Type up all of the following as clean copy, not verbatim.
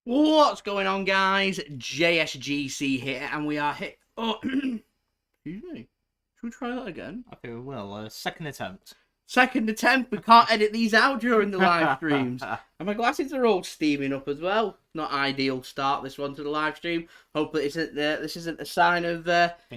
What's going on, guys? JSGC here, and we are hit. Oh, excuse me. Should we try that again? Okay, we will. Second attempt. Second attempt. We can't edit these out during the live streams. And my glasses are all steaming up as well. Not ideal start this one to the live stream. Hopefully this isn't a sign of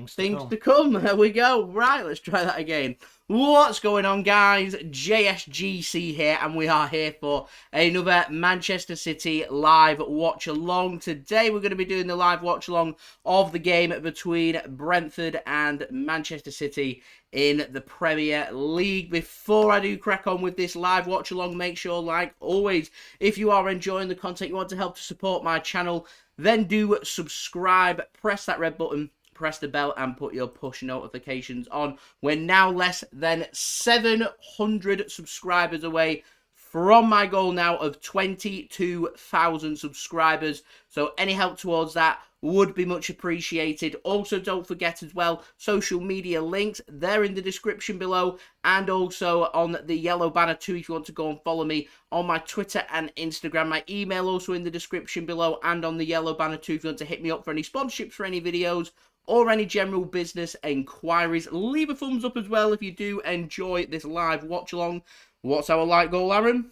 things to come. There we go. Right, let's try that again. What's going on, guys? JSGC here, and we are here for another Manchester City live watch along. Today we're going to be doing the live watch along of the game between Brentford and Manchester City in the Premier League. Before I do crack on with this live watch along, make sure, like always, if you are enjoying the content, you want to help to support my channel, then do subscribe, press that red button, press the bell, and put your push notifications on. We're now less than 700 subscribers away from my goal now of 22,000 subscribers. So any help towards that would be much appreciated. Also, don't forget as well, social media links, they're in the description below, and also on the yellow banner too if you want to go and follow me on my Twitter and Instagram. My email also in the description below and on the yellow banner too if you want to hit me up for any sponsorships for any videos or any general business inquiries. Leave a thumbs up as well if you do enjoy this live watch along. What's our like goal, Aaron?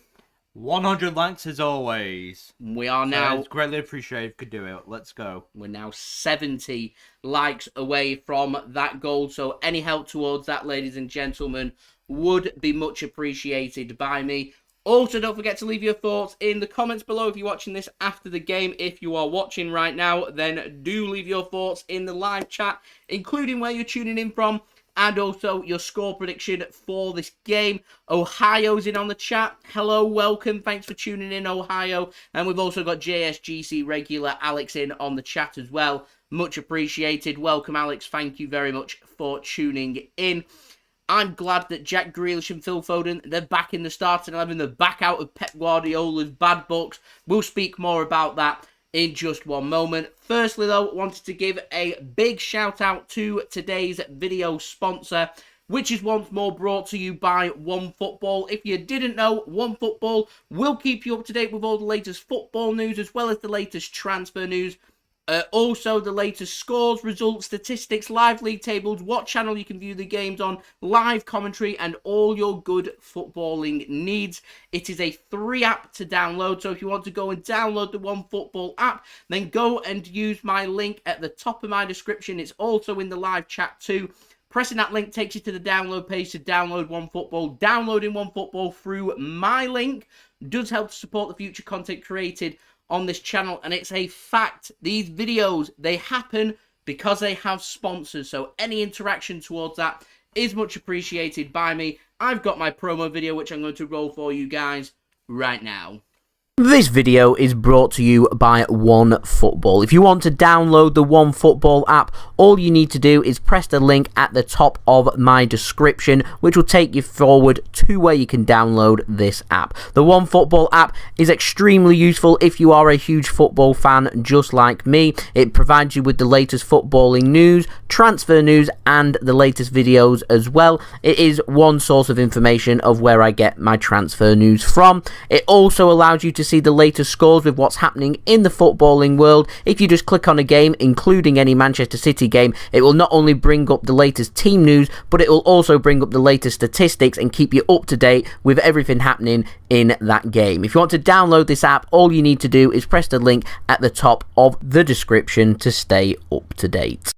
100 likes as always. We are now... it's greatly appreciated if you could do it. Let's go. We're now 70 likes away from that goal. So any help towards that, ladies and gentlemen, would be much appreciated by me. Also, don't forget to leave your thoughts in the comments below if you're watching this after the game. If you are watching right now, then do leave your thoughts in the live chat, including where you're tuning in from, and also your score prediction for this game. Ohio's in on the chat. Hello, welcome. Thanks for tuning in, Ohio. And we've also got JSGC regular Alex in on the chat as well. Much appreciated. Welcome, Alex. Thank you very much for tuning in. I'm glad that Jack Grealish and Phil Foden, they're back in the starting 11. They're back out of Pep Guardiola's bad books. We'll speak more about that in just one moment. Firstly, though, wanted to give a big shout out to today's video sponsor, which is once more brought to you by OneFootball. If you didn't know, OneFootball will keep you up to date with all the latest football news as well as the latest transfer news. Also, the latest scores, results, statistics, live league tables, what channel you can view the games on, live commentary, and all your good footballing needs. It is a free app to download, so if you want to go and download the OneFootball app, then go and use my link at the top of my description. It's also in the live chat too. Pressing that link takes you to the download page to download OneFootball. Downloading OneFootball through my link does help to support the future content created on this channel, and it's a fact. These videos, they happen because they have sponsors, so any interaction towards that is much appreciated by me. I've got my promo video which I'm going to roll for you guys right now. This video is brought to you by OneFootball. If you want to download the OneFootball app, all you need to do is press the link at the top of my description, which will take you forward to where you can download this app. The OneFootball app is extremely useful if you are a huge football fan just like me. It provides you with the latest footballing news, transfer news, and the latest videos as well. It is one source of information of where I get my transfer news from. It also allows you to see the latest scores with what's happening in the footballing world. If you just click on a game, including any Manchester City game, it will not only bring up the latest team news, but it will also bring up the latest statistics and keep you up to date with everything happening in that game. If you want to download this app, all you need to do is press the link at the top of the description to stay up to date.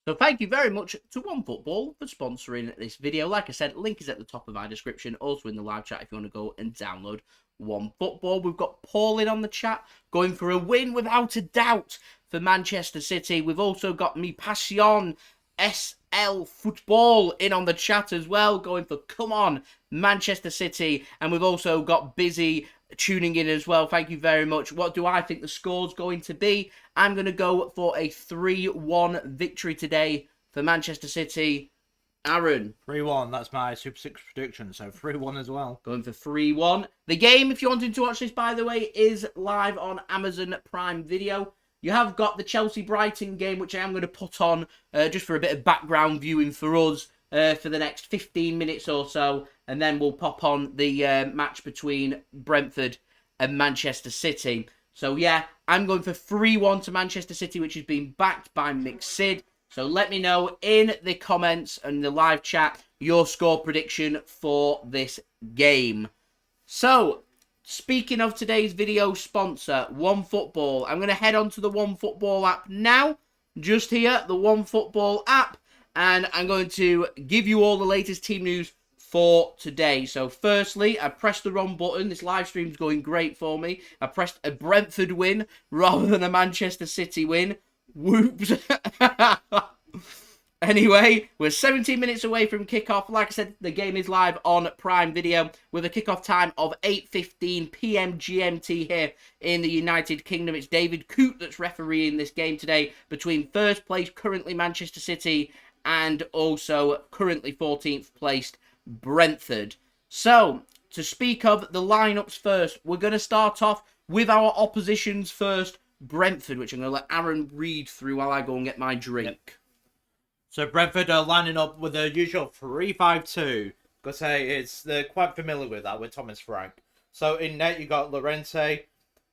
So thank you very much to OneFootball for sponsoring this video. Like I said, link is at the top of my description, also in the live chat if you want to go and download OneFootball. We've got Paul in on the chat, going for a win without a doubt for Manchester City. We've also got Mi Passion SL Football in on the chat as well, going for come on Manchester City. And we've also got Busy tuning in as well. Thank you very much. What do I think the score's going to be? I'm going to go for a 3-1 victory today for Manchester City. Aaron. 3-1, that's my Super 6 prediction, so 3-1 as well. Going for 3-1. The game, if you wanted to watch this, by the way, is live on Amazon Prime Video. You have got the Chelsea-Brighton game, which I am going to put on just for a bit of background viewing for us for the next 15 minutes or so. And then we'll pop on the match between Brentford and Manchester City. So yeah, I'm going for 3-1 to Manchester City, which has been backed by McSid. So let me know in the comments and the live chat your score prediction for this game. So, speaking of today's video sponsor, OneFootball, I'm going to head on to the OneFootball app now. Just here, the OneFootball app. And I'm going to give you all the latest team news for today. So firstly, I pressed the wrong button. This live stream's going great for me. I pressed a Brentford win rather than a Manchester City win. Whoops. Anyway, we're 17 minutes away from kickoff. Like I said, the game is live on Prime Video with a kickoff time of 8:15 p.m. GMT here in the United Kingdom. It's David Coote that's refereeing this game today between first place, currently Manchester City, and also currently 14th placed Brentford. So, to speak of the lineups first, we're going to start off with our oppositions first, Brentford, which I'm going to let Aaron read through while I go and get my drink. Yep. So Brentford are lining up with the usual 3-5-2. Gotta say, they're quite familiar with that with Thomas Frank. So in net you got Llorente.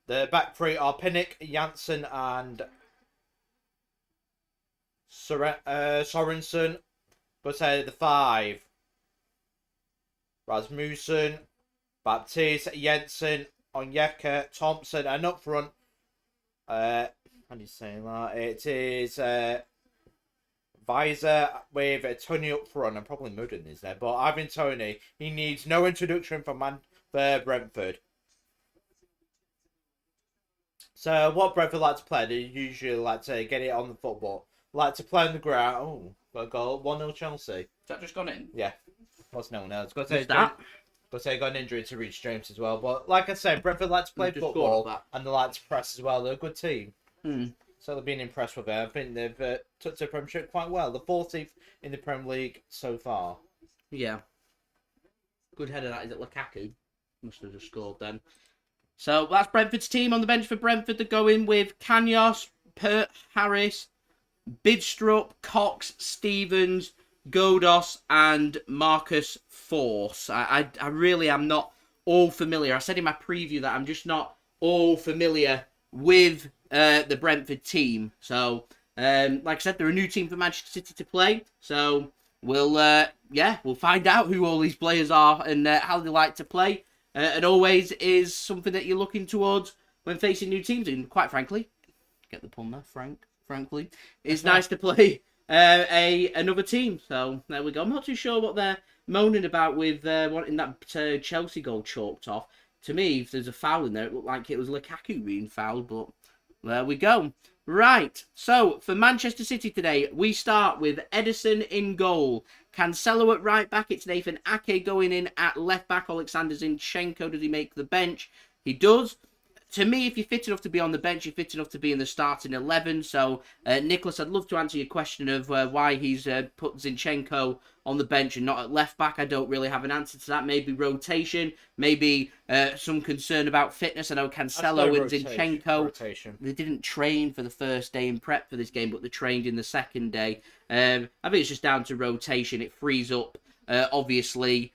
The back three are Pinnock, Janssen, and Sorensen. Gotta say the 5. Rasmussen, Baptiste, Jensen, Onyeka, Thompson, and up front, how do you say that? It is Visor with Toney up front. I'm probably mudding this there, but Ivan Toney, he needs no introduction for Brentford. So what Brentford like to play, they usually like to get it on the football. Like to play on the ground. Oh, got a goal. 1-0 Chelsea. Has that just gone in? Yeah. What's no one else? Got to got an injury to Reece James as well. But like I said, Brentford like to play football and they like to press as well. They're a good team. So they've been impressed with it. I think they've took the Premiership quite well. The 14th in the Premier League so far. Yeah. Good header that. Is it Lukaku? Must have just scored then. So that's Brentford's team. On the bench for Brentford, they're going with Kanyos, Pert, Harris, Bidstrup, Cox, Stevens, Godos, and Marcus Force. I really am not all familiar. I said in my preview that I'm just not all familiar with the Brentford team. So, like I said, they're a new team for Manchester City to play. So we'll find out who all these players are and how they like to play. And always is something that you're looking towards when facing new teams. And quite frankly, get the pun there, frankly, it's nice to play another team. So there we go. I'm not too sure what they're moaning about with wanting that Chelsea goal chalked off. To me, if there's a foul in there, it looked like it was Lukaku being fouled, but there we go. Right, so for Manchester City today, we start with Ederson in goal. Cancelo at right back, it's Nathan Ake going in at left back. Oleksandr Zinchenko, does he make the bench? He does. To me, if you're fit enough to be on the bench, you're fit enough to be in the starting 11. So, Nicholas, I'd love to answer your question of why he's put Zinchenko on the bench and not at left back. I don't really have an answer to that. Maybe rotation, maybe some concern about fitness. I know Cancelo and Zinchenko, they didn't train for the first day in prep for this game, but they trained in the second day. I think it's just down to rotation. It frees up, obviously,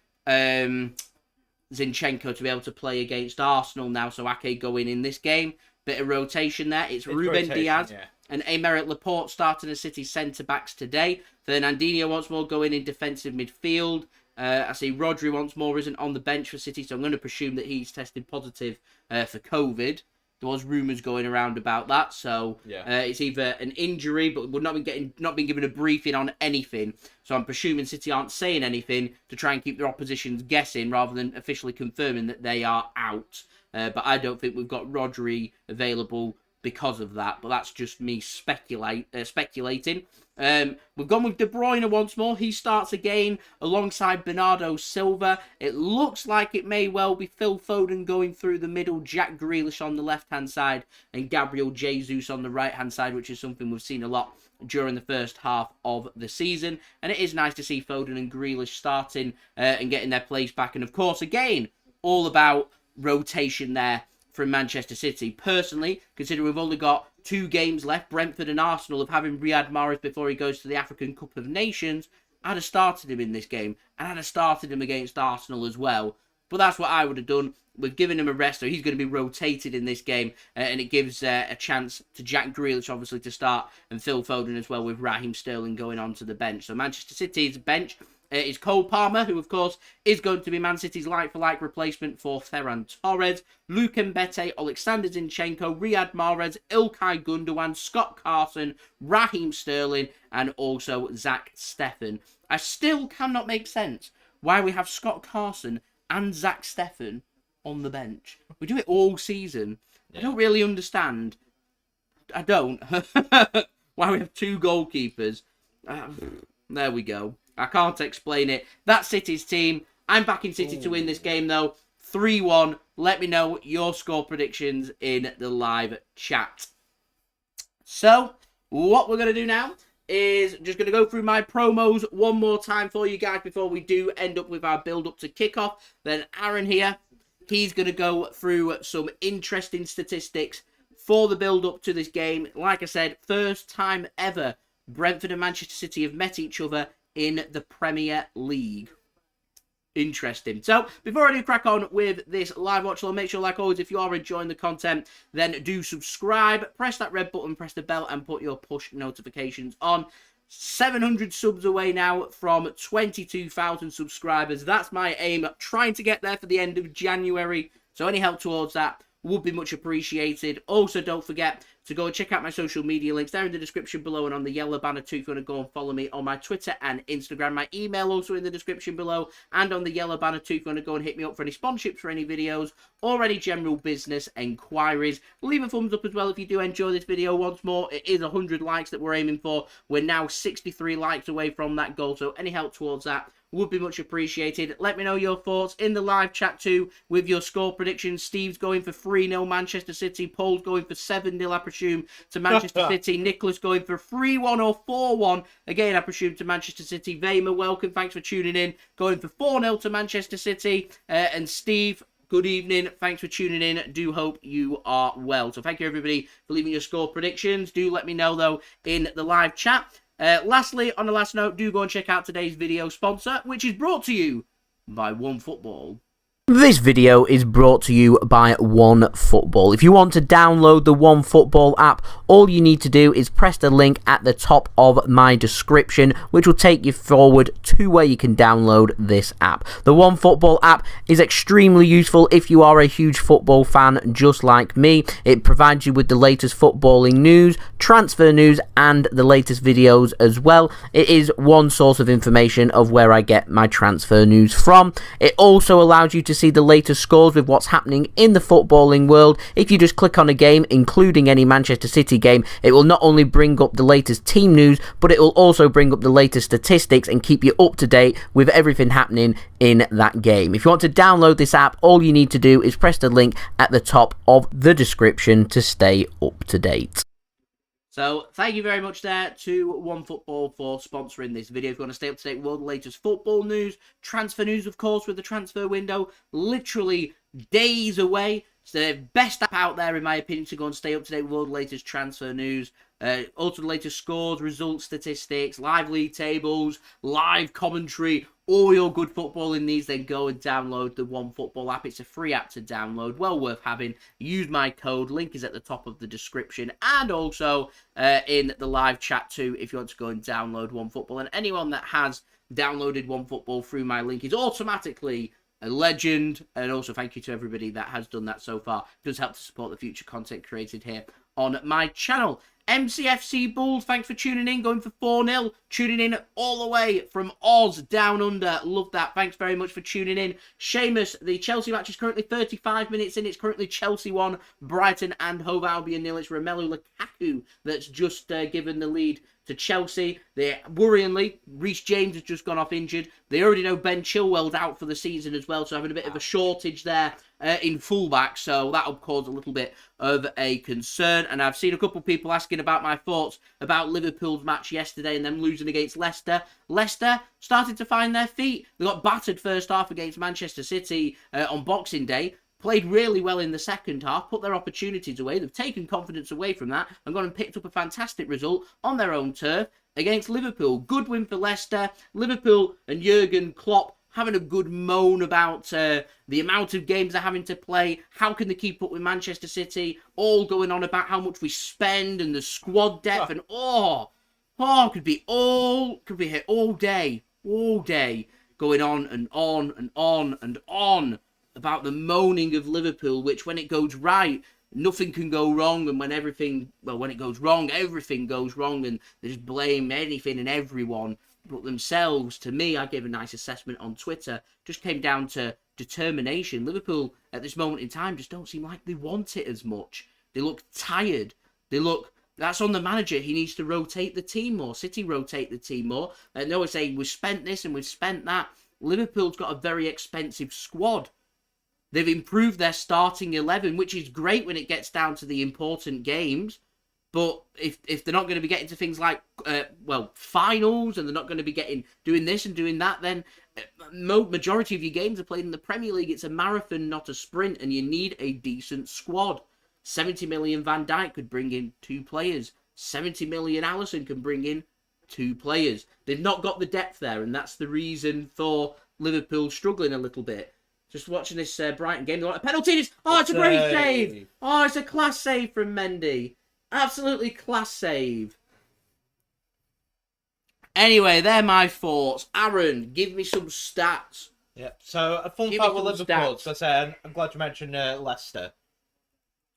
Zinchenko to be able to play against Arsenal now, so Ake going in this game. Bit of rotation there. It's Ruben Dias and Aymeric Laporte starting as City centre-backs today. Fernandinho once more going in defensive midfield. I see Rodri once more isn't on the bench for City, so I'm going to presume that he's tested positive for COVID. There was rumours going around about that, so it's either an injury, but we've not been given a briefing on anything. So I'm presuming City aren't saying anything to try and keep their oppositions guessing, rather than officially confirming that they are out. But I don't think we've got Rodri available because of that. But that's just me speculating. We've gone with De Bruyne once more. He starts again alongside Bernardo Silva. It looks like it may well be Phil Foden going through the middle, Jack Grealish on the left-hand side, and Gabriel Jesus on the right-hand side, which is something we've seen a lot during the first half of the season. And it is nice to see Foden and Grealish starting and getting their place back. And of course, again, all about rotation there from Manchester City. Personally, considering we've only got 2 games left, Brentford and Arsenal, of having Riyad Mahrez before he goes to the African Cup of Nations, I'd have started him in this game, and I'd have started him against Arsenal as well. But that's what I would have done. we've given him a rest, so he's going to be rotated in this game, and it gives a chance to Jack Grealish, obviously, to start, and Phil Foden as well, with Raheem Sterling going onto the bench. So Manchester City's bench is Cole Palmer, who, of course, is going to be Man City's like-for-like replacement for Ferran Torres, Luke Mbete, Oleksandr Zinchenko, Riyad Mahrez, Ilkay Gundogan, Scott Carson, Raheem Sterling, and also Zack Steffen. I still cannot make sense why we have Scott Carson and Zack Steffen on the bench. We do it all season. Yeah. I don't really understand. I don't. Why we have 2 goalkeepers. There we go. I can't explain it. That's City's team. I'm backing City to win this game, though. 3-1. Let me know your score predictions in the live chat. So, what we're going to do now is just going to go through my promos one more time for you guys before we do end up with our build-up to kickoff. Then Aaron here, he's going to go through some interesting statistics for the build-up to this game. Like I said, first time ever Brentford and Manchester City have met each other in the Premier League. Interesting. So, before I do crack on with this live watch along, make sure, like always, if you are enjoying the content, then do subscribe, press that red button, press the bell, and put your push notifications on. 700 subs away now from 22,000 subscribers. That's my aim. Trying to get there for the end of January. So, any help towards that would be much appreciated. Also, don't forget to go and check out my social media links. They're in the description below and on the yellow banner too if you want to go and follow me on my Twitter and Instagram. My email also in the description below and on the yellow banner too if you want to go and hit me up for any sponsorships for any videos or any general business enquiries. Leave a thumbs up as well if you do enjoy this video. Once more, it is 100 likes that we're aiming for. We're now 63 likes away from that goal, so any help towards that would be much appreciated. Let me know your thoughts in the live chat too with your score predictions. Steve's going for 3-0 Manchester City. Paul's going for 7-0, I presume, to Manchester City. Nicholas going for 3-1 or 4-1, again, I presume, to Manchester City. Vamer, welcome. Thanks for tuning in. Going for 4-0 to Manchester City. And Steve, good evening. Thanks for tuning in. Do hope you are well. So thank you, everybody, for leaving your score predictions. Do let me know, though, in the live chat. Lastly, on the last note, do go and check out today's video sponsor, which is brought to you by OneFootball. This video is brought to you by OneFootball. If you want to download the OneFootball app, all you need to do is press the link at the top of my description, which will take you forward to where you can download this app. The OneFootball app is extremely useful if you are a huge football fan just like me. It provides you with the latest footballing news, transfer news, and the latest videos as well. It is one source of information of where I get my transfer news from. It also allows you to see the latest scores with what's happening in the footballing world. If you just click on a game, including any Manchester City game, it will not only bring up the latest team news, but it will also bring up the latest statistics and keep you up to date with everything happening in that game. If you want to download this app, all you need to do is press the link at the top of the description to stay up to date. So, thank you very much there to OneFootball for sponsoring this video. If you want to stay up to date with all the latest football news, transfer news, of course, with the transfer window literally days away. It's the best app out there, in my opinion, to go and stay up to date with all the latest transfer news. Also the latest scores, results, statistics, live league tables, live commentary, all your good football in these. Then go and download the OneFootball app. It's a free app to download, well worth having. Use my code, link is at the top of the description, and also in the live chat too if you want to go and download OneFootball. And anyone that has downloaded OneFootball through my link is automatically a legend. And also thank you to everybody that has done that so far. It does help to support the future content created here on my channel. MCFC Bulls, thanks for tuning in, going for 4-0, tuning in all the way from Oz, down under, love that, thanks very much for tuning in. Seamus, the Chelsea match is currently 35 minutes in, it's currently Chelsea 1, Brighton and Hove Albion 0, it's Romelu Lukaku that's just given the lead to Chelsea. Worryingly, Reece James has just gone off injured. They already know Ben Chilwell's out for the season as well, so having a bit of a shortage there in fullback, so that'll cause a little bit of a concern. And I've seen a couple of people asking about my thoughts about Liverpool's match yesterday and them losing against Leicester. Leicester started to find their feet. They got battered first half against Manchester City on Boxing Day. Played really well in the second half, put their opportunities away. They've taken confidence away from that and gone and picked up a fantastic result on their own turf against Liverpool. Good win for Leicester. Liverpool and Jurgen Klopp having a good moan about the amount of games they're having to play. How can they keep up with Manchester City? All going on about how much we spend and the squad depth and could be here all day, going on and on and on and on about the moaning of Liverpool, which when it goes right, nothing can go wrong, and when it goes wrong, everything goes wrong, and they just blame anything and everyone but themselves. To me, I gave a nice assessment on Twitter, just came down to determination. Liverpool, at this moment in time, just don't seem like they want it as much. They look tired. That's on the manager. He needs to rotate the team more. City rotate the team more. And they always say, we've spent this and we've spent that. Liverpool's got a very expensive squad. They've improved their starting 11, which is great when it gets down to the important games. But if they're not going to be getting to things like, finals, and they're not going to be doing this and doing that, then majority of your games are played in the Premier League. It's a marathon, not a sprint, and you need a decent squad. 70 million Van Dijk could bring in 2 players. 70 million Alisson can bring in 2 players. They've not got the depth there, and that's the reason for Liverpool struggling a little bit. Just watching this Brighton game, a penalty. It's a great save. Oh, it's a class save from Mendy. Absolutely class save. Anyway, they're my thoughts. Aaron, give me some stats. Yeah. So a fun fact with Liverpool. I'm glad you mentioned Leicester.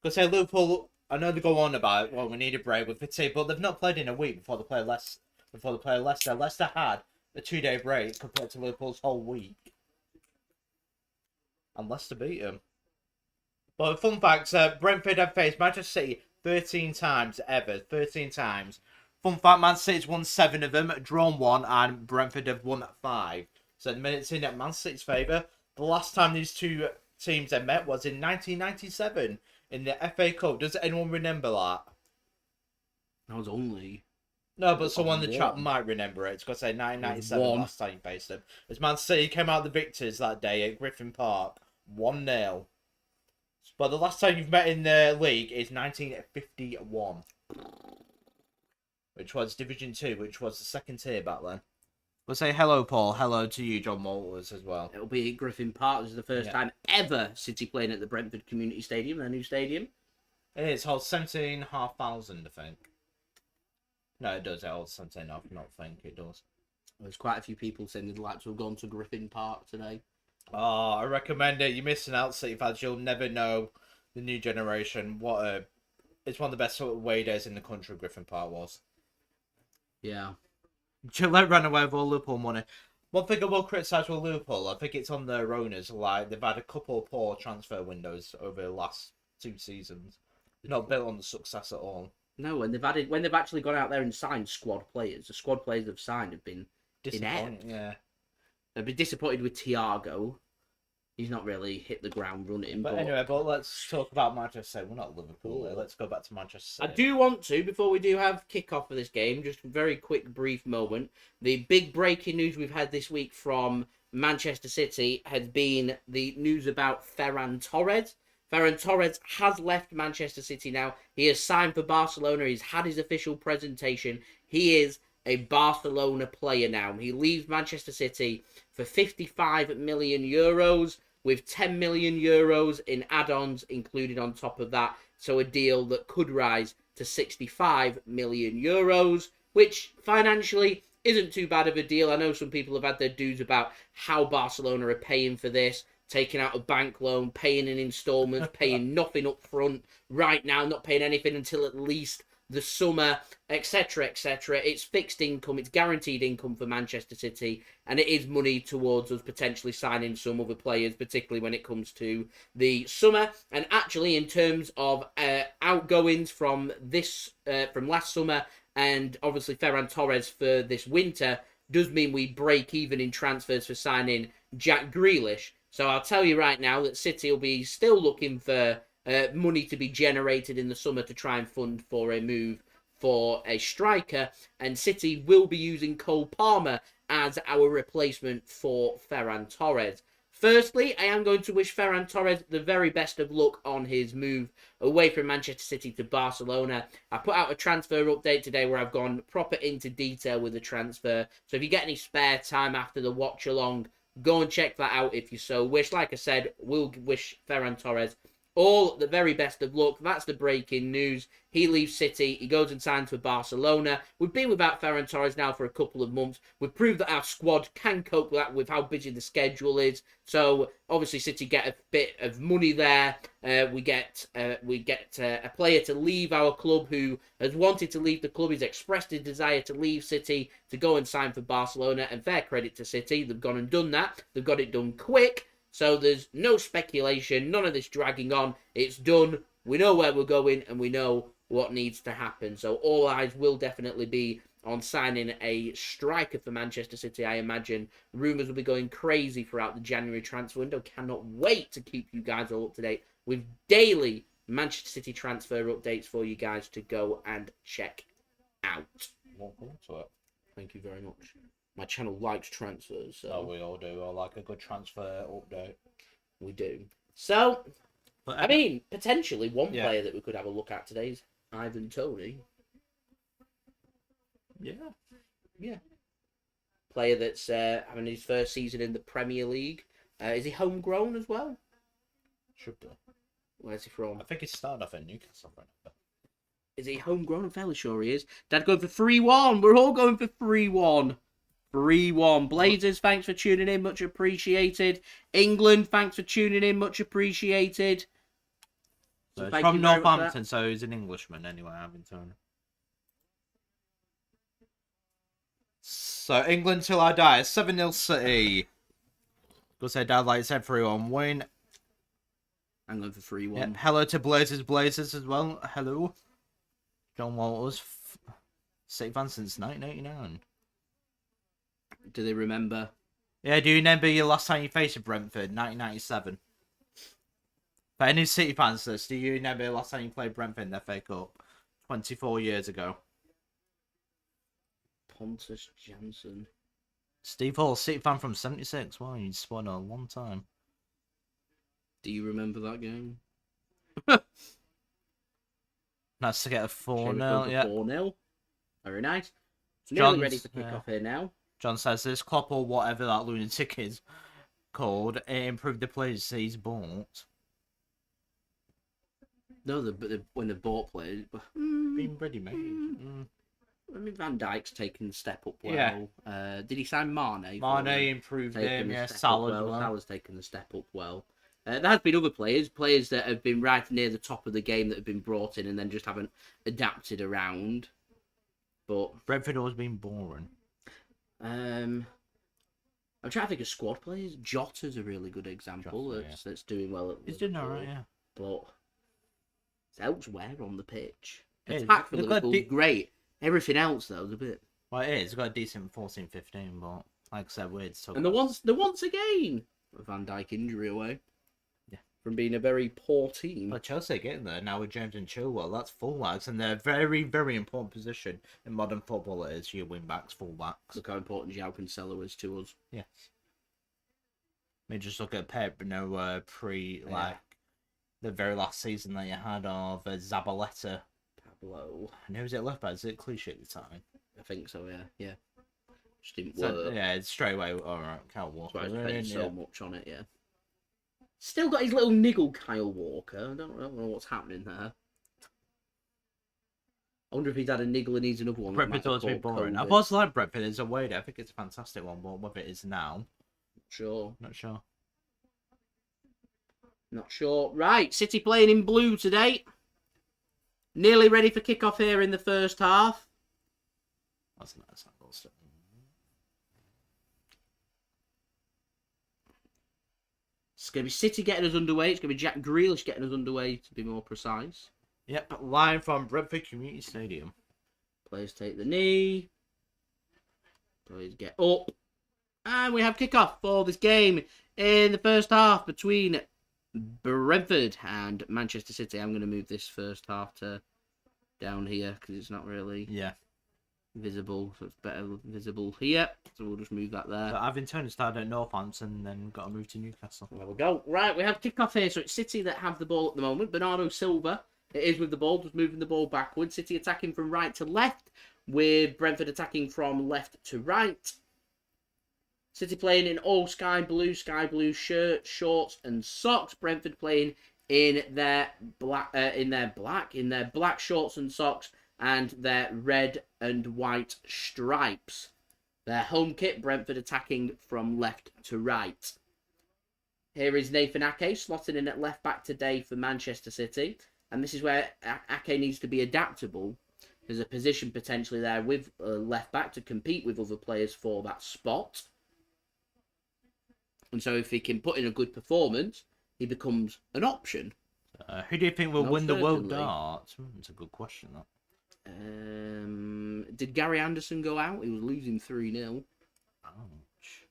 Because Liverpool, I know they go on about, we need a break with fatigue, but they've not played in a week before they play Leicester. Leicester had a 2-day break compared to Liverpool's whole week. And Leicester beat them. But fun fact, Brentford have faced Manchester City 13 times ever. 13 times. Fun fact, Man City's won 7 of them, drawn 1, and Brentford have won 5. So the minutes in at Man City's favour. The last time these two teams had met was in 1997 in the FA Cup. Does anyone remember that? That was only... No, but someone in the chat might remember it. It's got to say 1997 last time you faced them. As Man City came out the victors that day at Griffin Park. 1-0. But the last time you've met in the league is 1951. Which was Division 2, which was the second tier back then. We'll say hello, Paul. Hello to you, John Walters, as well. It'll be at Griffin Park. This is the first time ever City playing at the Brentford Community Stadium, their new stadium. It is. It holds 17,500, I think. No, it does. It holds 17,500. Not think it does. There's quite a few people saying they'd like to have gone to Griffin Park today. Oh, I recommend it. You're missing out, City fans. You'll never know the new generation. It's one of the best sort of away days in the country, Griffin Park was. Yeah. Gillette ran away with all Liverpool money. One thing I will criticise with Liverpool, I think it's on their owners. Like, they've had a couple of poor transfer windows over the last 2 seasons. They're not built on the success at all. No, and they've actually gone out there and signed squad players. The squad players they've signed have been inept. Yeah. They've been disappointed with Thiago. He's not really hit the ground running. But anyway, let's talk about Manchester City. We're not Liverpool. Let's go back to Manchester City. I do want to, before we do have kick-off for this game, just a very quick, brief moment. The big breaking news we've had this week from Manchester City has been the news about Ferran Torres. Ferran Torres has left Manchester City now. He has signed for Barcelona. He's had his official presentation. He is a Barcelona player now. He leaves Manchester City for 55 million euros with 10 million euros in add-ons included on top of that. So a deal that could rise to 65 million euros, which financially isn't too bad of a deal. I know some people have had their dues about how Barcelona are paying for this, taking out a bank loan, paying in installments, paying nothing up front right now, not paying anything until at least the summer, etc., etc. It's fixed income, it's guaranteed income for Manchester City, and it is money towards us potentially signing some other players, particularly when it comes to the summer. And actually, in terms of outgoings from last summer, and obviously Ferran Torres for this winter, does mean we break even in transfers for signing Jack Grealish. So I'll tell you right now that City will be still looking for money to be generated in the summer to try and fund for a move for a striker, and City will be using Cole Palmer as our replacement for Ferran Torres. Firstly, I am going to wish Ferran Torres the very best of luck on his move away from Manchester City to Barcelona. I put out a transfer update today where I've gone proper into detail with the transfer, so if you get any spare time after the watch along, Go and check that out if you so wish. Like I said, we'll wish Ferran Torres all the very best of luck. That's the breaking news. He leaves City. He goes and signs for Barcelona. We've been without Ferran Torres now for a couple of months. We've proved that our squad can cope with that, with how busy the schedule is. So obviously City get a bit of money there. We get a player to leave our club who has wanted to leave the club. He's expressed his desire to leave City to go and sign for Barcelona. And fair credit to City. They've gone and done that. They've got it done quick. So there's no speculation, none of this dragging on. It's done. We know where we're going and we know what needs to happen. So all eyes will definitely be on signing a striker for Manchester City, I imagine. Rumours will be going crazy throughout the January transfer window. Cannot wait to keep you guys all up to date with daily Manchester City transfer updates for you guys to go and check out. Welcome to it. Thank you very much. My channel likes transfers. So. Oh, we all do. I like a good transfer update. We do. So, I mean, potentially one player that we could have a look at today is Ivan Toney. Yeah. Player that's having his first season in the Premier League. Is he homegrown as well? Should be. Where's he from? I think he started off in Newcastle. Is he homegrown? I'm fairly sure he is. Dad going for 3-1. We're all going for 3-1. 3-1. Blazers, thanks for tuning in. Much appreciated. England, thanks for tuning in. Much appreciated. So it's from Northampton, so he's an Englishman anyway, Ivan Toney. So England till I die. 7-0 City. Go say Dad, like I said, 3-1 win. I'm going for 3-1. Yep. Hello to Blazers as well. Hello. John Walters. City fan since 1989. Do they remember? Yeah, do you remember your last time you faced Brentford? 1997. For any City fans, do you remember the last time you played Brentford in the FA Cup? 24 years ago. Pontus Jannson. Steve Hall, City fan from 76. Wow, you spun a long time. Do you remember that game? Nice to get a 4-0, yeah. 4-0. Very nice. It's nearly ready for kick-off here now. John says this Klopp or whatever that lunatic is called, it improved the players he's bought. No, when they bought players, Been ready made. I mean, Van Dijk's taken the step up well. Yeah. Did he sign Mane? Mane improved him, yeah. Salah. Salah's taken the step up well. There has been other players that have been right near the top of the game that have been brought in and then just haven't adapted around. But Brentford always been boring. I'm trying to think of squad players. Jota's a really good example that's doing well. He's doing alright, yeah. But it's elsewhere on the pitch. Yeah, Attack for Liverpool, great. Everything else though is a bit. Well, it is. It's got a decent 14-15, but like I said, weird. And the once again, Van Dijk injury away. Yeah. From being a very poor team. Well, Chelsea are getting there now with James and Chilwell. That's fullbacks, and they're a very, very important position in modern football. It is your wing-backs, fullbacks. Look how important Joao Cancelo is to us. Yes. I mean, just look at Pep, the very last season that you had of Zabaleta. Pablo. And who was it left back? Is it Clichy at the time? I think so, yeah. Just didn't work. Yeah, it's straight away, alright, Kyle Walker. That's why I spent so much on it, yeah. Still got his little niggle, Kyle Walker. I don't know what's happening there. I wonder if he's had a niggle and he's another one. Brentford always been boring. I've also liked Brentford as a way. I think it's a fantastic one, but whether it is now, Not sure. Right, City playing in blue today. Nearly ready for kick-off here in the first half. That's a nice angle. It's going to be City getting us underway. It's going to be Jack Grealish getting us underway, to be more precise. Yep, live from Brentford Community Stadium. Players take the knee. Players get up. And we have kick-off for this game in the first half between Brentford and Manchester City. I'm going to move this first half to down here because it's not really visible. So it's better visible here. So we'll just move that there. So Ivan Toney started at Northampton and then got to move to Newcastle. There we go. Right, we have kick-off here. So it's City that have the ball at the moment. Bernardo Silva, it is with the ball, just moving the ball backwards. City attacking from right to left, with Brentford attacking from left to right. City playing in all sky blue shirt, shorts and socks. Brentford playing in their black shorts and socks and their red and white stripes. Their home kit, Brentford attacking from left to right. Here is Nathan Ake slotting in at left back today for Manchester City. And this is where Ake needs to be adaptable. There's a position potentially there with left back to compete with other players for that spot. And so if he can put in a good performance, he becomes an option. Who do you think will win the World Darts? That's a good question, that. Did Gary Anderson go out? He was losing 3-0. Ouch.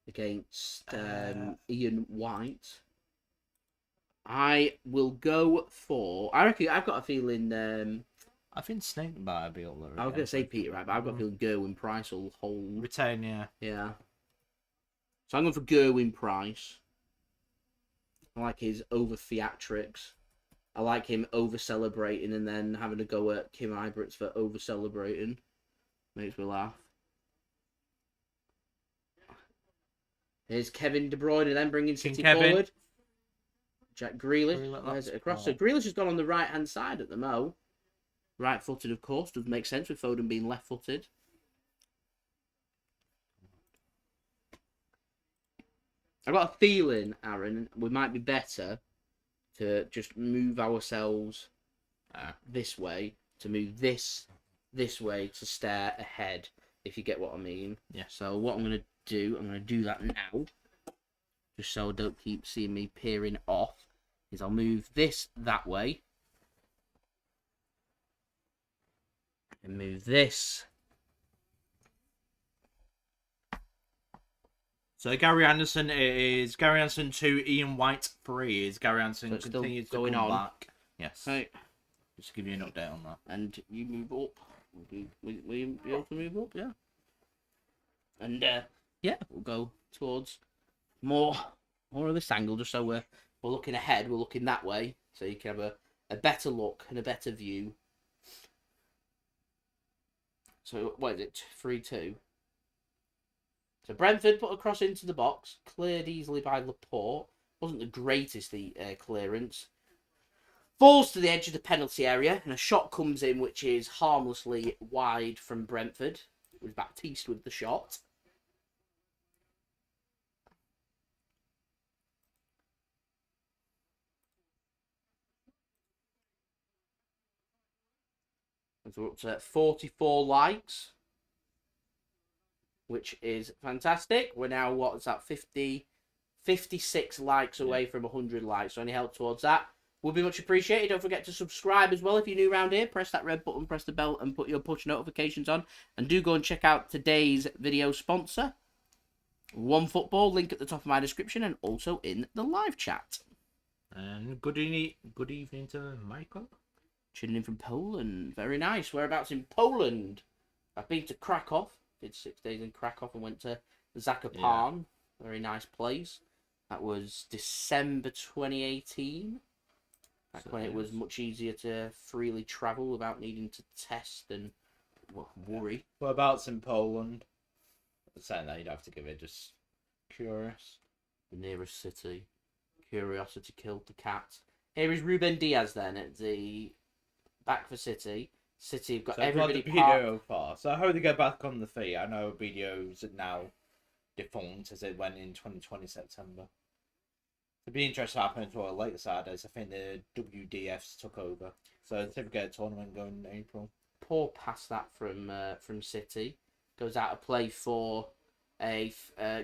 Against Ian White. I will go for... I reckon I've got a feeling... I think Snake might be up there. I was going to say Peter Wright, but I've got a feeling Gerwin Price will hold. Retain, yeah. Yeah. So I'm going for Gerwin Price. I like his over theatrics. I like him over celebrating and then having to go at Kim Ibrox for over celebrating. Makes me laugh. Here's Kevin De Bruyne then bringing City forward. Jack Grealish. Where's it across? So Grealish has gone on the right hand side at the mo. Right footed, of course. Does make sense with Foden being left footed. I've got a feeling, Aaron, we might be better to just move ourselves this way, to move this way to stare ahead, if you get what I mean. Yeah. So what I'm going to do, I'm going to do that now, just so I don't keep seeing me peering off, is I'll move this that way, and move this. So Gary Anderson is Gary Anderson 2, Ian White 3. Is Gary Anderson so continues to going come on. back? Yes. Right. Just to give you an update on that. And you move up. Will you be able to move up? Yeah. And yeah, we'll go towards more of this angle, just so we're looking ahead. We're looking that way, so you can have a better look and a better view. So what is it? 3-2. So Brentford put a cross into the box, cleared easily by Laporte. Wasn't the greatest clearance. Falls to the edge of the penalty area, and a shot comes in which is harmlessly wide from Brentford. It was Baptiste with the shot. So we're up to 44 likes, which is fantastic. We're now, what's that, 56 likes away from 100 likes. So any help towards that would be much appreciated. Don't forget to subscribe as well if you're new around here. Press that red button, press the bell, and put your push notifications on. And do go and check out today's video sponsor, OneFootball. Link at the top of my description and also in the live chat. And good evening to Michael. Tuning in from Poland. Very nice. Whereabouts in Poland? I've been to Krakow. Did 6 days in Krakow and went to Zakopane. Yeah. Very nice place. That was December 2018. Back when it was much easier to freely travel without needing to test and worry. Whereabouts in Poland? Saying that you'd have to give it just curious. The nearest city. Curiosity killed the cat. Here is Ruben Dias then at the back for City. City have got so everybody BDO far. So how do they go back on the feet? I know BDO's now defunct as it went in 2020 September. It'd be interesting what happens to our later side as I think the WDFs took over. So if we get a tournament going in April. Poor pass that from City. Goes out of play for a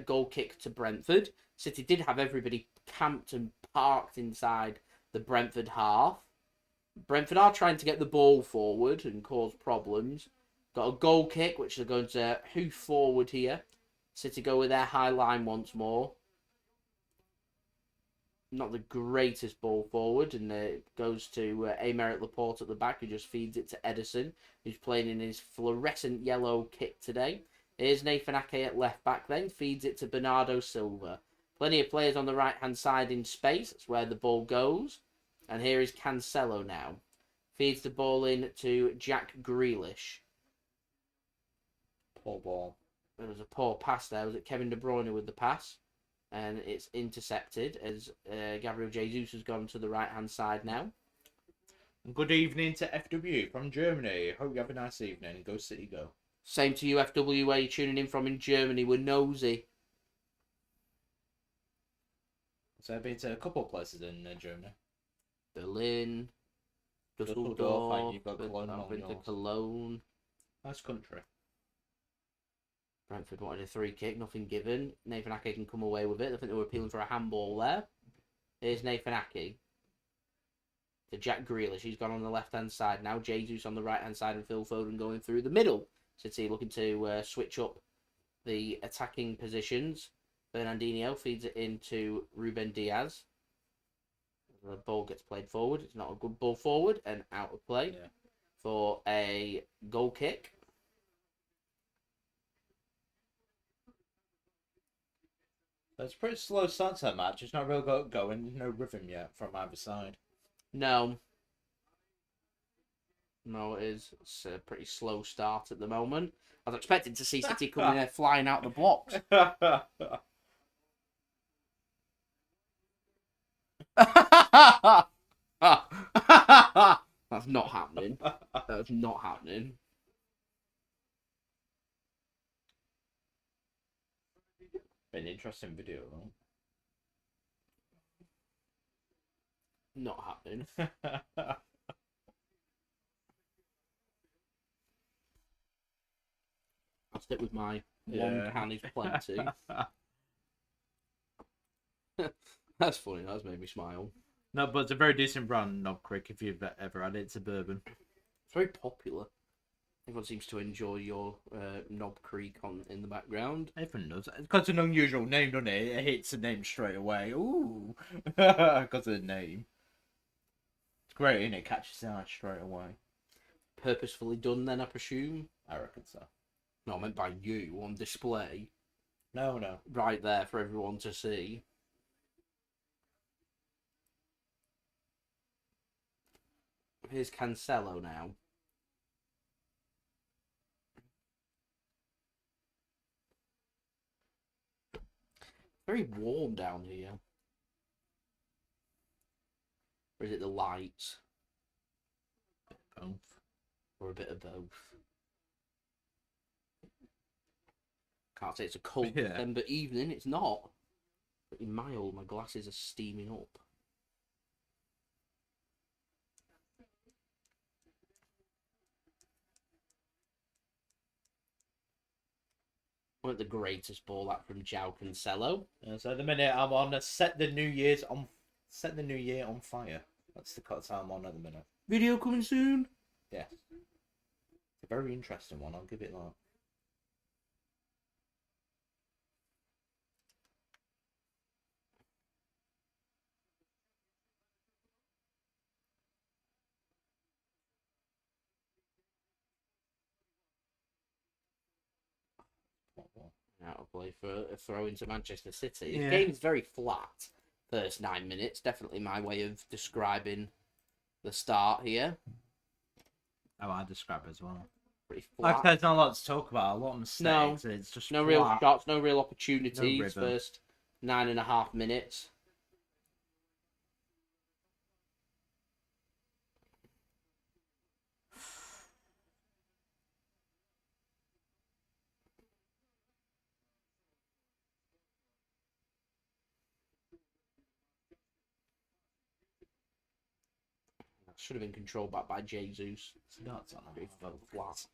goal kick to Brentford. City did have everybody camped and parked inside the Brentford half. Brentford are trying to get the ball forward and cause problems. Got a goal kick, which they're going to hoof forward here. City go with their high line once more. Not the greatest ball forward, and it goes to Aymeric Laporte at the back, who just feeds it to Ederson, who's playing in his fluorescent yellow kit today. Here's Nathan Ake at left back then, feeds it to Bernardo Silva. Plenty of players on the right-hand side in space. That's where the ball goes. And here is Cancelo now. Feeds the ball in to Jack Grealish. Poor ball. There was a poor pass there. Was it Kevin De Bruyne with the pass? And it's intercepted as Gabriel Jesus has gone to the right-hand side now. Good evening to FW from Germany. Hope you have a nice evening. Go City, go. Same to you, FW, where you're tuning in from in Germany. We're nosy. So I've been to a couple of places in Germany. Berlin, Dusseldorf, you've got Cologne. Nice country. Brentford wanted a free kick, nothing given. Nathan Ake can come away with it. I think they were appealing for a handball there. Here's Nathan Ake. To Jack Grealish. He's gone on the left-hand side now. Jesus on the right-hand side and Phil Foden going through the middle. City looking to switch up the attacking positions. Fernandinho feeds it into Ruben Dias. The ball gets played forward. It's not a good ball forward and out of play for a goal kick. It's a pretty slow start to that match. It's not really got going. There's no rhythm yet from either side. No, it is. It's a pretty slow start at the moment. I was expecting to see City coming there flying out the blocks. That's not happening. That's not happening. An interesting video, though. Not happening. I'll stick with my one can is plenty. That's funny. That's made me smile. No, but it's a very decent brand, Knob Creek, if you've ever had it. It's a bourbon. It's very popular. Everyone seems to enjoy your Knob Creek in the background. Everyone does. It's got an unusual name, doesn't it? It hits the name straight away. Ooh. Because of the name. It's great, isn't it? Catches the eye straight away. Purposefully done then, I presume? I reckon so. No, I meant by you on display. No. Right there for everyone to see. Here's Cancelo now. Very warm down here. Or is it the lights? Both. Or a bit of both. Can't say it's a cold December evening. It's not. Pretty mild. My glasses are steaming up. Wasn't the greatest ball that from Joao Cancelo. So at the minute I'm on set the new year on fire. That's the cut I'm on at the minute. Video coming soon. Yeah. It's a very interesting one. I'll give it that. Out of play for a throw into Manchester City. The game's very flat. First 9 minutes. Definitely my way of describing the start here. Oh, I describe it as well. Pretty flat. Like there's not a lot to talk about. A lot of mistakes. No, it's just no flat. real shots, no real opportunities. No first 9.5 minutes. Should have been controlled back by Jesus. Very flat.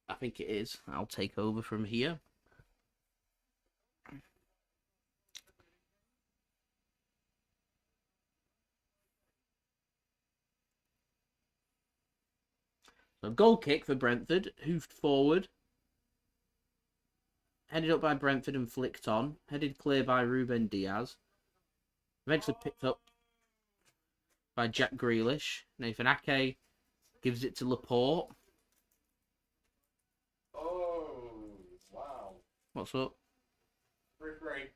I think it is. I'll take over from here. So goal kick for Brentford. Hoofed forward. Headed up by Brentford and flicked on. Headed clear by Ruben Dias. Eventually picked up by Jack Grealish. Nathan Ake gives it to Laporte. Oh, wow. What's up? 3-3.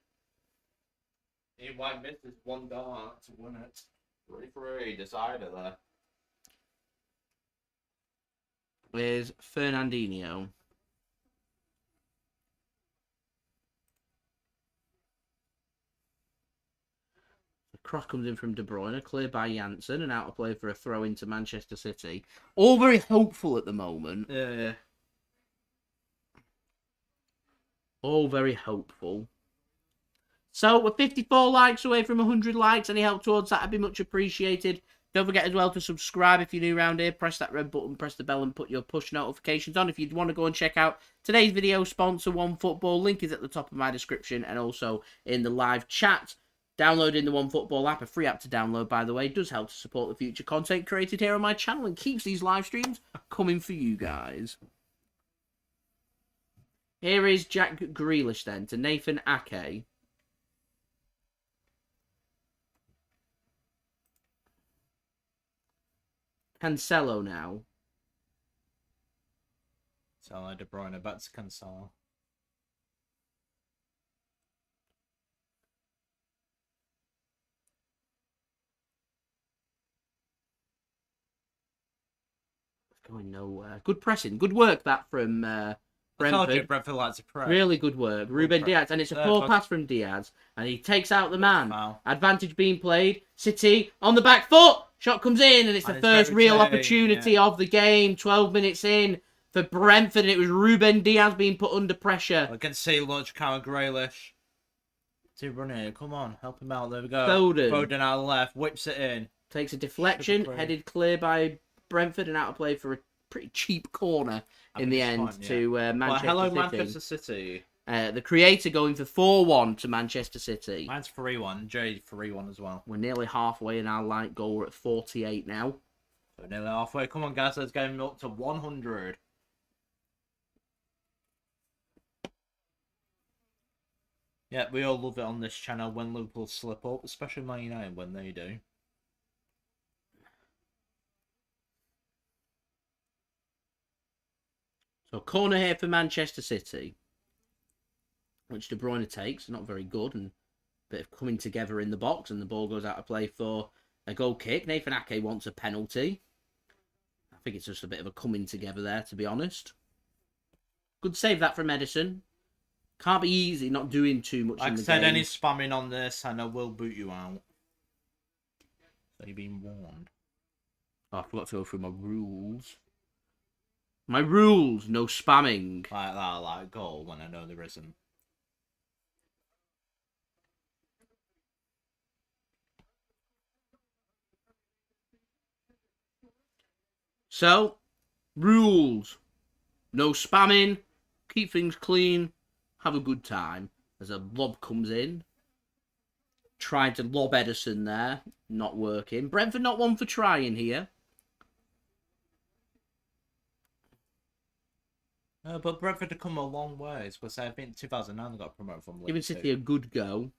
He might miss this one dart to win it. 3-3, decider there. There's Fernandinho. Cross comes in from De Bruyne, cleared by Janssen, and out of play for a throw into Manchester City. All very hopeful at the moment. Yeah. All very hopeful. So we're 54 likes away from 100 likes. Any help towards that would be much appreciated. Don't forget as well to subscribe if you're new around here. Press that red button, press the bell, and put your push notifications on. If you'd want to go and check out today's video sponsor, OneFootball, link is at the top of my description and also in the live chat. Downloading the OneFootball app, a free app to download, by the way, does help to support the future content created here on my channel and keeps these live streams coming for you guys. Here is Jack Grealish then to Nathan Ake. Cancelo now. Salah, De Bruyne, back to Cancelo. Going nowhere. Good pressing. Good work that from Brentford. Brentford likes to press. Really good work. Ruben Dias. And it's a poor pass from Diaz. And he takes out the man. Foul. Advantage being played. City on the back foot. Shot comes in. And it's the first real opportunity of the game. 12 minutes in for Brentford. And it was Ruben Dias being put under pressure. I can see launch counter Grealish. See running here. Come on. Help him out. There we go. Foden out of the left. Whips it in. Takes a deflection. Headed clear by Brentford and out of play for a pretty cheap corner in the end to Manchester City. Manchester City. The creator going for 4-1 to Manchester City. Mine's 3-1. Jay 3-1 as well. We're nearly halfway in our light goal. We're at 48 now. So nearly halfway. Come on, guys. Let's get him up to 100. Yeah, we all love it on this channel when Liverpool slip up, especially Man United when they do. So corner here for Manchester City, which De Bruyne takes. Not very good, and a bit of coming together in the box, and the ball goes out of play for a goal kick. Nathan Ake wants a penalty. I think it's just a bit of a coming together there, to be honest. Good save that from Ederson. Can't be easy not doing too much like in the I said, game. any spamming on this and I will boot you out. So you've been warned. Oh, I forgot to go through my rules. My rules, no spamming. Like that, like goal when I know there isn't. So, rules. No spamming. Keep things clean. Have a good time. As a lob comes in. Tried to lob Ederson there. Not working. Brentford not one for trying here. But Brentford have come a long way. Because I think 2009 they got promoted from League Giving City a good go.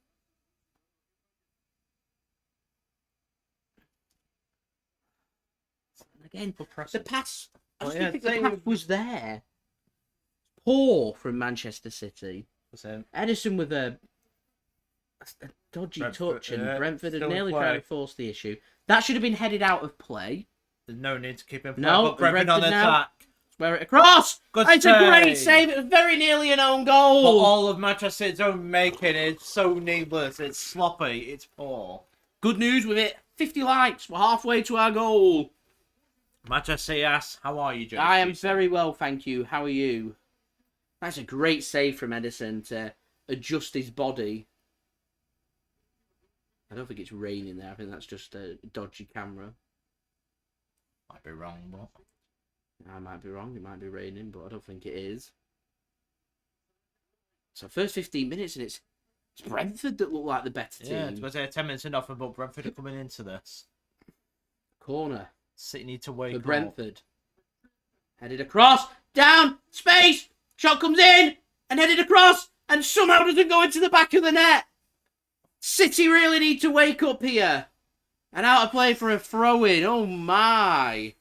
And again, the pass. I just think the pass was there. Poor from Manchester City. Ederson with a dodgy touch, and Brentford had nearly tried to force the issue. That should have been headed out of play. There's no need to keep him. No, but Brentford on attack. Square it across. It's a great save. It was very nearly an own goal. But all of Manchester City's own making is so needless. It's sloppy. It's poor. Good news with it. 50 likes. We're halfway to our goal. Manchester City asks, how are you, Joe? I am very well, thank you. How are you? That's a great save from Ederson to adjust his body. I don't think it's raining there. I think that's just a dodgy camera. Might be wrong, but... I might be wrong. It might be raining, but I don't think it is. So first 15 minutes, and it's Brentford that look like the better team. Yeah, it's going to say 10 minutes enough, but Brentford are coming into this. Corner. City need to wake for up. Brentford. Headed across. Down. Space. Shot comes in. And headed across. And somehow doesn't go into the back of the net. City really need to wake up here. And out of play for a throw-in. Oh, my.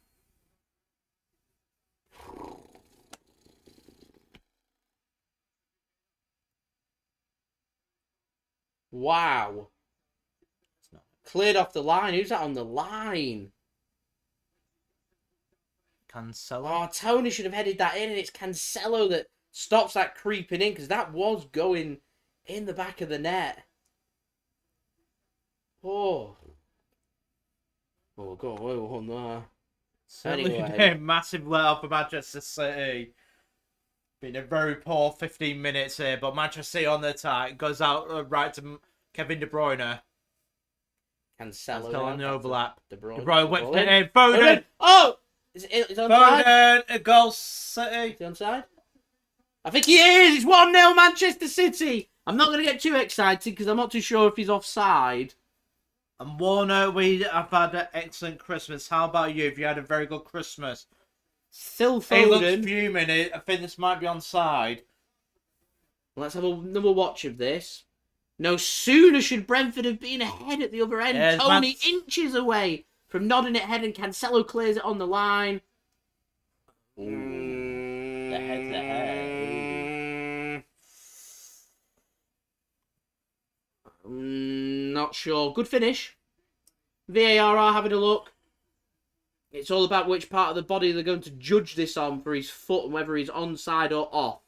Wow. Cleared off the line. Who's that on the line? Cancelo. Oh, Toney should have headed that in, and it's Cancelo that stops that creeping in, because that was going in the back of the net. Oh. Oh, God, wait on there. Certainly Anyway. a massive let off for Manchester City. Been a very poor 15 minutes here, but Manchester City on the attack. Goes out right to Kevin De Bruyne. Cancelo Still on the overlap. De Bruyne. De Bruyne whips it in. Foden! Foden! Oh! Is it onside? Foden! A goal City. Is he onside? I think he is! It's 1-0 Manchester City! I'm not going to get too excited because I'm not too sure if he's offside. And Warner, we have had an excellent Christmas. How about you? Have you had a very good Christmas? Still He looks Foden. fuming. I think this might be onside. Let's have another watch of this. No sooner should Brentford have been ahead at the other end. Yeah, Toney inches away from nodding it ahead and Cancelo clears it on the line. The head's ahead. Not sure. Good finish. VAR are having a look. It's all about which part of the body they're going to judge this on for his foot and whether he's onside or off.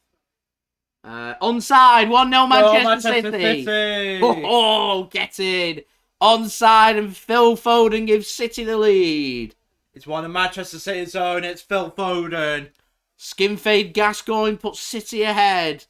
Onside, 1-0 Manchester City. Oh, get in. Onside and Phil Foden gives City the lead. It's one of Manchester City's own. It's Phil Foden. Skin fade Gascoigne puts City ahead.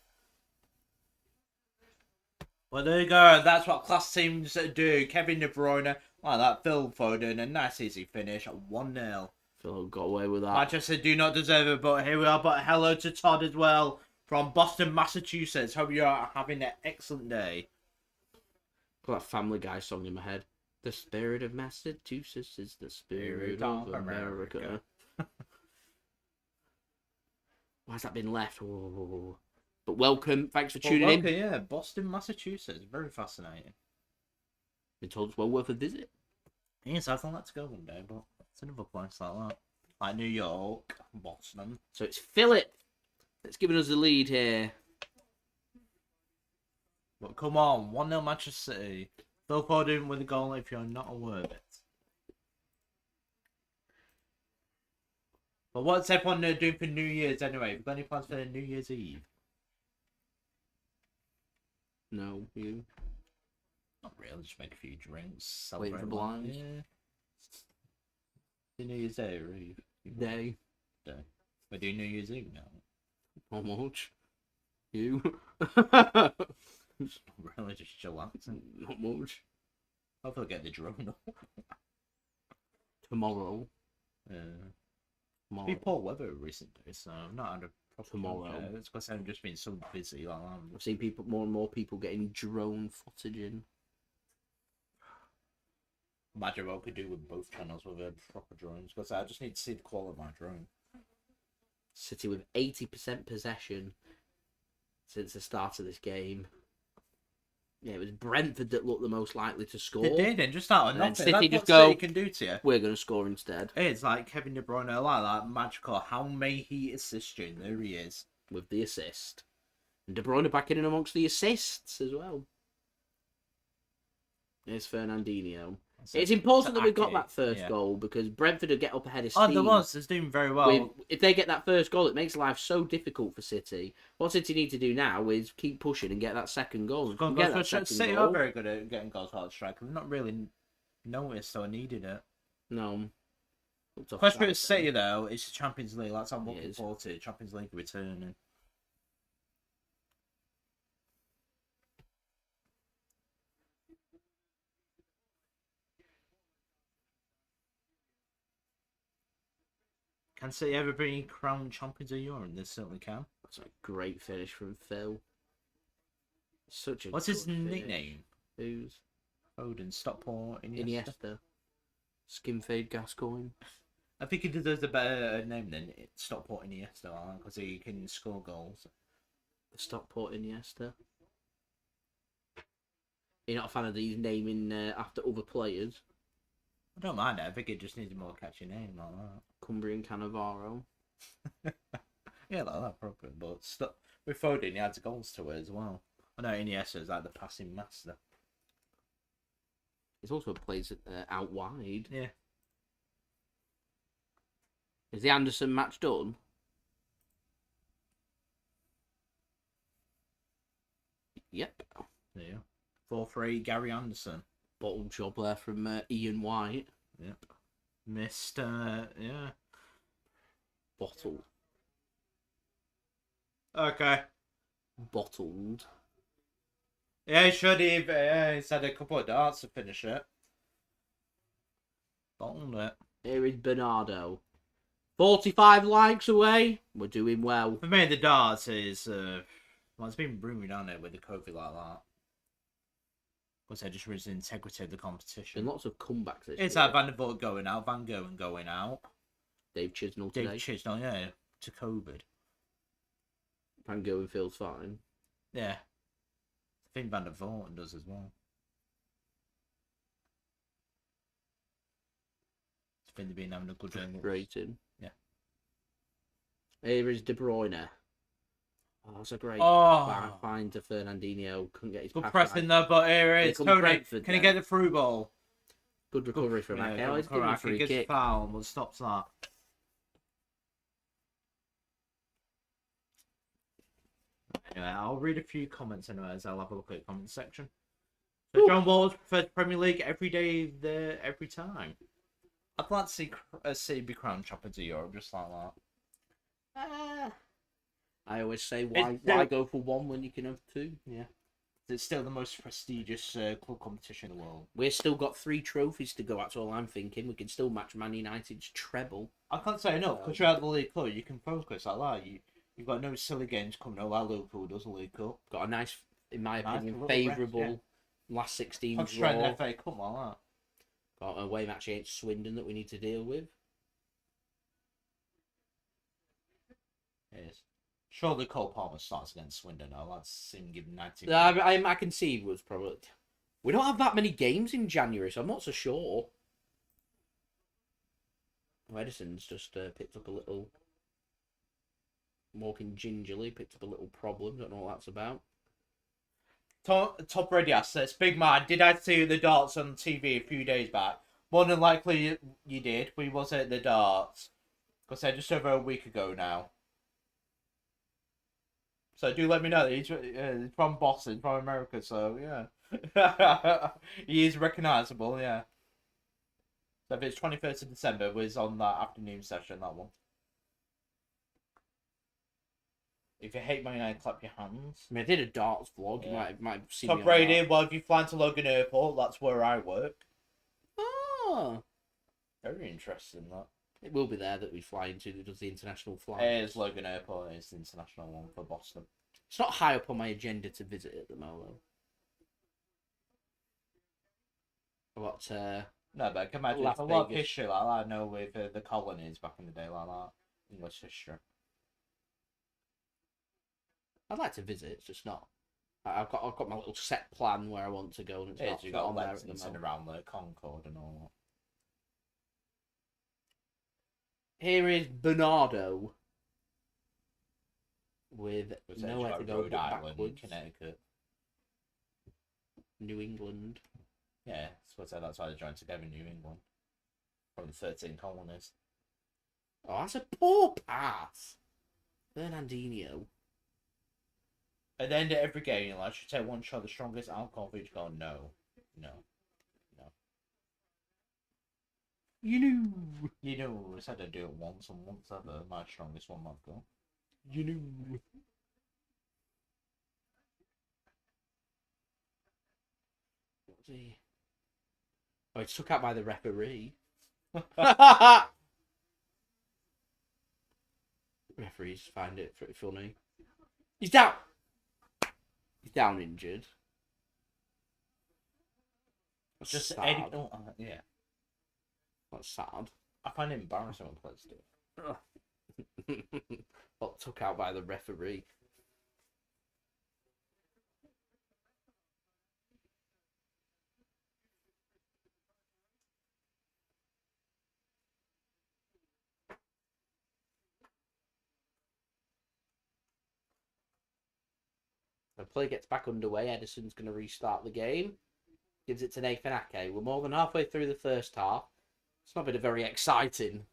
Well, there you go. That's what class teams do. Kevin De Bruyne, like that. Phil Foden, a nice easy finish at 1-0. Phil got away with that. Manchester do not deserve it, but here we are. But hello to Todd as well from Boston, Massachusetts. Hope you are having an excellent day. Got that Family Guy song in my head. The spirit of Massachusetts is the spirit of America. Why has that been left? Whoa. But welcome. Thanks for tuning in. Yeah, Boston, Massachusetts. Very fascinating. Been told it's well worth a visit. Yes, I thought let's go one day, but it's another place like that. Like New York, Boston. So it's Philip that's giving us the lead here. But come on, 1-0 Manchester City. Phil Foden with a goal if you're not aware of it. But what's everyone doing for New Year's anyway? Have you got any plans for New Year's Eve? No, you. Not really, just make a few drinks. Waiting for blinds. Yeah. New Year's Day or Eve? Day. We do New Year's Eve now. Not much. You. Really, just chillaxing. Not much. Hopefully I'll get the drone up. Tomorrow. It's been poor weather recently, so I've not had a proper Tomorrow. It's because I've just been so busy like that. I've seen more and more people getting drone footage in. Imagine what I could do with both channels with proper drones, because I just need to see the quality of my drone. City with 80% possession since the start of this game. Yeah, it was Brentford that looked the most likely to score. They did, and just out of nothing. City That's just what go, City can do to you. We're going to score instead. It's like Kevin De Bruyne, like that magical. How may he assist you? And there he is. With the assist. And De Bruyne back in amongst the assists as well. There's Fernandinho. It's important that we got that first goal because Brentford would get up ahead of steam. Oh, there was. It's doing very well. If they get that first goal, it makes life so difficult for City. What City need to do now is keep pushing and get that second goal. City are very good at getting goals out of strike. I've not really noticed or needed it. No. Question for City, though, is the Champions League. That's what I'm looking forward to. Champions League returning. Can City ever be crowned champions of Europe? They certainly can. That's a great finish from Phil. Such a. What's his nickname? Who's? Foden, Stockport, Iniesta. Skin fade Gascoigne. I think he deserves a better name than Stockport Iniesta, because he can score goals. The Stockport Iniesta. You're not a fan of these naming after other players? I don't mind it. I think it just needs a more catchy name like that. Cumbrian Cannavaro. Yeah, like that probably. But with Foden, he adds goals to it as well. I know Iniesta is like the passing master. He's also plays out wide. Yeah. Is the Anderson match done? Yep. Yeah. 4-3, Gary Anderson. Bottle job there from Ian White. Yep. Missed, yeah. Bottle. Okay. Bottled. Yeah, he should have. Yeah, he's had a couple of darts to finish it. Bottled it. Here is Bernardo. 45 likes away. We're doing well. For me, the darts is... well, it's been rumored on it with the COVID like that. Because they just ruins the integrity of the competition. Been lots of comebacks this It's year. like Van der Voort going out, Van Gogh going out. Dave Chisnall today. Dave Chisnall, yeah, to COVID. Van Gogh feels fine. Yeah. I think Van der Voort does as well. I think they've been having a good rating. Yeah. Here is De Bruyne. Oh, that's a great find to Fernandinho. Couldn't get his good pass pressing right. though, but here it is. Tony, Brentford, can he get the through ball? Good recovery from Ake. He's giving a free gets kick. Foul, but stops that. Anyway, I'll read a few comments anyway as I'll have a look at the comment section. So John Walls prefers Premier League every day, there every time. I'd like to see City be crowned champions of Europe just like that. I always say, why go for one when you can have two? Yeah. It's still the most prestigious club competition in the world. We've still got 3 trophies to go. That's all I'm thinking. We can still match Man United's treble. I can't say enough, because you're out of the League Cup, you can focus like that. You've got no silly games coming up like Liverpool does the League Cup. Got a nice, in my opinion, favourable last 16 draw. Concentrate on the FA Cup like that. Got a away match against Swindon that we need to deal with. Yes. Surely Cole Palmer starts against Swindon. I'd like to see him give 90. I can see it was probably... We don't have that many games in January, so I'm not so sure. Oh, Ederson's just picked up a little... Walking gingerly, picked up a little problem. Don't know what that's about. Top Ready says, Big man, did I see the darts on TV a few days back? More than likely you did. We was at the darts. Because they're just over a week ago now. So do let me know. He's from Boston, from America, so yeah. He is recognisable, yeah. So if it's 21st of December, was on that afternoon session, that one. If you hate Man United, clap your hands. I mean, I did a darts vlog. You might see Top me on rated. that. Well, if you fly to Logan Airport, that's where I work. Oh. Very interesting, that. It will be there that we fly into that does the international flight. It is Logan Airport. It's the international one for Boston. It's not high up on my agenda to visit at the moment. What? No, but I can imagine a lot of history like that. I know with the colonies back in the day like that. English history. I'd like to visit. It's just not. I've got my little set plan where I want to go, and it's not You've got on there at the Lexington moment. around the Concord and all that. Here is Bernardo with nowhere to go Rhode but Island, backwards. Connecticut. New England. Yeah, that's why they joined together, New England. From the 13 colonies. Oh, that's a poor pass. Fernandinho. At the end of every game, you're like, should take one shot, the strongest alcohol for each goal. No. You know. I said I'd do it once and once ever. My strongest one might go. You know. What's he? Oh, it's took out by the referee. Referees find it pretty funny. He's down. He's down injured. That's Just sad. Eddie. Oh, yeah. That's sad. I find it embarrassing when players do it. Got took out by the referee. The play gets back underway. Ederson's going to restart the game. Gives it to Nathan Ake. We're more than halfway through the first half. It's not been a very exciting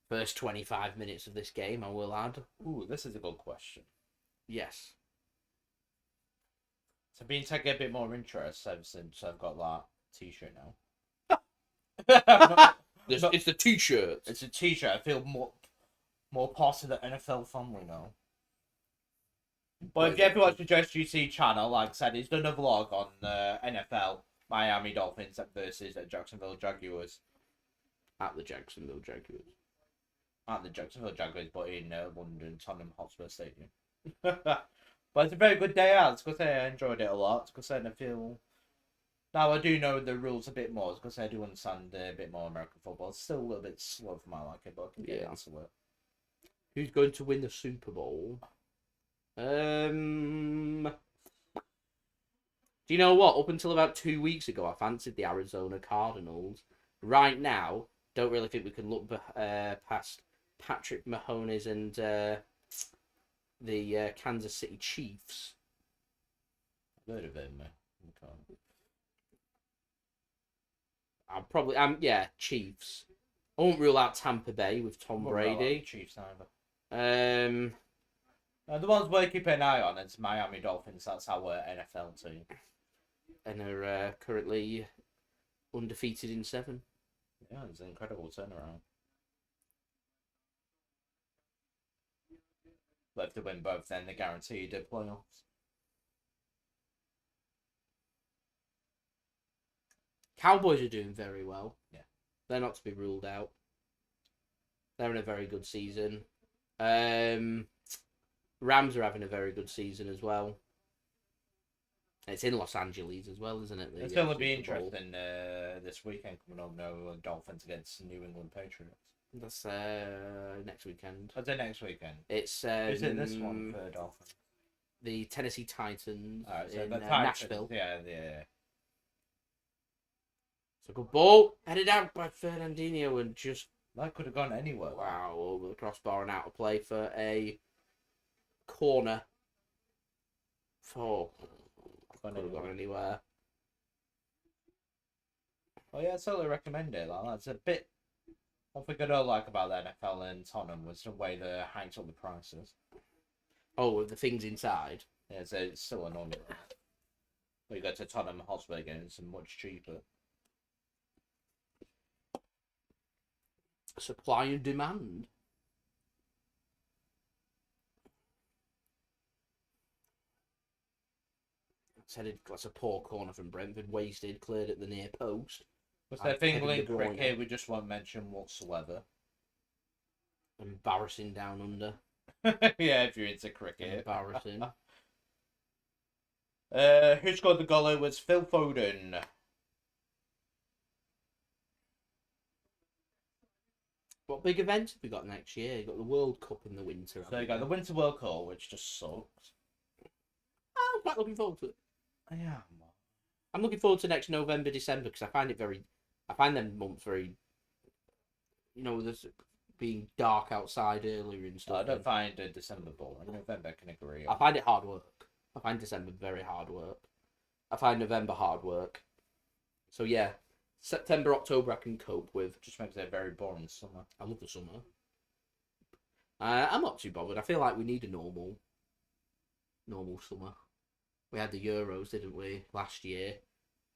first 25 minutes of this game, I will add. Ooh, this is a good question. Yes. So been taking a bit more interest ever since I've got that T-shirt now. It's the T-shirt. It's a T-shirt. I feel more part of the NFL family now. But if you ever watch the Just GC channel, like I said, he's done a vlog on NFL Miami Dolphins versus Jacksonville Jaguars. At the Jacksonville Jaguars. At the Jacksonville Jaguars, but in London, Tottenham Hotspur Stadium. But it's a very good day out. Because I enjoyed it a lot. Because I feel now I do know the rules a bit more. Because I do understand a bit more American football. It's still a little bit slow for my liking, but I can get into it. Who's going to win the Super Bowl? Do you know what? Up until about 2 weeks ago, I fancied the Arizona Cardinals. Right now, don't really think we can look past Patrick Mahomes and the Kansas City Chiefs. I've heard of him, Chiefs. I won't rule out Tampa Bay with Tom Brady. Chiefs either. The ones we're keeping an eye on is Miami Dolphins. That's our NFL team, and are currently undefeated in 7. Yeah, it's an incredible turnaround. But if they win both, then they're guaranteed the playoffs. Cowboys are doing very well. Yeah. They're not to be ruled out. They're in a very good season. Rams are having a very good season as well. It's in Los Angeles as well, isn't it? It's going to be interesting this weekend coming up. No Dolphins against New England Patriots. That's next weekend. What's it next weekend? It's is it this one for Dolphins? The Tennessee Titans so in Titans, Nashville. Yeah. It's a good ball headed out by Fernandinho and just that could have gone anywhere. Wow, over the crossbar and out of play for a corner. Could have gone anywhere. Oh yeah, I totally recommend it. Like, that's a bit. One thing I don't like about the NFL and Tottenham was the way they hiked up the prices. Oh, with the things inside. Yeah, so it's still annoying. But you go to Tottenham Hotspur again, it's much cheaper. Supply and demand. That's a poor corner from Brentford, wasted, cleared at the near post. Was there thing linked cricket we just won't mention whatsoever? Embarrassing down under. Yeah, if you're into cricket. Embarrassing. Who scored the goal? It was Phil Foden. What big events have we got next year? You've got the World Cup in the winter. So you got the Winter World Cup, which just sucks. I'm quite looking forward to it. Yeah. I'm looking forward to next November, December, because I find them months very, there's being dark outside earlier and stuff. I don't find December ball. November, I can agree. I find it hard work. I find December very hard work. I find November hard work. So yeah, September, October I can cope with. Just makes it a very boring summer. I love the summer. I'm not too bothered. I feel like we need a normal summer. We had the Euros, didn't we, last year?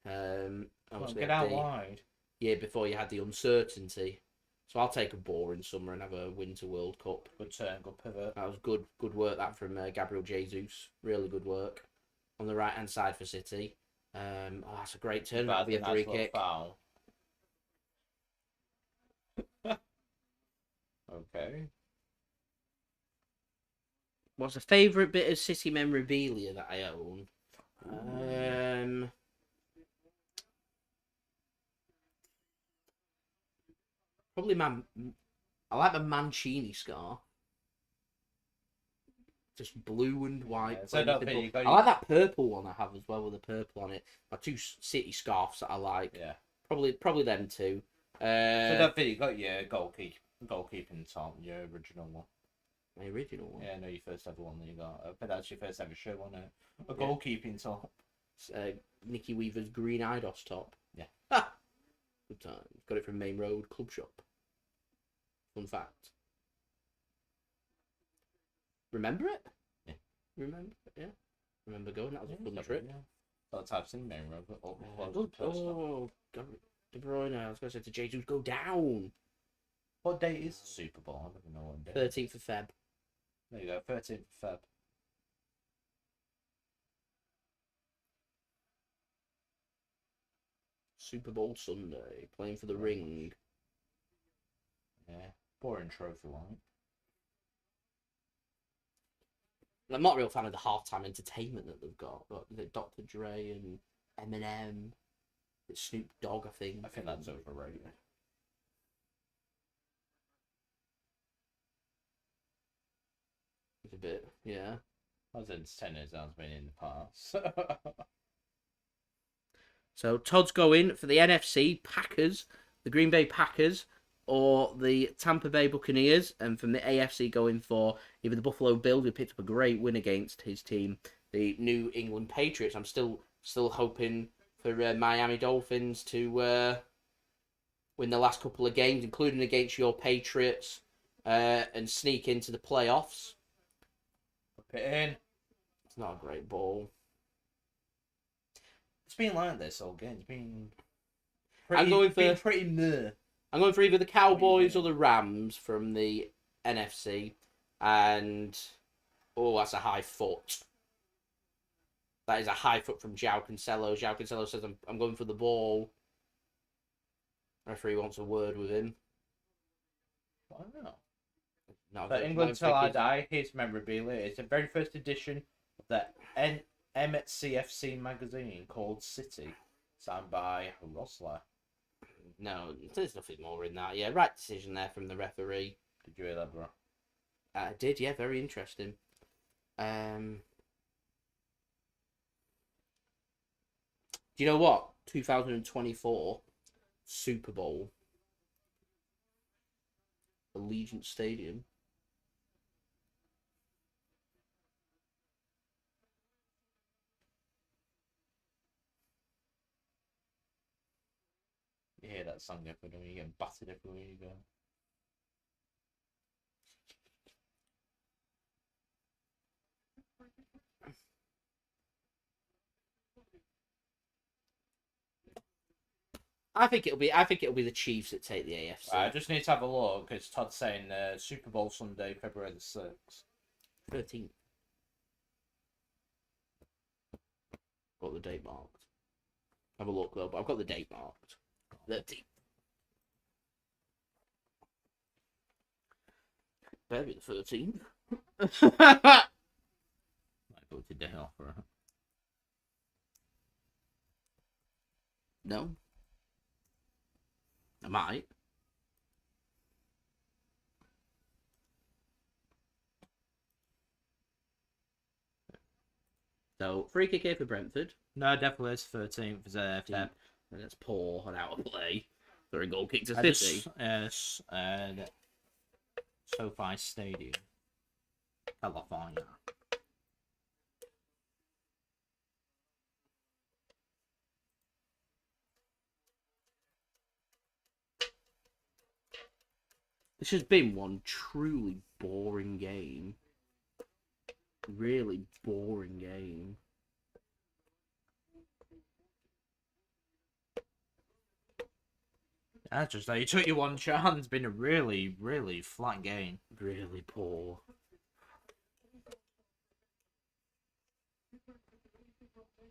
Get out wide. Year before you had the uncertainty. So I'll take a boring summer and have a Winter World Cup. Good turn, good pivot. That was good work that from Gabriel Jesus. Really good work on the right hand side for City. That's a great turn. That'll be a free kick. Foul. Okay. What's a favourite bit of City memorabilia that I own? Probably I like the Mancini scarf. Just blue and white. Yeah, I like that purple one I have as well with the purple on it. My 2 City scarves that I like. Yeah. Probably them 2. So that bit you got your goalkeeping top, your original one. My original one? Yeah, no, your first ever one that you got. I bet that's your first ever show, wasn't it? A goalkeeping top. Nicky Weaver's green Eidos top. Yeah. Ha! Good time. Got it from Main Road Club Shop. Fun fact. Remember it? Yeah. Remember it? Yeah. Remember going? That was a fun trip. That's I've seen name Oh, De Bruyne. I was going to say to Jesus, go down. What date is the Super Bowl? I don't even know what day. 13th of Feb. There you go, 13th of Feb. Super Bowl Sunday, playing for the ring. Yeah, boring trophy one. I'm not a real fan of the halftime entertainment that they've got. But Dr. Dre and Eminem, Snoop Dogg, I think. I think that's overrated. It's a bit, yeah. I was entertaining as I've been in the past. So Todd's going for the NFC Packers, the Green Bay Packers, or the Tampa Bay Buccaneers, and from the AFC going for either the Buffalo Bills, who picked up a great win against his team, the New England Patriots. I'm still hoping for Miami Dolphins to win the last couple of games, including against your Patriots, and sneak into the playoffs. Put it in. It's not a great ball. It's been like this all game. It's been pretty meh. I'm going for either the Cowboys or the Rams from the NFC. And, that's a high foot. That is a high foot from Joao Cancelo. Joao Cancelo says, I'm going for the ball. Referee wants a word with him. I don't know. No, but England Till I Die, here's memorabilia. It's the very first edition of the MCFC magazine called City, signed by Rosler. No, there's nothing more in that. Yeah, right decision there from the referee. Did you hear that, bro? I did, yeah, very interesting. Do you know what? 2024 Super Bowl, Allegiant Stadium. You hear that song everywhere, you get battered everywhere you go. I think it'll be the Chiefs that take the AFC. I just need to have a look because Todd's saying Super Bowl Sunday, February the 6th. 13th. Got the date marked. Have a look though, but I've got the date marked. 13th. Better be the 13th. Might go to day off, right? No. I might. So, free kick here for Brentford. No, definitely it's 13th for ZFF. And it's poor and out of play. For a goal kick to City. Yes, and SoFi Stadium, California. This has been one truly boring game. Really boring game. That's just like you took your one chance. It's been a really, really flat game. Really poor.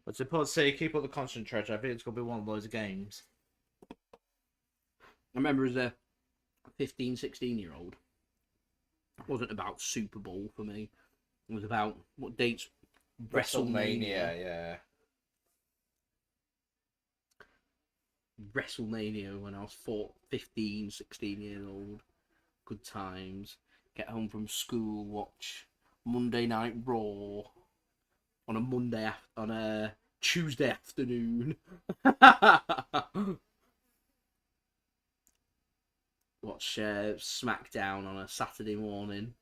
But suppose say keep up the concentration. I think it's gonna be one of those games. I remember as a 15, 16-year-old. It wasn't about Super Bowl for me. It was about what dates? WrestleMania, yeah. WrestleMania when I was 15, 16 years old. Good times. Get home from school, watch Monday Night Raw on a Tuesday afternoon. Watch SmackDown on a Saturday morning.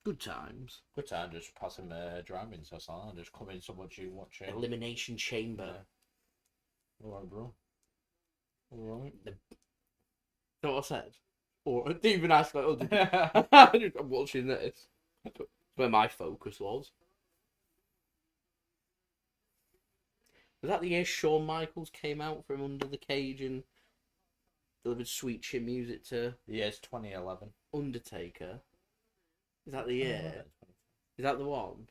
Good times. Good time, just passing driving so and just come in so much you watch it. Elimination Chamber. Yeah. Alright, bro. Alright. You know what I said? Or I didn't even ask like, oh, I'm watching this. That's where my focus was. Was that the year Shawn Michaels came out from under the cage and delivered sweet chin music to? Yeah, it's 2011. Undertaker. Is that the year? Is that the one?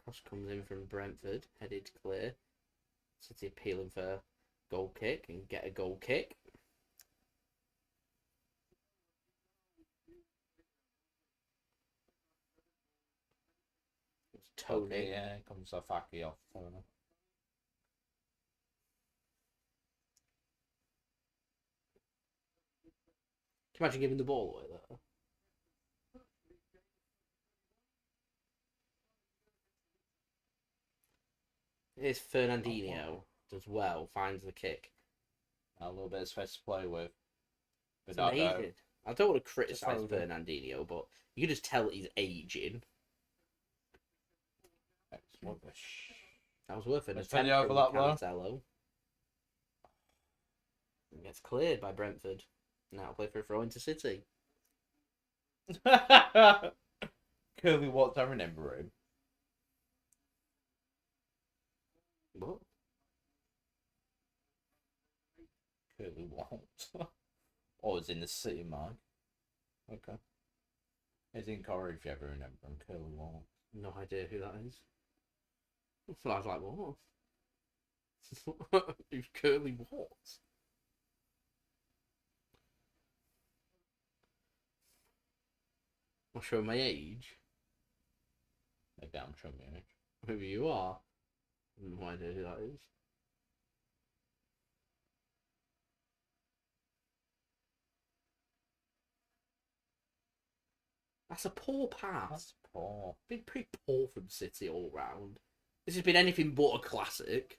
Cross comes in from Brentford, headed clear. City appealing for goal kick and get a goal kick. It's Toney. Okay, yeah, comes Safaki off. I don't know. Can you imagine giving the ball away there? Here's Fernandinho. Does well, finds the kick. A little bit of space to play with. It's amazing. I don't want to criticise Fernandinho, but you can just tell he's aging. That was worth an attempt from Cancelo. It gets cleared by Brentford. Now play for a throw into City. Curly Watts, I remember him. What? Curly Watts. Oh, it's in the City, Mark. Okay. It's in Corrie, if you ever remember him. Curly Watts. No idea who that is. So I was like, what? Who's Curly Watts? I'm showing my age. Maybe I'm showing my age. Maybe you are. No idea who that is. That's a poor pass. That's poor. Been pretty poor from City all round. This has been anything but a classic.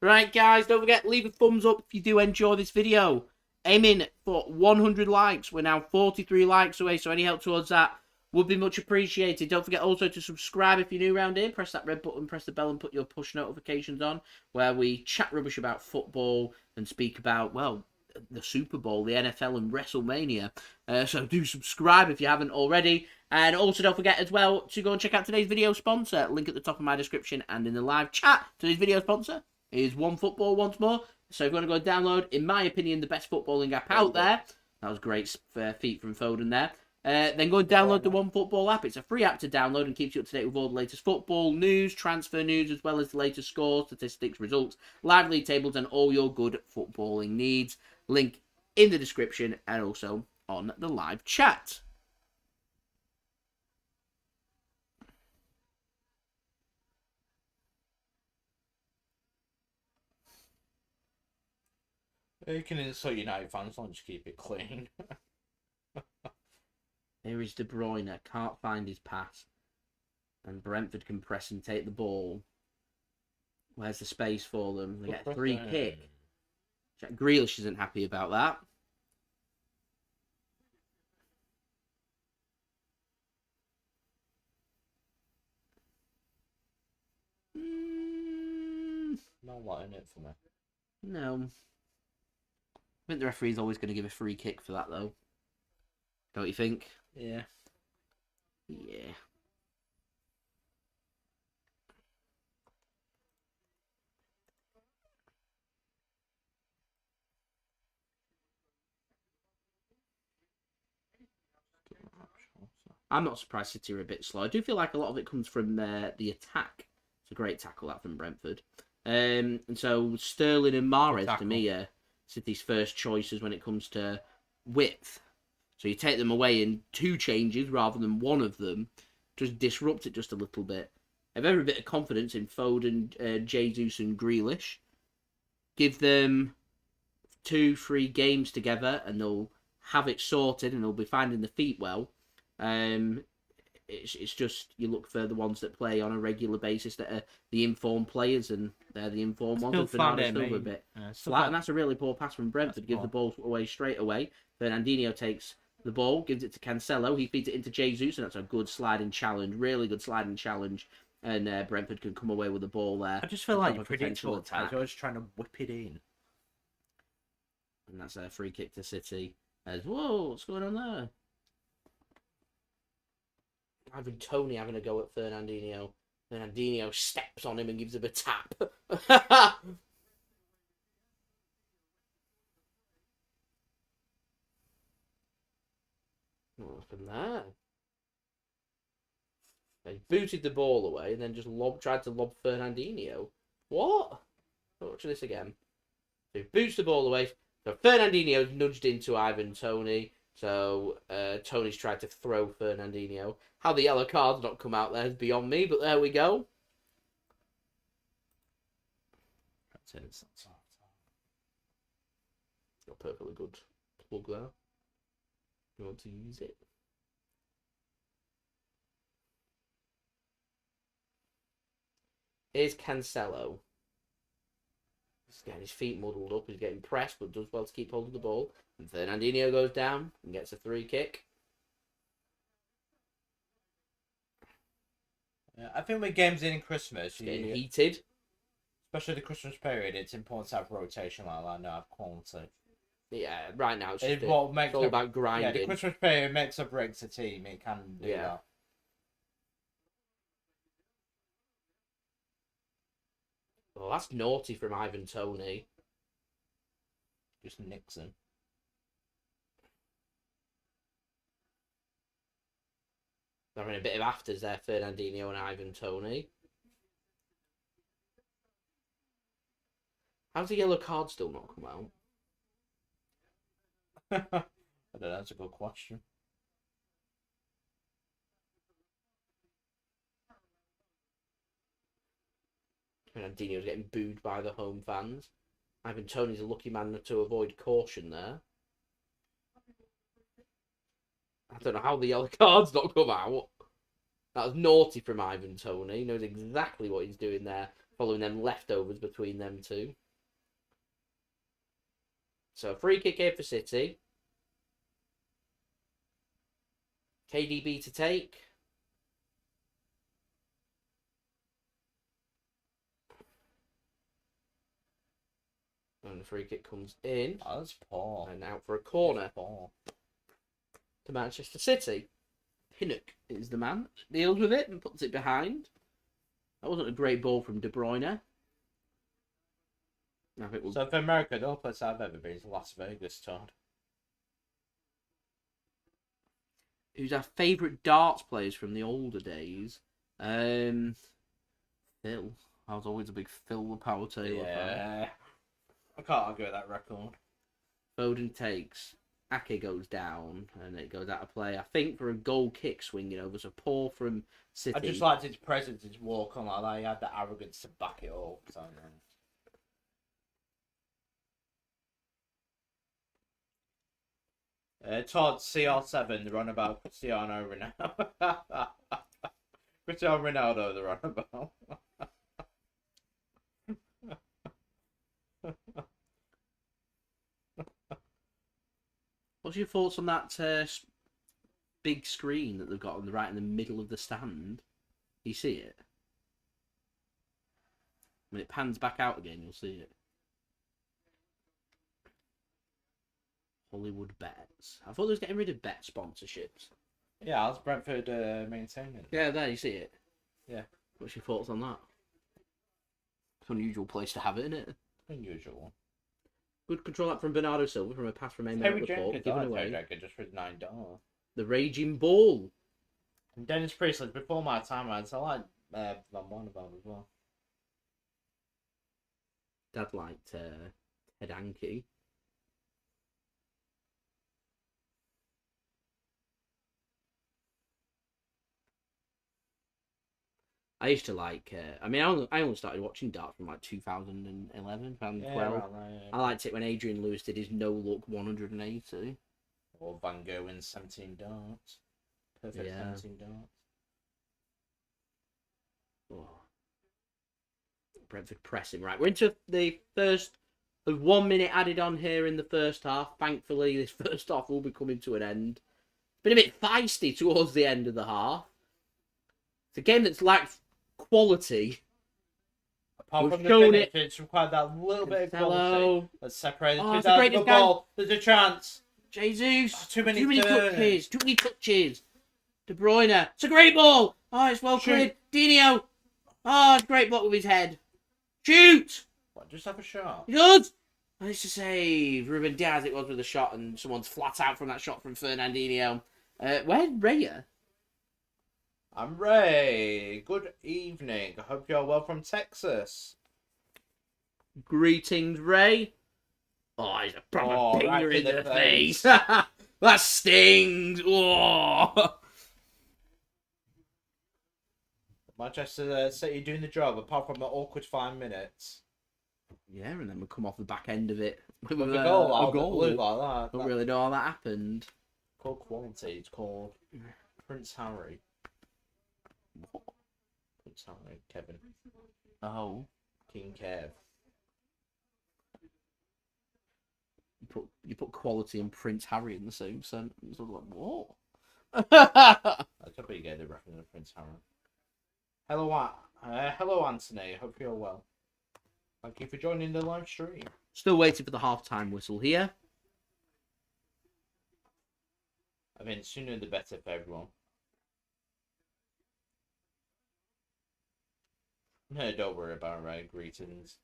Right, guys, don't forget, leave a thumbs up if you do enjoy this video. Aiming for 100 likes. We're now 43 likes away, so any help towards that would be much appreciated. Don't forget also to subscribe if you're new around here. Press that red button, press the bell, and put your push notifications on, where we chat rubbish about football and speak about, well, the Super Bowl, the NFL, and WrestleMania. So do subscribe if you haven't already. And also don't forget as well to go and check out today's video sponsor. Link at the top of my description and in the live chat. Today's video sponsor is OneFootball once more. So if you want to go download, in my opinion, the best footballing app out there. That was great feat from Foden there. Then go and download the OneFootball app. It's a free app to download and keeps you up to date with all the latest football news, transfer news, as well as the latest scores, statistics, results, live league tables, and all your good footballing needs. Link in the description and also on the live chat. You can insult United fans, don't just keep it clean. Here is De Bruyne, can't find his pass. And Brentford can press and take the ball. Where's the space for them? They get a free kick. Jack Grealish isn't happy about that. Not wanting it for me. No. I think the referee's always going to give a free kick for that, though. Don't you think? Yeah. Yeah. I'm not surprised City are a bit slow. I do feel like a lot of it comes from the attack. It's a great tackle that from Brentford. And so Sterling and Mahrez, to me, are City's first choices when it comes to width. So you take them away in two changes rather than one of them. Just disrupt it just a little bit. I have every bit of confidence in Foden, Jesus and Grealish. Give them 2-3 games together and they'll have it sorted and they'll be finding the feet well. It's just you look for the ones that play on a regular basis that are the informed players, and they're the informed ones. And Bernardo Silva a bit flat, and that's a really poor pass from Brentford. Gives the ball away straight away. Fernandinho takes the ball, gives it to Cancelo. He feeds it into Jesus, and that's a good sliding challenge, really good sliding challenge. And Brentford can come away with the ball there. I just feel like predictable attack. I was trying to whip it in, and that's a free kick to City. As whoa, what's going on there? Ivan Toney having a go at Fernandinho. Fernandinho steps on him and gives him a tap. What happened there? He booted the ball away and then just tried to lob Fernandinho. What? Watch this again. So he boots the ball away. So Fernandinho's nudged into Ivan Toney. So Tony's tried to throw Fernandinho. How the yellow card's not come out there is beyond me, but there we go. Got a perfectly good plug there. You want to use it? Here's Cancelo. He's getting his feet muddled up. He's getting pressed, but does well to keep hold of the ball. And Fernandinho goes down and gets a free kick. Yeah, I think with games in Christmas, it's getting heated. Especially the Christmas period, it's important to have rotation like that, not have quality. Yeah, right now it's all about grinding. Yeah, the Christmas period makes or breaks a team. It can do that. Oh, that's naughty from Ivan Toney. Just Nixon. They're having a bit of afters there, Fernandinho and Ivan Toney. How's the yellow card still not come out? I don't know, that's a good question. Fernandinho's getting booed by the home fans. Ivan Toney's a lucky man to avoid caution there. I don't know how the yellow card's not come out. That was naughty from Ivan Toney. He knows exactly what he's doing there, following them leftovers between them two. So, free kick here for City. KDB to take. And the free kick comes in. Oh, that's poor. And out for a corner. To Manchester City. Pinnock is the man. Deals with it and puts it behind. That wasn't a great ball from De Bruyne. I think So for America, the only place I've ever been is Las Vegas, Todd. Who's our favourite darts players from the older days? Phil. I was always a big Phil the Power Taylor fan. I can't argue with that record. Foden takes. Ake goes down and it goes out of play. I think for a goal kick swinging over. So poor from City. I just liked his presence, his walk on like that. He had the arrogance to back it up. So, Todd, CR7, the runabout, Cristiano Ronaldo. Cristiano Ronaldo, the runabout. What's your thoughts on that big screen that they've got on the right in the middle of the stand? You see it? When it pans back out again, you'll see it. Hollywood bets. I thought they was getting rid of bet sponsorships. Yeah, how's Brentford maintaining? Yeah, there, you see it. Yeah. What's your thoughts on that? It's an unusual place to have it, isn't it? Unusual. Good control up from Bernardo Silva from a pass from Aymeric Laporte. Given away. Just for $9. The raging ball. And Dennis Priestley, before my time, I like Van Wonderbaum as well. Dad liked Ted Anke. I used to like. I only started watching darts from like 2011, 2012. Yeah. I liked it when Adrian Lewis did his no look 180. Or Van Gogh's 17 darts. Perfect 17 darts. Oh. Brentford pressing. Right, we're into the first. There's 1 minute added on here in the first half. Thankfully, this first half will be coming to an end. It's been a bit feisty towards the end of the half. It's a game that's lacked quality. Apart from the finish, it's required that little bit of quality. Let's separate the two sides of the ball. There's a chance. Jesus. Too many touches. Too many touches. De Bruyne. It's a great ball. Oh, it's well cleared. Dino. Oh, it's a great block with his head. Shoot. What, just have a shot? He does. And it's a save. Ruben Dias it was with a shot, and someone's flat out from that shot from Fernandinho. Where's Raya? I'm Ray. Good evening. I hope you're well from Texas. Greetings, Ray. Oh, he's a proper finger right in the face. That stings. Oh. Manchester City doing the job, apart from the awkward 5 minutes. Yeah, and then we come off the back end of it with a goal. A goal. Like that. Don't really know how that happened. Called quality. It's called Prince Harry. What? Prince Harry, Kevin. Oh. King Kev. You put quality and Prince Harry in the same sentence. I was like, what? That's a big idea, reference to Prince Harry. Hello, Anthony. Hope you're well. Thank you for joining the live stream. Still waiting for the half-time whistle here. I mean, sooner the better for everyone. No, don't worry about it. Greetings.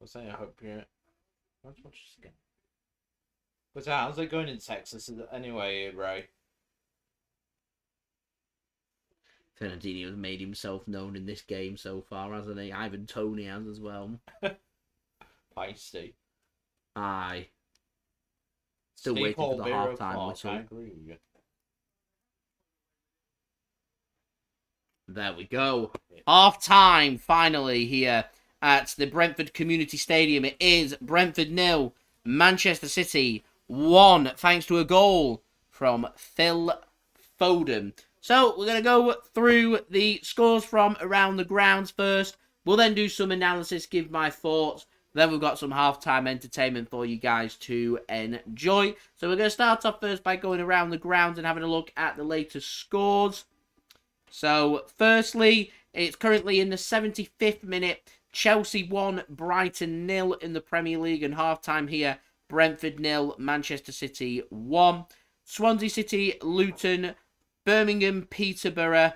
I'll say I hope you're... Let's watch this again. But how's it going in Texas anyway, Ray? Fernandinho has made himself known in this game so far, hasn't he? Ivan Toney has as well. Feisty. Aye. Still waiting for the half-time whistle. I agree with you. There we go. Half-time, finally, here at the Brentford Community Stadium. It is Brentford 0, Manchester City 1, thanks to a goal from Phil Foden. So, we're going to go through the scores from around the grounds first. We'll then do some analysis, give my thoughts. Then we've got some halftime entertainment for you guys to enjoy. So, we're going to start off first by going around the grounds and having a look at the latest scores. So, firstly, it's currently in the 75th minute. Chelsea 1, Brighton 0 in the Premier League. And halftime here, Brentford 0, Manchester City 1. Swansea City, Luton, Birmingham, Peterborough,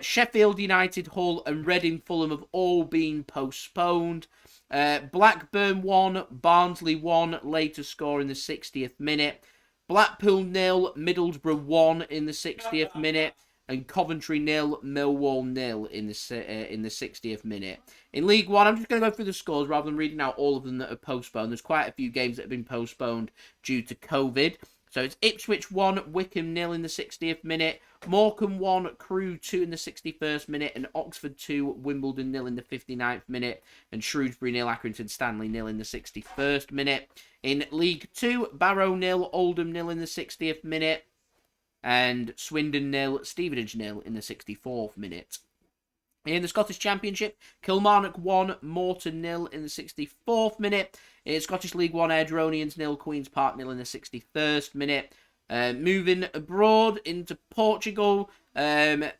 Sheffield United, Hull and Reading Fulham have all been postponed. Blackburn 1, Barnsley 1, later score in the 60th minute. Blackpool 0, Middlesbrough 1 in the 60th minute. And Coventry 0, Millwall 0 in the 60th minute. In League One, I'm just going to go through the scores rather than reading out all of them that are postponed. There's quite a few games that have been postponed due to COVID. So it's Ipswich 1, Wycombe 0 in the 60th minute, Morecambe 1, Crewe 2 in the 61st minute, and Oxford 2, Wimbledon 0 in the 59th minute, and Shrewsbury 0, Accrington Stanley 0 in the 61st minute. In League 2, Barrow 0, Oldham 0 in the 60th minute, and Swindon 0, Stevenage 0 in the 64th minute. In the Scottish Championship, Kilmarnock 1, Morton 0 in the 64th minute. In Scottish League 1, Airdronians 0, Queen's Park 0 in the 61st minute. Moving abroad into Portugal, Famalicão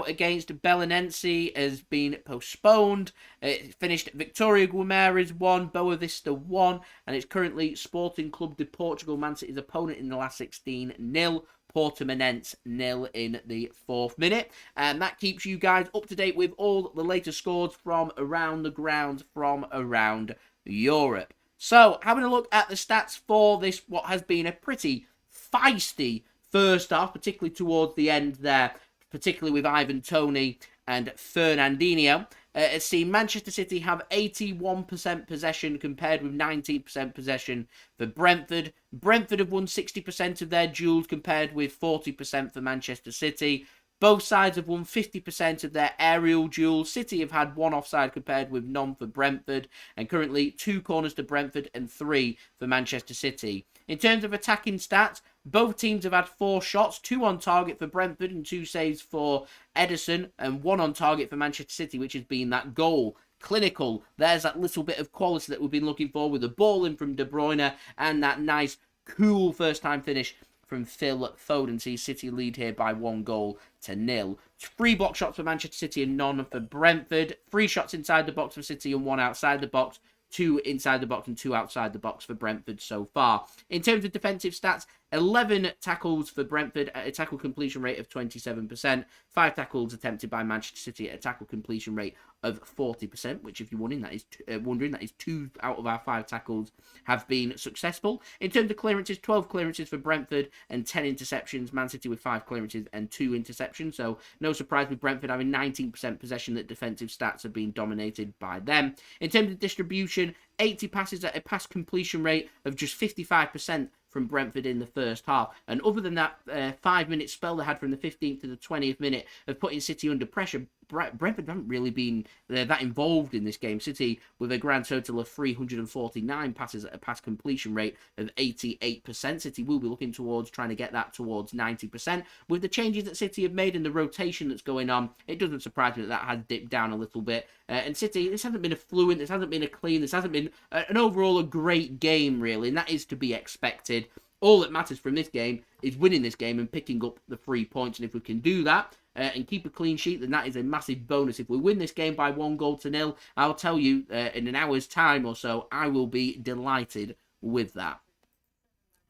against Belenense has been postponed. It finished Victoria Guimarães 1, Boa Vista 1, and it's currently Sporting Club de Portugal, Man City's opponent in the last 16, 0. Portimonense 0 in the 4th minute. And that keeps you guys up to date with all the latest scores from around the grounds from around Europe. So, having a look at the stats for this, what has been a pretty feisty first half, particularly towards the end there, particularly with Ivan Toney and Fernandinho. It's seen Manchester City have 81% possession compared with 19% possession for Brentford. Brentford have won 60% of their duels compared with 40% for Manchester City. Both sides have won 50% of their aerial duels. City have had 1 offside compared with none for Brentford. And currently 2 corners to Brentford and 3 for Manchester City. In terms of attacking stats, both teams have had 4 shots, 2 on target for Brentford and 2 saves for Ederson, and 1 on target for Manchester City, which has been that goal. Clinical. There's that little bit of quality that we've been looking for with the ball in from De Bruyne and that nice, cool first-time finish from Phil Foden. See City lead here by 1-0. 3 box shots for Manchester City and none for Brentford. 3 shots inside the box for City and 1 outside the box. 2 inside the box and 2 outside the box for Brentford so far. In terms of defensive stats, 11 tackles for Brentford at a tackle completion rate of 27%. 5 tackles attempted by Manchester City at a tackle completion rate of 40%, which, if you're wondering, that is 2 out of our 5 tackles have been successful. In terms of clearances, 12 clearances for Brentford and 10 interceptions. Man City with 5 clearances and 2 interceptions. So no surprise with Brentford having 19% possession, that defensive stats have been dominated by them. In terms of distribution, 80 passes at a pass completion rate of just 55% from Brentford in the first half. And other than that 5-minute spell they had from the 15th to the 20th minute of putting City under pressure, Brentford haven't really been that involved in this game. City with a grand total of 349 passes at a pass completion rate of 88%. City will be looking towards trying to get that towards 90%. With the changes that City have made and the rotation that's going on, it doesn't surprise me that has dipped down a little bit. And City, this hasn't been a fluent, this hasn't been a clean, this hasn't been an overall a great game, really, and that is to be expected. All that matters from this game is winning this game and picking up the 3 points, and if we can do that and keep a clean sheet, then that is a massive bonus. If we win this game by 1-0, I'll tell you in an hour's time or so, I will be delighted with that.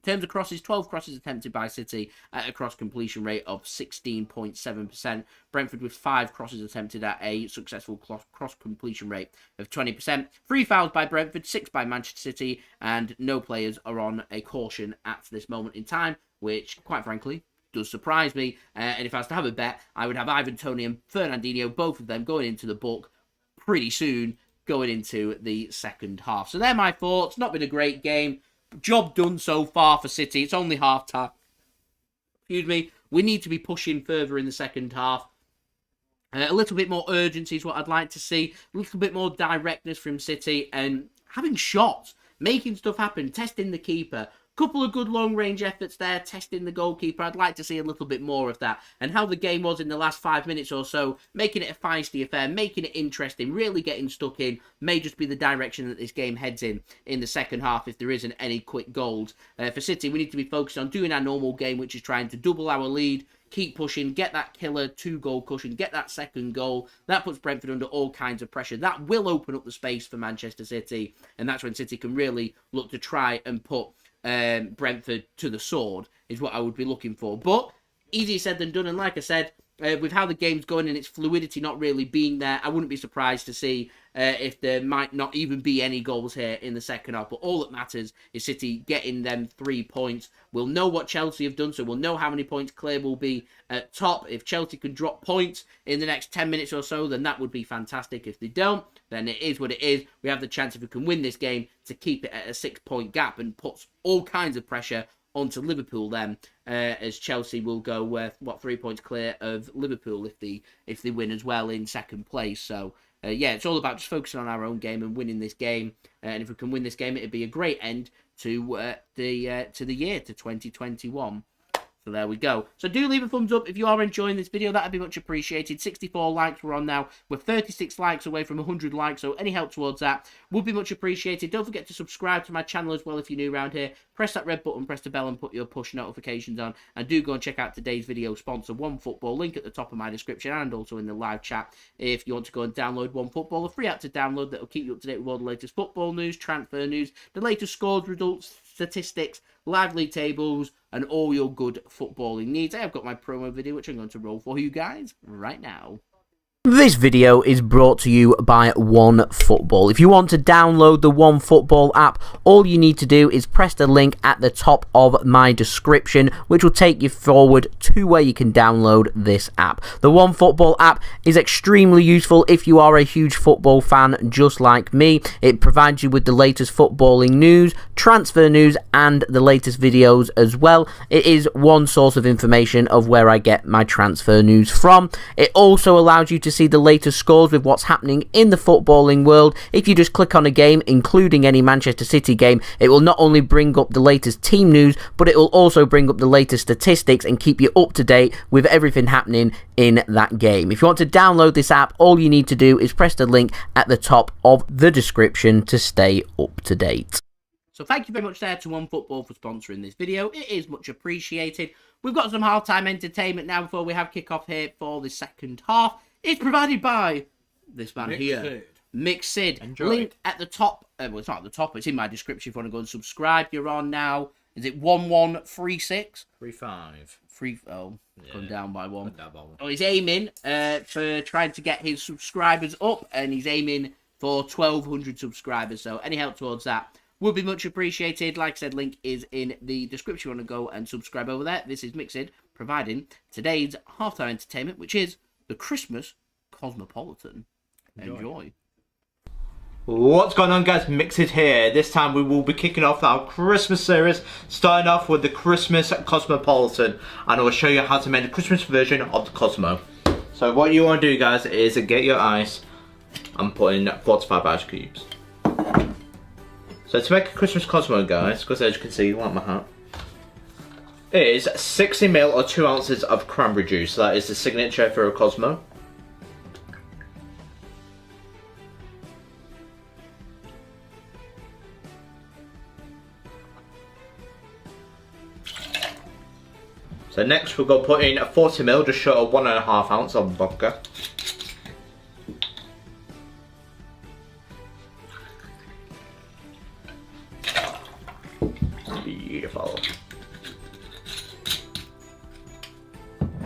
In terms of crosses, 12 crosses attempted by City at a cross completion rate of 16.7%. Brentford with 5 crosses attempted at a successful cross completion rate of 20%. 3 fouls by Brentford, 6 by Manchester City, and no players are on a caution at this moment in time, which, quite frankly, does surprise me. And if I was to have a bet, I would have Ivan Toney and Fernandinho, both of them going into the book pretty soon, going into the second half. So they're my thoughts. Not been a great game. Job done so far for City. It's only half time. Excuse me. We need to be pushing further in the second half. A little bit more urgency is what I'd like to see. A little bit more directness from City and having shots, making stuff happen, testing the keeper. Couple of good long-range efforts there, testing the goalkeeper. I'd like to see a little bit more of that. And how the game was in the last 5 minutes or so, making it a feisty affair, making it interesting, really getting stuck in, may just be the direction that this game heads in the second half if there isn't any quick goals. For City, we need to be focused on doing our normal game, which is trying to double our lead, keep pushing, get that killer 2-goal cushion, get that second goal. That puts Brentford under all kinds of pressure. That will open up the space for Manchester City, and that's when City can really look to try and put Brentford to the sword, is what I would be looking for. But easier said than done, and like I said, with how the game's going and its fluidity not really being there, I wouldn't be surprised to see if there might not even be any goals here in the second half. But all that matters is City getting them 3 points. We'll know what Chelsea have done, so we'll know how many points clear will be at top. If Chelsea can drop points in the next 10 minutes or so, then that would be fantastic. If they don't, then it is what it is. We have the chance, if we can win this game, to keep it at a 6-point gap and puts all kinds of pressure onto Liverpool then, as Chelsea will go 3 points clear of Liverpool if they win as well in second place. So yeah, it's all about just focusing on our own game and winning this game. And if we can win this game, it'd be a great end to the year, to 2021. So there we go. So do leave a thumbs up if you are enjoying this video. That would be much appreciated. 64 likes we're on now. We're 36 likes away from 100 likes. So any help towards that would be much appreciated. Don't forget to subscribe to my channel as well if you're new around here. Press that red button, press the bell and put your push notifications on. And do go and check out today's video sponsor, OneFootball. Link at the top of my description and also in the live chat if you want to go and download OneFootball. A free app to download that will keep you up to date with all the latest football news, transfer news, the latest scores, results, statistics, live league tables, and all your good footballing needs. I have got my promo video, which I'm going to roll for you guys right now. This video is brought to you by OneFootball. If you want to download the OneFootball app, all you need to do is press the link at the top of my description, which will take you forward to where you can download this app. The OneFootball app is extremely useful if you are a huge football fan just like me. It provides you with the latest footballing news, transfer news, and the latest videos as well. It is one source of information of where I get my transfer news from. It also allows you to see the latest scores with what's happening in the footballing world. If you just click on a game, including any Manchester City game, it will not only bring up the latest team news, but it will also bring up the latest statistics and keep you up to date with everything happening in that game. If you want to download this app, all you need to do is press the link at the top of the description to stay up to date. So thank you very much there to OneFootball for sponsoring this video. It is much appreciated. We've got some half-time entertainment now before we have kick-off here for the second half. It's provided by this man here. Mixed. Enjoy. Link at the top. Well, it's not at the top. It's in my description if you want to go and subscribe. You're on now. Is it 1136? 35. Gone down by one. Down by one. Oh, he's aiming for trying to get his subscribers up, and he's aiming for 1,200 subscribers. So any help towards that would be much appreciated. Like I said, link is in the description. You want to go and subscribe over there. This is Mixed, providing today's halftime entertainment, which is the Christmas Cosmopolitan. Enjoy. What's going on, guys? Mixed here. This time we will be kicking off our Christmas series, starting off with the Christmas Cosmopolitan, and I will show you how to make the Christmas version of the Cosmo. So what you want to do, guys, is get your ice and put in 45 ice cubes. So to make a Christmas Cosmo, guys, because as you can see, like my hat, it is 60ml or 2 ounces of cranberry juice. That is the signature for a Cosmo. So next we're going to put in 40ml, just short of 1.5 ounce of vodka. Beautiful.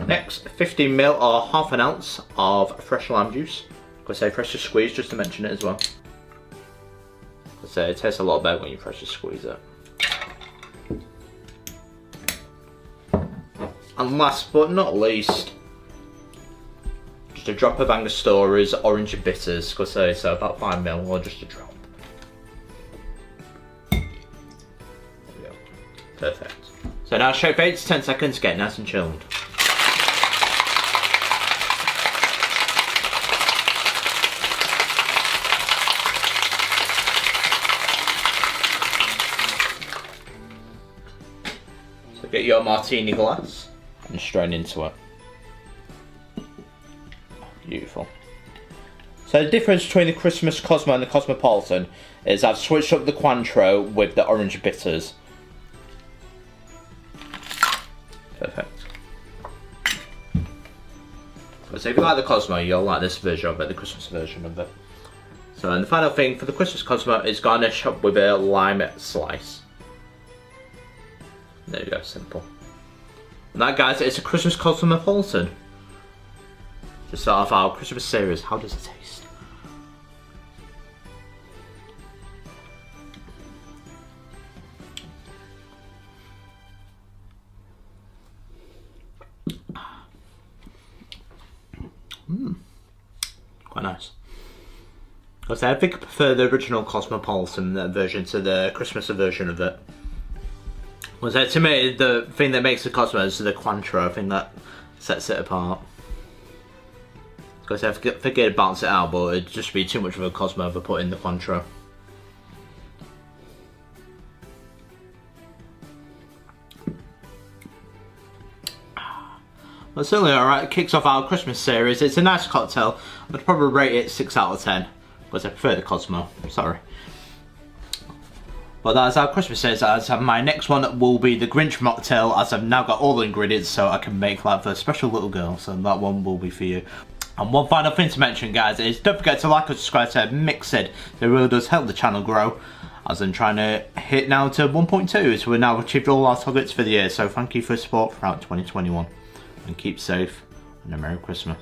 Next, 15ml or half an ounce of fresh lime juice. I'm going to say freshly squeezed just to mention it as well. I say it tastes a lot better when you freshly squeeze it. And last but not least, just a drop of Angostura orange and bitters, because so about 5ml or just a drop. There we go. Perfect. So now show for 8 to 10 seconds, get nice and chilled. So get your martini glass and strain into it. Beautiful. So the difference between the Christmas Cosmo and the Cosmopolitan is I've switched up the Cointreau with the orange bitters. Perfect. So if you like the Cosmo, you'll like this version of it, the Christmas version of it. So and the final thing for the Christmas Cosmo is garnish up with a lime slice. There you go, simple. And that, guys, is a Christmas Cosmopolitan. To start off our Christmas series. How does it taste? Quite nice. I think I prefer the original Cosmopolitan version to the Christmas version of it. Was that to me the thing that makes the Cosmo is the Cointreau, I think that sets it apart. Because I forget to balance it out, but it'd just be too much of a Cosmo if I put in the Cointreau. Well, certainly alright, it kicks off our Christmas series. It's a nice cocktail. I'd probably rate it 6 out of 10. Because I prefer the Cosmo, sorry. But that's our Christmas series. As my next one will be the Grinch mocktail, as I've now got all the ingredients so I can make that for a special little girl. So that one will be for you. And one final thing to mention, guys, is don't forget to like and subscribe to Mixed. It really does help the channel grow. As I'm trying to hit now to 1.2, so we've now achieved all our targets for the year. So thank you for your support throughout 2021. And keep safe, and a Merry Christmas.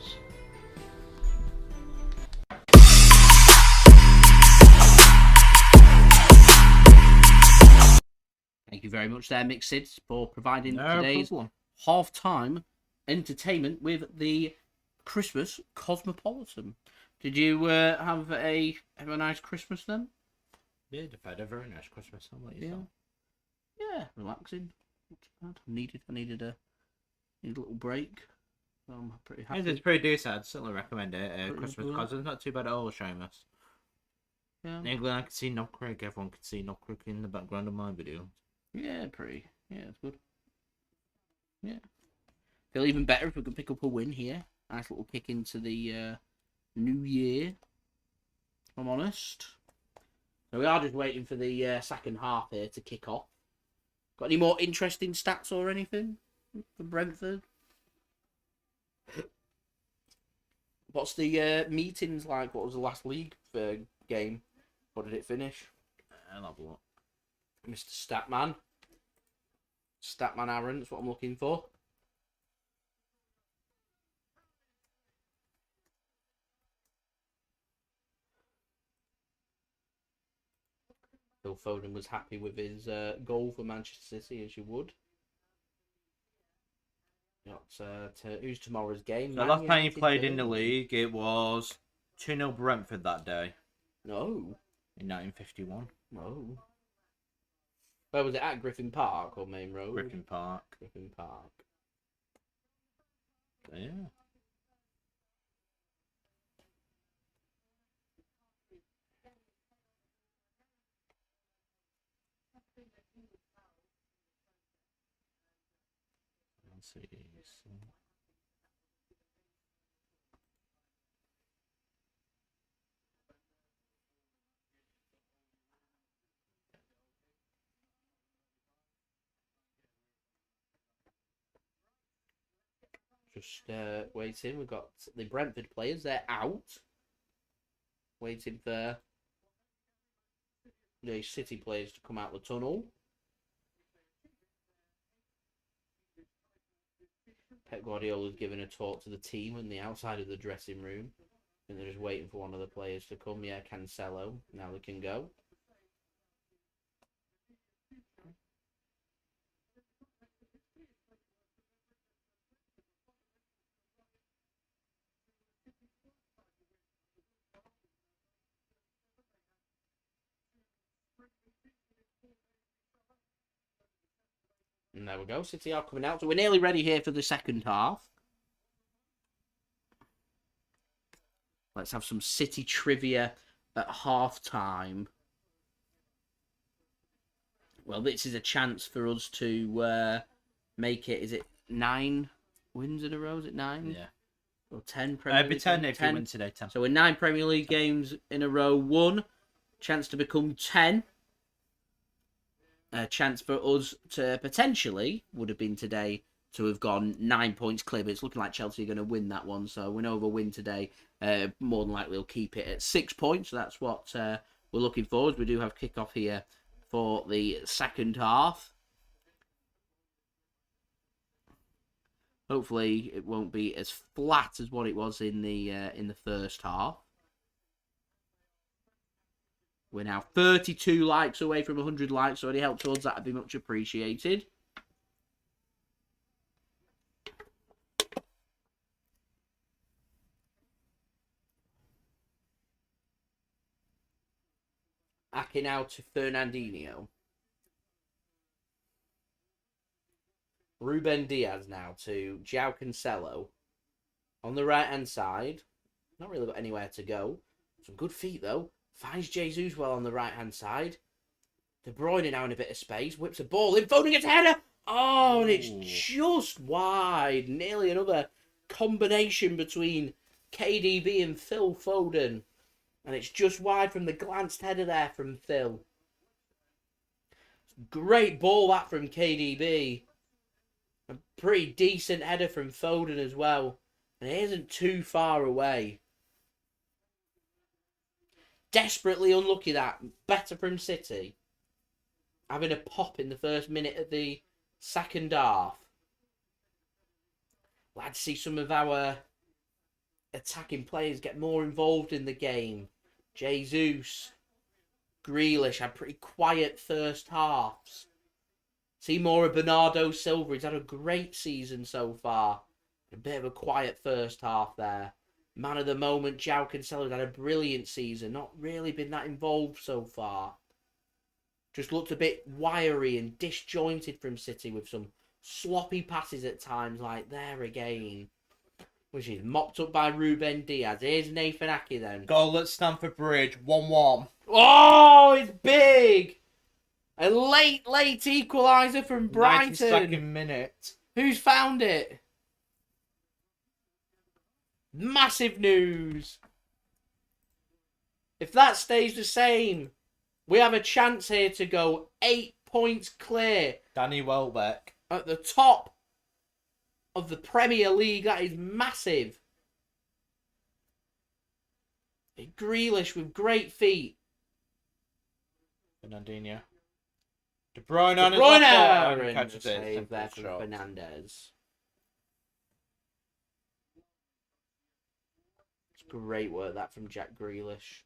Thank you very much there, Mixed, for providing today's half-time entertainment with the Christmas Cosmopolitan. Did you have a nice Christmas then? Yeah, I've had a very nice Christmas. How about yourself? Yeah, relaxing. Not too bad. I needed a little break. I'm pretty happy. It's pretty decent. I'd certainly recommend it. Christmas because it's not too bad at all, Seamus. Yeah. In England, I can see Knob Creek. Everyone can see Knob Creek in the background of my video. Yeah, pretty. Yeah, it's good. Yeah. Feel even better if we could pick up a win here. Nice little kick into the new year, if I'm honest. So we are just waiting for the second half here to kick off. Got any more interesting stats or anything for Brentford? What's the meetings like? What was the last league game? What did it finish? I'll have a look. Mr. Statman. Statman Aaron, that's what I'm looking for. Phil Foden was happy with his goal for Manchester City, as you would. Who's tomorrow's game? The last time he played in the league, it was 2-0 Brentford that day. No. In 1951. No. Where was it at? Griffin Park or Main Road? Griffin Park. Griffin Park. Yeah. Let's see. Just waiting. We've got the Brentford players. They're out. Waiting for the City players to come out the tunnel. Pep Guardiola's given a talk to the team on the outside of the dressing room. And they're just waiting for one of the players to come. Yeah, Cancelo. Now they can go. And there we go. City are coming out. So we're nearly ready here for the second half. Let's have some City trivia at half-time. Well, this is a chance for us to make it. Is it 9 wins in a row? Is it 9? Yeah. Or 10 Premier League? It'd be 10 if you win today, 10. So we're 9 Premier League games in a row. 1. Chance to become 10. A chance for us to potentially, would have been today, to have gone 9 points clear. But it's looking like Chelsea are going to win that one. So we know if we win today, more than likely we'll keep it at 6 points. So that's what we're looking for. We do have kick-off here for the second half. Hopefully it won't be as flat as what it was in the first half. We're now 32 likes away from 100 likes, so any help towards that would be much appreciated. Ake now to Fernandinho. Ruben Dias now to Joao Cancelo. On the right-hand side, not really got anywhere to go. Some good feet, though. Finds Jesus well on the right-hand side. De Bruyne now in a bit of space. Whips a ball in. Foden gets a header. Oh, and it's just wide. Nearly another combination between KDB and Phil Foden. And it's just wide from the glanced header there from Phil. Great ball that from KDB. A pretty decent header from Foden as well. And it isn't too far away. Desperately unlucky that. Better from City. Having a pop in the first minute of the second half. Glad to see some of our attacking players get more involved in the game. Jesus. Grealish had pretty quiet first halves. See more of Bernardo Silva. He's had a great season so far. A bit of a quiet first half there. Man of the moment, Joao Cancelo had a brilliant season. Not really been that involved so far. Just looked a bit wiry and disjointed from City with some sloppy passes at times, like there again. Which is mopped up by Ruben Dias. Here's Nathan Ake then. Goal at Stamford Bridge, 1-1. Oh, it's big! A late equaliser from Brighton. 92nd minute. Who's found it? Massive news. If that stays the same, we have a chance here to go 8 points clear. Danny Welbeck. At the top of the Premier League. That is massive. Grealish with great feet. Fernandinho. De Bruyne De on Bruyne! his And catches it. save there from Shot. Fernandez. It's great work that from Jack Grealish.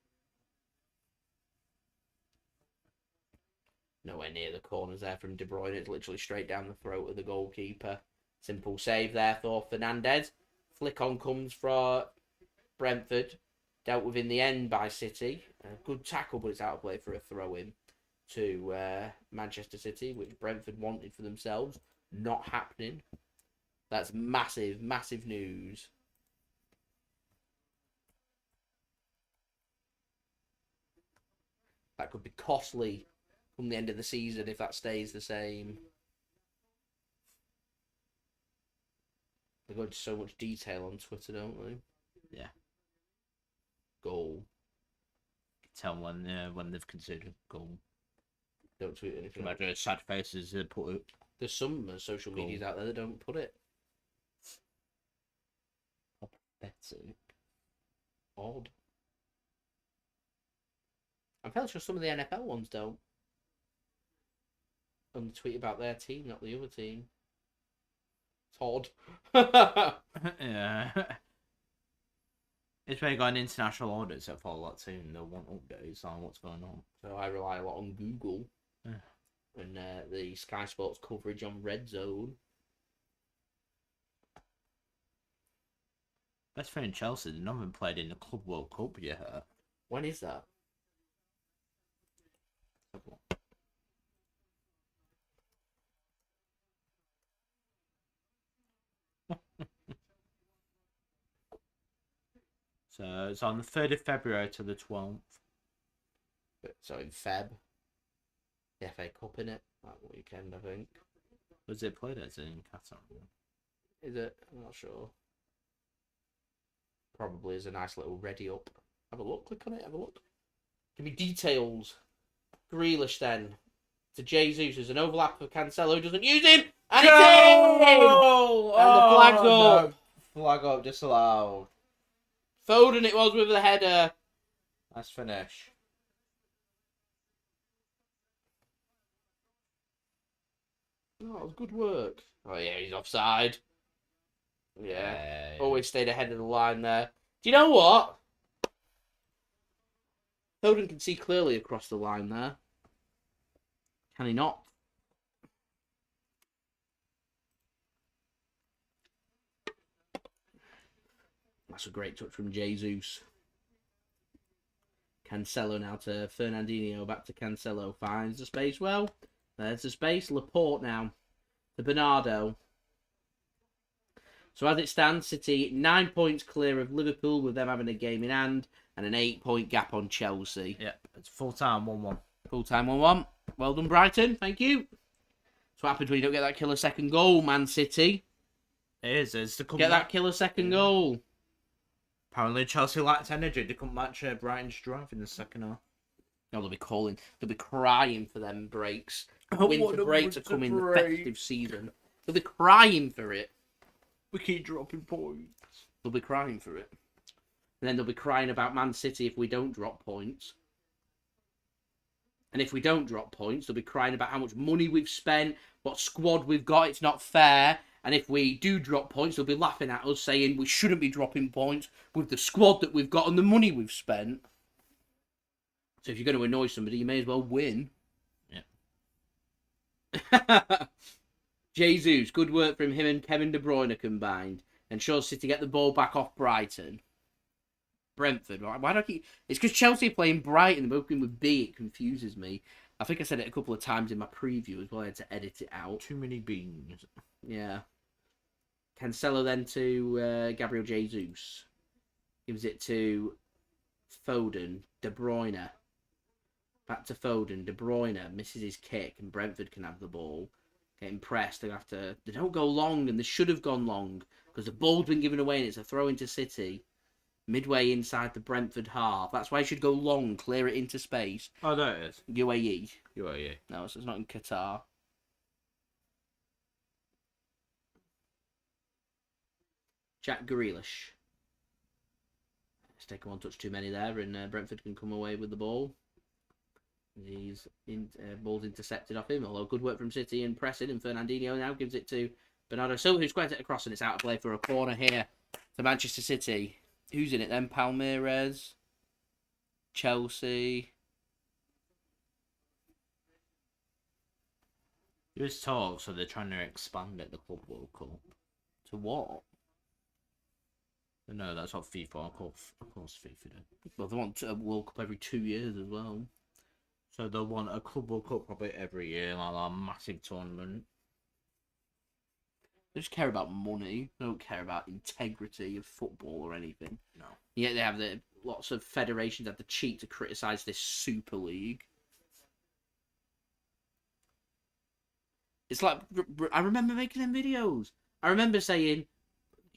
Nowhere near the corners there from De Bruyne. It's literally straight down the throat of the goalkeeper. Simple save there for Fernandez. Flick on comes for Brentford. Dealt with in the end by City. A good tackle, but it's out of play for a throw-in to Manchester City, which Brentford wanted for themselves. Not happening. That's massive, massive news. That could be costly from the end of the season if that stays the same. They go into so much detail on Twitter, don't they? Yeah. Goal. You can tell when they've considered goal. Don't tweet anything. Imagine sad faces put it. There's some social medias out there that don't put it. Pathetic. Odd. I'm fairly sure some of the NFL ones don't. And tweet about their team, not the other team. It's odd. Yeah. It's where you got an international audit so follow that team. They'll want updates on what's going on. So I rely a lot on Google. And the Sky Sports coverage on Red Zone. Best friend Chelsea, they've not been played in the Club World Cup yet. When is that? So it's on the 3rd of February to the 12th. So in Feb. The FA Cup in it that weekend, I think. Was it played as in Qatar? Is it? I'm not sure. Probably is a nice little ready up. Have a look, click on it, have a look. Give me details. Grealish then. To Jesus, there's an overlap for Cancelo, doesn't use him! And it's in! And the flag's up! No. Flag up, disallowed. Foden it was with the header. Nice finish. Oh, it was good work. Oh yeah, he's offside. Yeah. Always stayed ahead of the line there. Do you know what? Foden can see clearly across the line there. Can he not? That's a great touch from Jesus. Cancelo now to Fernandinho. Back to Cancelo. Finds the space well. There's the space. Laporte now to Bernardo. So as it stands, City 9 points clear of Liverpool with them having a game in hand and an 8-point gap on Chelsea. Yep, it's full time 1-1. Full time 1-1. Well done, Brighton. Thank you. That's what happens when you don't get that killer second goal, Man City. It is. It's the Get that killer second goal. Apparently Chelsea lacked energy. They couldn't match Brighton's drive in the second half. No, they'll be calling. They'll be crying for them breaks. Winter breaks are coming the festive season. They'll be crying for it. We keep dropping points. They'll be crying for it. And then they'll be crying about Man City if we don't drop points. And if we don't drop points, they'll be crying about how much money we've spent, what squad we've got, it's not fair. And if we do drop points, they'll be laughing at us, saying we shouldn't be dropping points with the squad that we've got and the money we've spent. So if you're going to annoy somebody, you may as well win. Yeah. Jesus, good work from him and Kevin De Bruyne combined. Ensures City get the ball back off Brighton. Brentford, why do I keep... It's because Chelsea are playing Brighton, they're both in with B, it confuses me. I think I said it a couple of times in my preview as well, I had to edit it out. Too many beans. Yeah. Cancelo then to Gabriel Jesus. Gives it to Foden, De Bruyne. Back to Foden, De Bruyne misses his kick and Brentford can have the ball. Getting pressed, they don't go long and they should have gone long because the ball's been given away and it's a throw into City. Midway inside the Brentford half. That's why it should go long, clear it into space. Oh, there it is. UAE. UAE. No, it's not in Qatar. Jack Grealish. take one touch too many there, and Brentford can come away with the ball. Ball's intercepted off him, although good work from City in pressing, and Fernandinho now gives it to Bernardo Silva, who squares it across, and it's out of play for a corner here to Manchester City. Who's in it then? Palmeiras, Chelsea. There is talk, so they're trying to expand it, the Club World Cup. To what? No, that's what FIFA, of course FIFA do. Well, they want a World Cup every 2 years as well. So they'll want a Club World Cup probably every year, like a massive tournament. They just care about money. They don't care about integrity of football or anything. No. Yet they have lots of federations have the cheek to criticise this Super League. It's like, I remember making them videos. I remember saying,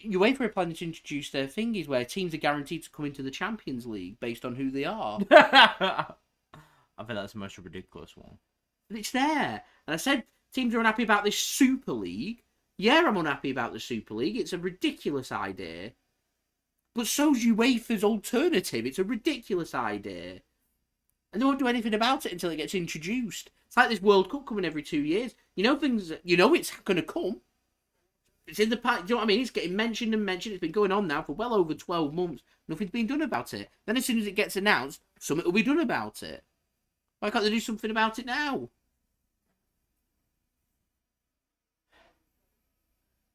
UEFA are planning to introduce their thingies where teams are guaranteed to come into the Champions League based on who they are. I think that's the most ridiculous one. And it's there. And I said, teams are unhappy about this Super League. Yeah, I'm unhappy about the Super League. It's a ridiculous idea. But so's UEFA's alternative. It's a ridiculous idea. And they won't do anything about it until it gets introduced. It's like this World Cup coming every 2 years. You know it's going to come. It's in the pack. Do you know what I mean? It's getting mentioned and mentioned. It's been going on now for well over 12 months. Nothing's been done about it. Then as soon as it gets announced, something will be done about it. Why can't they do something about it now?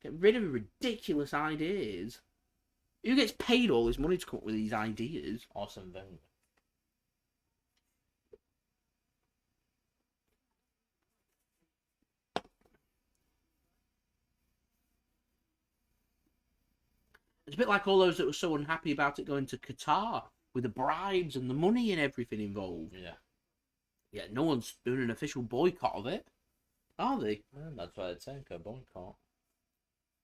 Get rid of ridiculous ideas. Who gets paid all this money to come up with these ideas? Awesome Wenger. It's a bit like all those that were so unhappy about it going to Qatar with the bribes and the money and everything involved. Yeah. Yeah, no one's doing an official boycott of it, are they? Yeah, that's why it's saying a boycott.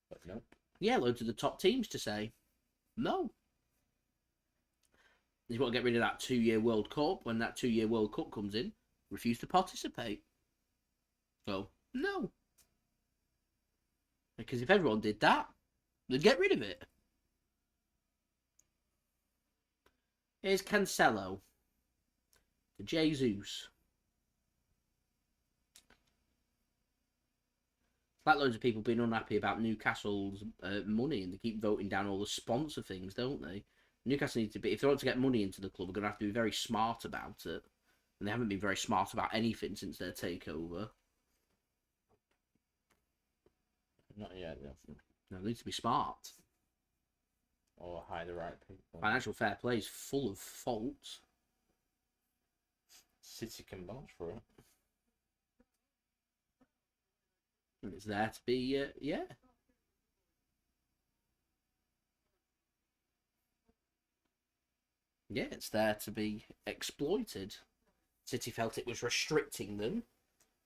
But nope. Yeah, loads of the top teams to say no. You want to get rid of that 2-year World Cup. When that 2-year World Cup comes in, refuse to participate. So, no. Because if everyone did that, they'd get rid of it. Here's Cancelo. To Jesus. It's like loads of people being unhappy about Newcastle's money, and they keep voting down all the sponsor things, don't they? Newcastle need to be, if they want to get money into the club, they're going to have to be very smart about it. And they haven't been very smart about anything since their takeover. Not yet, nothing. No, they need to be smart. Or hire the right people. Financial fair play is full of faults. City can vouch for it. And it's there to be, yeah. Yeah, it's there to be exploited. City felt it was restricting them.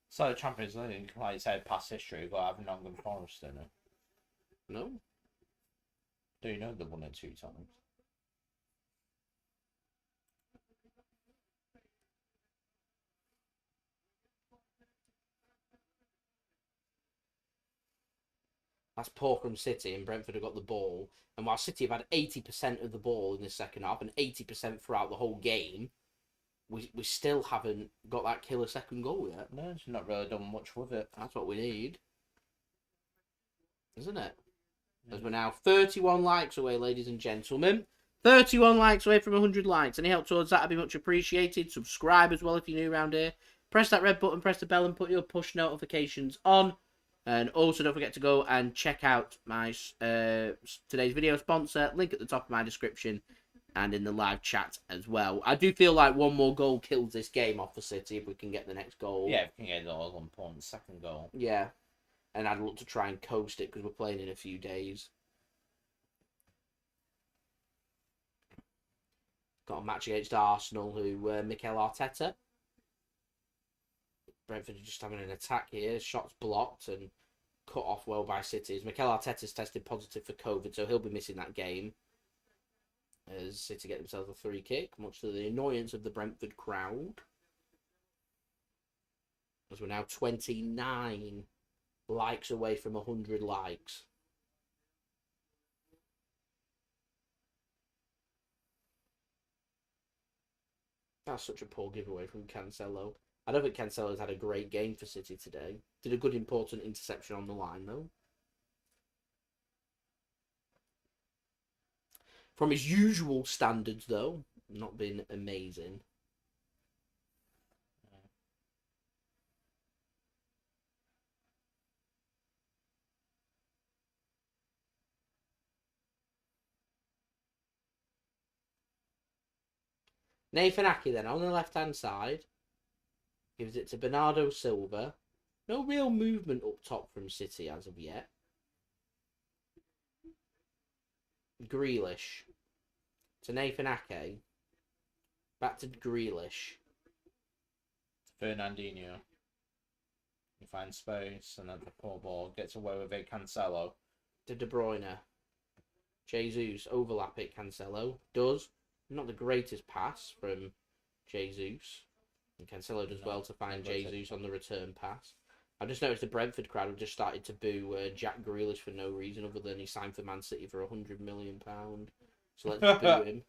So the Champions League, like you said, past history, but I've not gone Forest in it. No. Do you know they won it 2 times? That's poor from City, and Brentford have got the ball. And while City have had 80% of the ball in the second half and 80% throughout the whole game, we still haven't got that killer second goal yet. No, it's not really done much with it. That's what we need. Isn't it? As we're now 31 likes away, ladies and gentlemen. 31 likes away from 100 likes. Any help towards that would be much appreciated. Subscribe as well if you're new around here. Press that red button, press the bell, and put your push notifications on. And also don't forget to go and check out my today's video sponsor. Link at the top of my description and in the live chat as well. I do feel like one more goal kills this game off for City if we can get the next goal. Yeah, if we can get the all important second goal. Yeah. And I'd look to try and coast it because we're playing in a few days. Got a match against Arsenal, who Mikel Arteta. Brentford are just having an attack here. Shots blocked and cut off well by City. Mikel Arteta's tested positive for COVID, so he'll be missing that game. As City get themselves a free kick, much to the annoyance of the Brentford crowd. As we're now 29 likes away from 100 likes. That's such a poor giveaway from Cancelo. I don't think Cancelo's had a great game for City today. Did a good important interception on the line, though. From his usual standards, though, not been amazing. Nathan Ake then on the left-hand side. Gives it to Bernardo Silva. No real movement up top from City as of yet. Grealish. To Nathan Ake. Back to Grealish. Fernandinho. He finds space and then the poor ball gets away with it. Cancelo. To De Bruyne. Jesus. Overlap it. Cancelo. Does. Not the greatest pass from Jesus. And Cancelo does well to find Jesus on the return pass. I just noticed the Brentford crowd have just started to boo Jack Grealish for no reason other than he signed for Man City for £100 million. So let's boo him.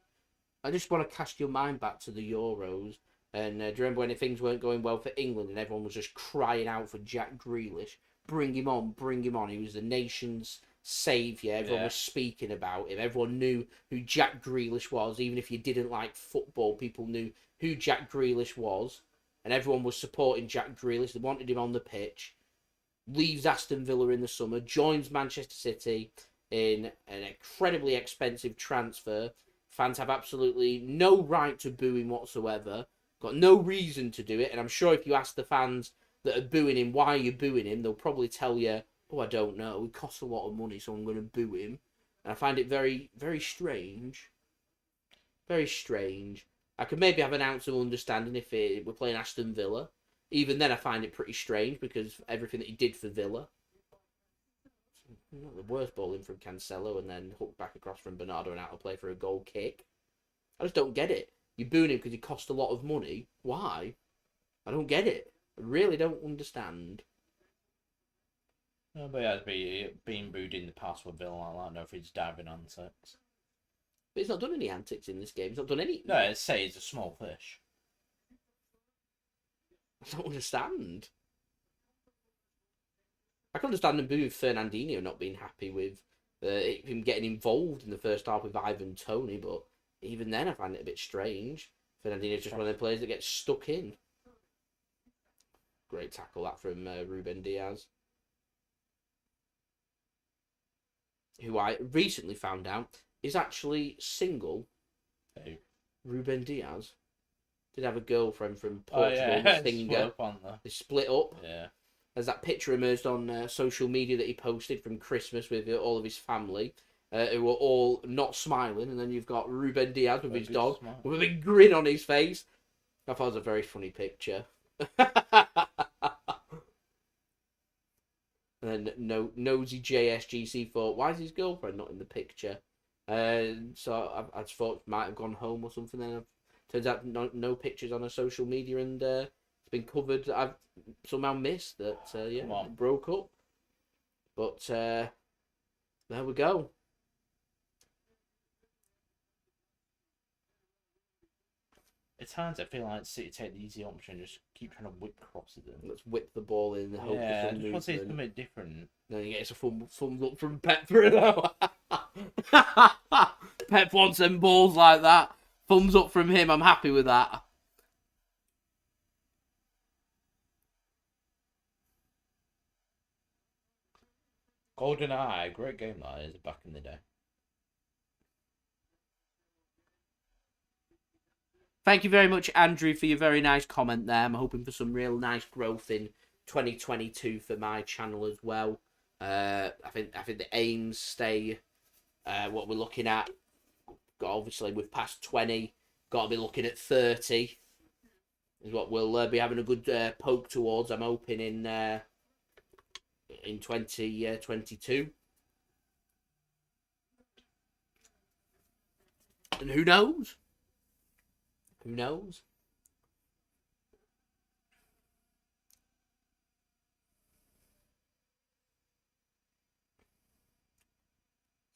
I just want to cast your mind back to the Euros. And do you remember when things weren't going well for England and everyone was just crying out for Jack Grealish? Bring him on, bring him on. He was the nation's saviour. Everyone was speaking about him. Everyone knew who Jack Grealish was. Even if you didn't like football, people knew who Jack Grealish was. And everyone was supporting Jack Grealish. They wanted him on the pitch. Leaves Aston Villa in the summer. Joins Manchester City in an incredibly expensive transfer. Fans have absolutely no right to boo him whatsoever. Got no reason to do it. And I'm sure if you ask the fans that are booing him, why are you booing him? They'll probably tell you, oh, I don't know. It costs a lot of money, so I'm going to boo him. And I find it very, very strange. Very strange. I could maybe have an ounce of understanding if we're playing Aston Villa. Even then, I find it pretty strange because everything that he did for Villa. Not the worst bowling from Cancelo and then hooked back across from Bernardo and out of play for a goal kick. I just don't get it. You're booing him because he cost a lot of money. Why? I don't get it. I really don't understand. No, but he has been booed in the past with Villa like that. I don't know if he's diving antics. But he's not done any antics in this game. He's not done any... No, I'd say he's a small fish. I don't understand. I can understand him booing Fernandinho not being happy with him getting involved in the first half with Ivan Toney, but even then I find it a bit strange. Fernandinho's just one of the players that gets stuck in. Great tackle that from Ruben Dias. Who I recently found out is actually single. Who? Ruben Dias. Did have a girlfriend from Portugal, Singer. They split up. Yeah. There's that picture emerged on social media that he posted from Christmas with all of his family, who were all not smiling. And then you've got Ruben Dias with his dog, with a big grin on his face. I thought it was a very funny picture. And then nosy JSGC thought, why is his girlfriend not in the picture? So I just thought might have gone home or something. Then turns out no pictures on her social media, and it's been covered. I've somehow missed that. It broke up. But there we go. At times I feel like City take the easy option and just keep trying to whip crosses in. Let's whip the ball in the hope yeah, for some I just want to see movement. something different. Then he gets a thumbs up from Pep for it now. Pep wants them balls like that. Thumbs up from him. I'm happy with that. Golden Eye, great game that is back in the day. Thank you very much, Andrew, for your very nice comment there. I'm hoping for some real nice growth in 2022 for my channel as well. I think the aims stay what we're looking at. Obviously, we've passed 20. Got to be looking at 30. Is what we'll be having a good poke towards. I'm hoping in 2022. And who knows? Who knows?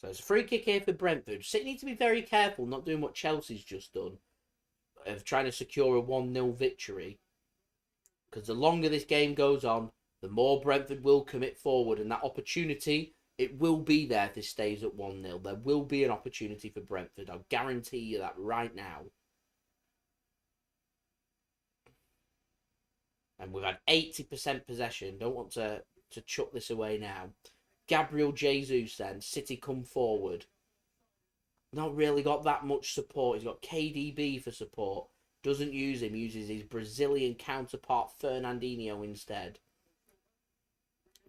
So it's a free kick here for Brentford. City need to be very careful not doing what Chelsea's just done. of trying to secure a 1-0 victory. Because the longer this game goes on, the more Brentford will commit forward, and that opportunity, it will be there if this stays at 1-0. There will be an opportunity for Brentford. I'll guarantee you that right now. And we've had 80% possession. Don't want to chuck this away now. Gabriel Jesus then. City come forward. Not really got that much support. He's got KDB for support. Doesn't use him. Uses his Brazilian counterpart Fernandinho instead.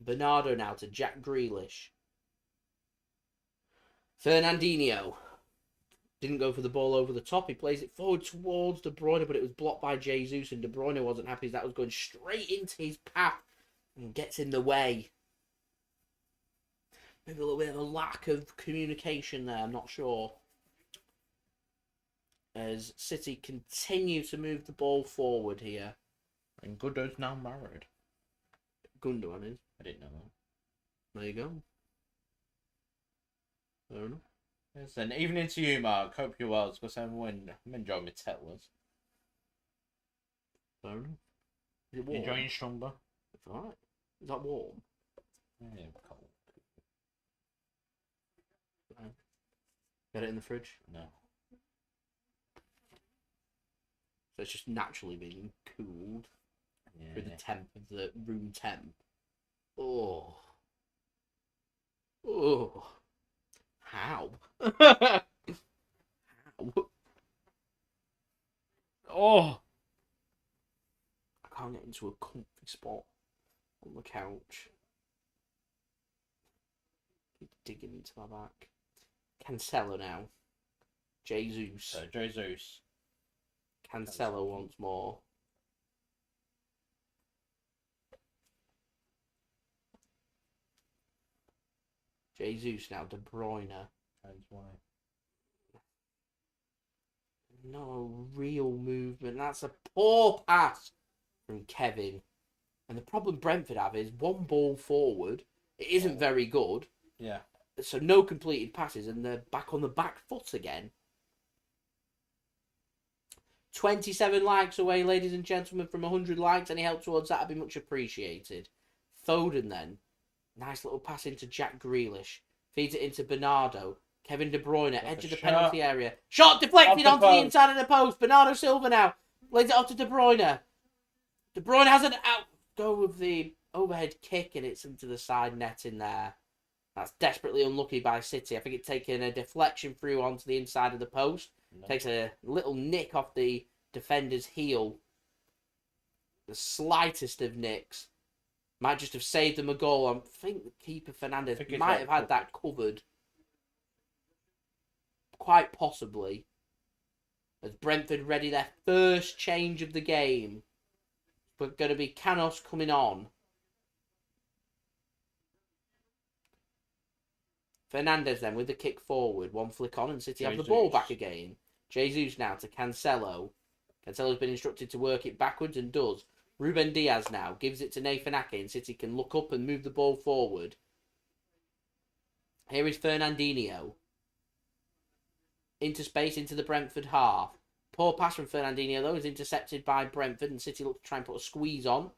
Bernardo now to Jack Grealish. Fernandinho. Didn't go for the ball over the top. He plays it forward towards De Bruyne, but it was blocked by Jesus, and De Bruyne wasn't happy as that was going straight into his path and gets in the way. Maybe a little bit of a lack of communication there, I'm not sure. As City continue to move the ball forward here. And Gundogan's now married. Gundogan is? I didn't know that. There you go. Fair enough. Yes, and evening to you, Mark. Hope you're well. Because I'm enjoying my tettlers. Fair enough. Is it warm? Enjoying Strumba? It's alright. Is that warm? Yeah, cold. Got it in the fridge? No. So it's just naturally being cooled through the temp of the room temp. Oh. Oh. How? How? Oh. I can't get into a comfy spot on the couch. Keep digging into my back. Cancelo now. Jesus. So, Jesus. Cancelo once more. Jesus now, De Bruyne. No real movement. That's a poor pass from Kevin. And the problem Brentford have is one ball forward. It isn't very good. Yeah. So no completed passes, and they're back on the back foot again. 27 likes away, ladies and gentlemen, from 100 likes. Any help towards that would be much appreciated. Foden then. Nice little pass into Jack Grealish. Feeds it into Bernardo. Kevin De Bruyne, edge of the penalty area. Shot deflected onto the inside of the post. Bernardo Silva now. Lays it off to De Bruyne. De Bruyne has an out. Go with the overhead kick, and it's into the side net in there. That's desperately unlucky by City. I think it's taken a deflection through onto the inside of the post. No. Takes a little nick off the defender's heel. The slightest of nicks. Might just have saved them a goal. I think the keeper, Fernandez, might have had that covered. Quite possibly. As Brentford ready their first change of the game. But going to be Canos coming on. Fernandez then with the kick forward. One flick on and City have the ball back again. Jesus now to Cancelo. Cancelo's been instructed to work it backwards and does. Ruben Dias now gives it to Nathan Ake and City can look up and move the ball forward. Here is Fernandinho. Into space, into the Brentford half. Poor pass from Fernandinho though is intercepted by Brentford and City look to try and put a squeeze on.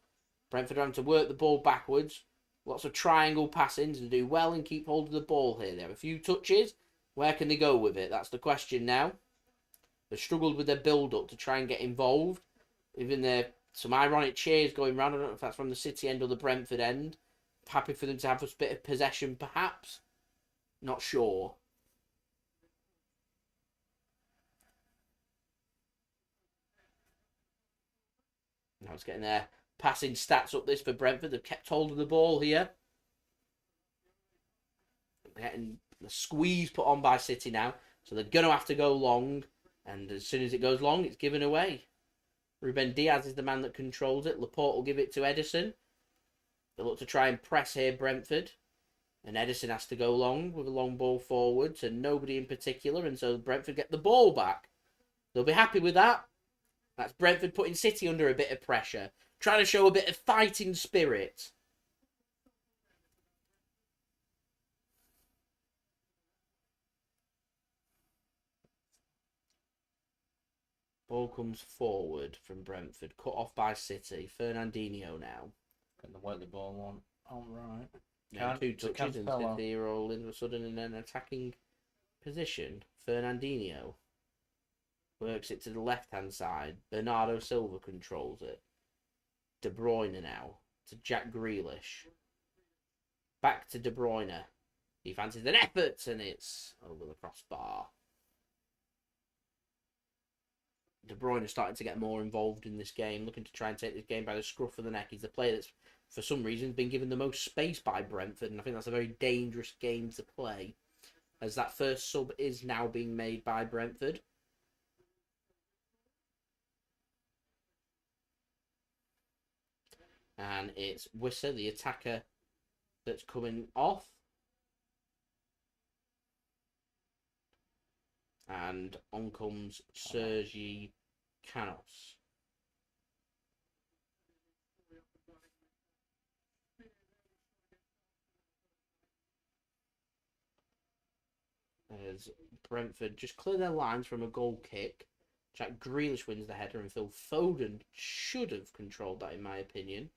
Brentford are having to work the ball backwards. Lots of triangle passing to do well and keep hold of the ball here. They have a few touches. Where can they go with it? That's the question now. They've struggled with their build-up to try and get involved. Even there, some ironic cheers going round. I don't know if that's from the City end or the Brentford end. Happy for them to have a bit of possession, perhaps. Not sure. Now it's getting their passing stats up this for Brentford. They've kept hold of the ball here. Getting the squeeze put on by City now. So they're going to have to go long. And as soon as it goes long, it's given away. Ruben Dias is the man that controls it. Laporte will give it to Ederson. They look to try and press here, Brentford. And Ederson has to go long with a long ball forward to nobody in particular. And so Brentford get the ball back. They'll be happy with that. That's Brentford putting City under a bit of pressure. Trying to show a bit of fighting spirit. Ball comes forward from Brentford. Cut off by City. Fernandinho now. Getting the work the ball on. All right. Yeah, 2 touches and City are all in a sudden in an attacking position. Fernandinho works it to the left-hand side. Bernardo Silva controls it. De Bruyne now to Jack Grealish. Back to De Bruyne. He fancies an effort and it's over the crossbar. De Bruyne is starting to get more involved in this game, looking to try and take this game by the scruff of the neck. He's the player that's, for some reason, been given the most space by Brentford, and I think that's a very dangerous game to play, as that first sub is now being made by Brentford. And it's Wissa, the attacker, that's coming off. And on comes Sergi Canos. As Brentford just clear their lines from a goal kick. Jack Grealish wins the header and Phil Foden should have controlled that, in my opinion.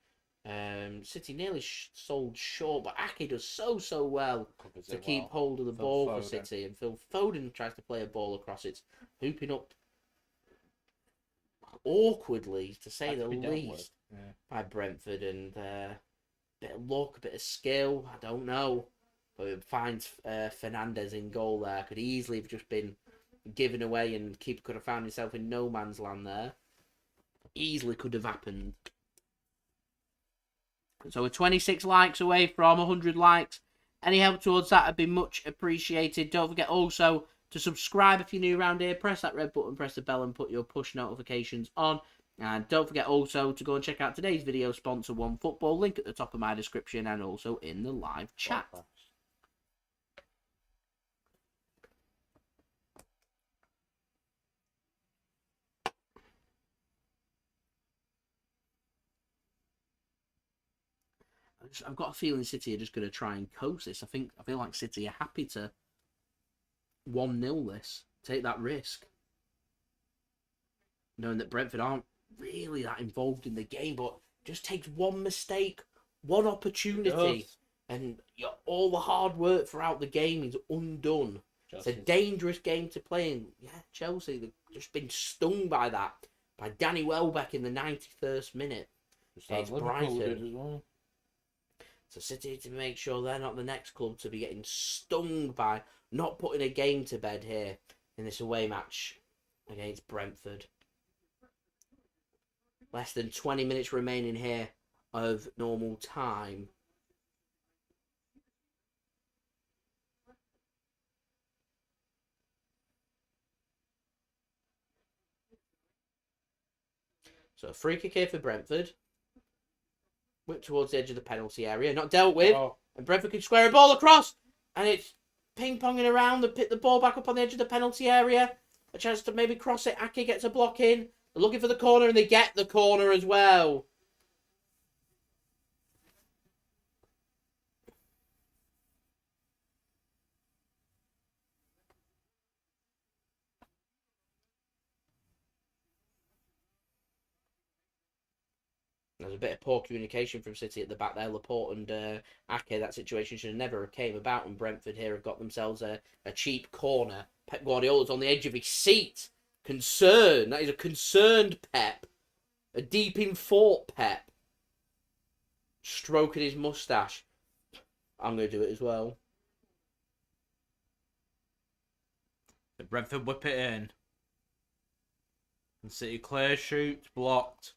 City nearly sold short, but Ake does so well to keep hold of the ball for City, and Phil Foden tries to play a ball across it, hooping up awkwardly, to say the least, by Brentford, and bit of luck, a bit of skill, I don't know, but it finds Fernandez in goal there. Could easily have just been given away, and keeper could have found himself in no man's land there. Easily could have happened. So we're 26 likes away from 100 likes. Any help towards that would be much appreciated. Don't forget also to subscribe if you're new around here. Press that red button, press the bell and put your push notifications on. And don't forget also to go and check out today's video sponsor, OneFootball. Link at the top of my description and also in the live chat. I've got a feeling City are just going to try and coast this. I feel like City are happy to 1-0 this, take that risk, knowing that Brentford aren't really that involved in the game, but just takes one mistake, one opportunity, and all the hard work throughout the game is undone. It's a dangerous game to play, and Chelsea, they've just been stung by that, by Danny Welbeck in the 91st minute. It's Brighton. So City to make sure they're not the next club to be getting stung by not putting a game to bed here in this away match against Brentford. Less than 20 minutes remaining here of normal time. So a free kick here for Brentford. Whip towards the edge of the penalty area, not dealt with, and Brentford can square a ball across, and it's ping-ponging around, they pick the ball back up on the edge of the penalty area, a chance to maybe cross it. Ake gets a block in, they're looking for the corner, and they get the corner as well. There's a bit of poor communication from City at the back there. Laporte and Ake, that situation should have never came about, and Brentford here have got themselves a cheap corner. Pep Guardiola's on the edge of his seat. Concern. That is a concerned Pep. A deep in thought Pep. Stroking his moustache. I'm going to do it as well. The Brentford whip it in. And City clear, shoots, blocked.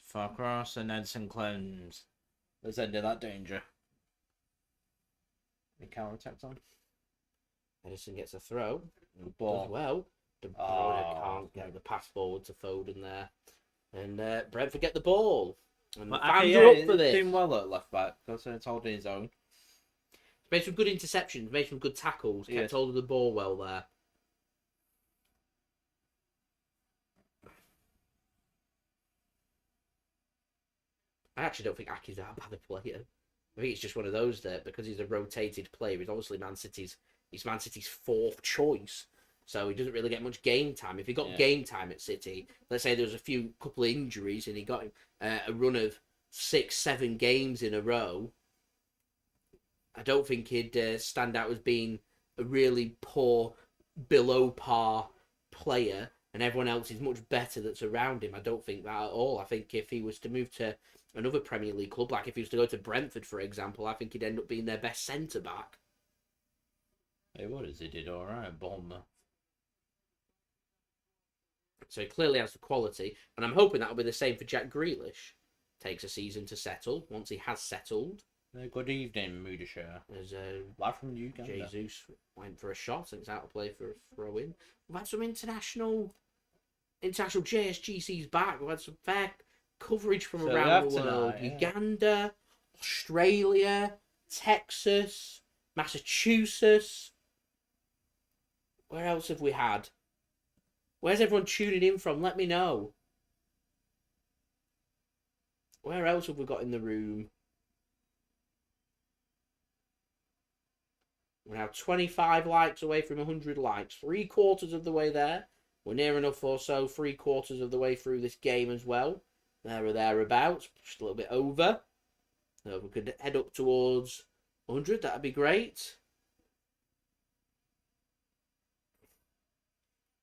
Far across, and Ederson claims there's end of that danger. Any counter attacks on? Ederson gets a throw. Ball. As well. De Bruyne can't get the pass forward to Foden there. And Brentford get the ball. And the fans are up for this. Doing well at left back. Because it's holding his own. Made some good interceptions, made some good tackles, kept hold of the ball well there. I actually don't think Ake's that bad a player. I think it's just one of those that, because he's a rotated player, he's obviously Man City's fourth choice. So he doesn't really get much game time. If he got game time at City, let's say there was a couple of injuries and he got a run of 6-7 games in a row, I don't think he'd stand out as being a really poor, below par player, and everyone else is much better that's around him. I don't think that at all. I think if he was to move to another Premier League club, like if he was to go to Brentford, for example, I think he'd end up being their best centre-back. Hey, what is he did all right, Bournemouth. So he clearly has the quality, and I'm hoping that'll be the same for Jack Grealish. Takes a season to settle. Once he has settled, good evening, Moodishire. There's live from Uganda. Jesus went for a shot and it's out of play for a throw-in. We've had some international JSGC's back. We've had some fair coverage from around the world. Uganda, Australia, Texas, Massachusetts. Where else have we had? Where's everyone tuning in from? Let me know. Where else have we got in the room? We're now 25 likes away from 100 likes. 3/4 of the way there. We're near enough or so. 3/4 of the way through this game as well. There or thereabouts. Just a little bit over. So if we could head up towards 100, that'd be great.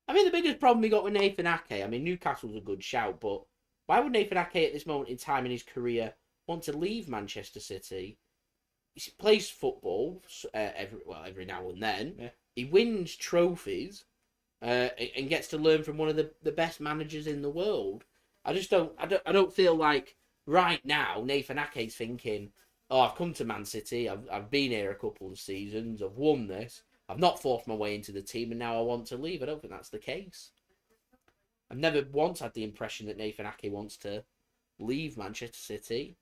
I mean, the biggest problem we got with Nathan Ake, I mean, Newcastle's a good shout, but why would Nathan Ake at this moment in time in his career want to leave Manchester City? He plays football every now and then. Yeah. He wins trophies and gets to learn from one of the best managers in the world. I don't feel like right now Nathan Ake's thinking, oh, I've come to Man City, I've been here a couple of seasons, I've won this, I've not forced my way into the team and now I want to leave. I don't think that's the case. I've never once had the impression that Nathan Ake wants to leave Manchester City.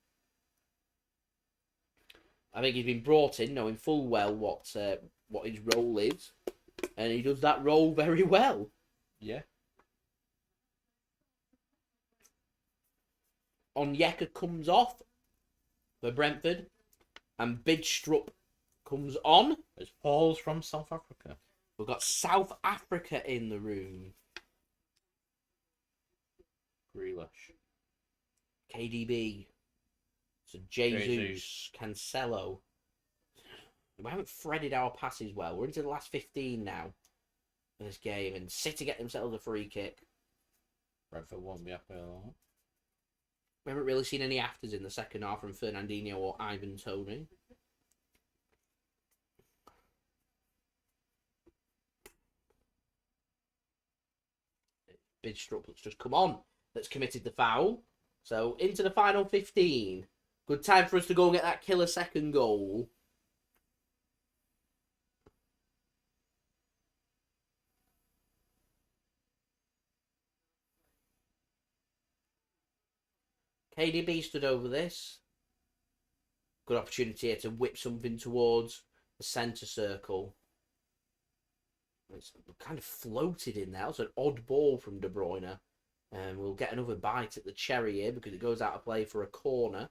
I think he's been brought in knowing full well what his role is, and he does that role very well. Yeah. Onyeka comes off for Brentford, and Bidstrup comes on. It's Paul's from South Africa. We've got South Africa in the room. Grealish. KDB. So Jesus, Cancelo. We haven't threaded our passes well. We're into the last 15 now in this game, and City get themselves a free kick. Brentford won't be happy with that. We haven't really seen any afters in the second half from Fernandinho or Ivan Toney. Bidstrup that's just come on. That's committed the foul. So into the final 15. Good time for us to go and get that killer second goal. KDB stood over this. Good opportunity here to whip something towards the centre circle. It's kind of floated in there. It's an odd ball from De Bruyne. And we'll get another bite at the cherry here because it goes out of play for a corner.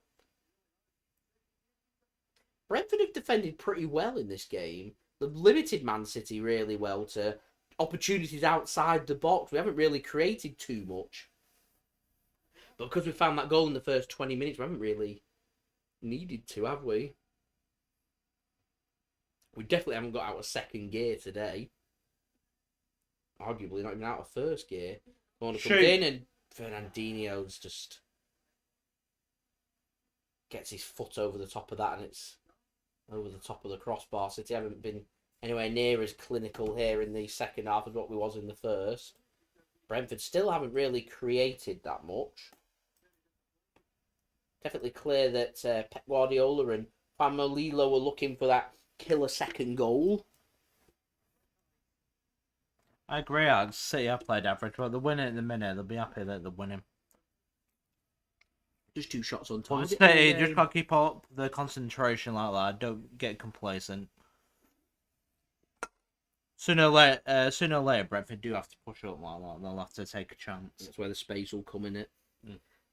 Brentford have defended pretty well in this game. They've limited Man City really well to opportunities outside the box. We haven't really created too much. But because we found that goal in the first 20 minutes, we haven't really needed to, have we? We definitely haven't got out of second gear today. Arguably not even out of first gear. Corner comes in and Fernandinho's just gets his foot over the top of that and it's over the top of the crossbar. City haven't been anywhere near as clinical here in the second half as what we was in the first. Brentford still haven't really created that much. Definitely clear that Pep Guardiola and Famolilo were looking for that killer second goal. I agree. I'd say I played average, but they're winning at the minute. They'll be happy that they're winning. Just 2 shots on target. Just got to keep up the concentration like that. Don't get complacent. Sooner or later, Brentford do have to push up like that. They'll have to take a chance. That's where the space will come in it.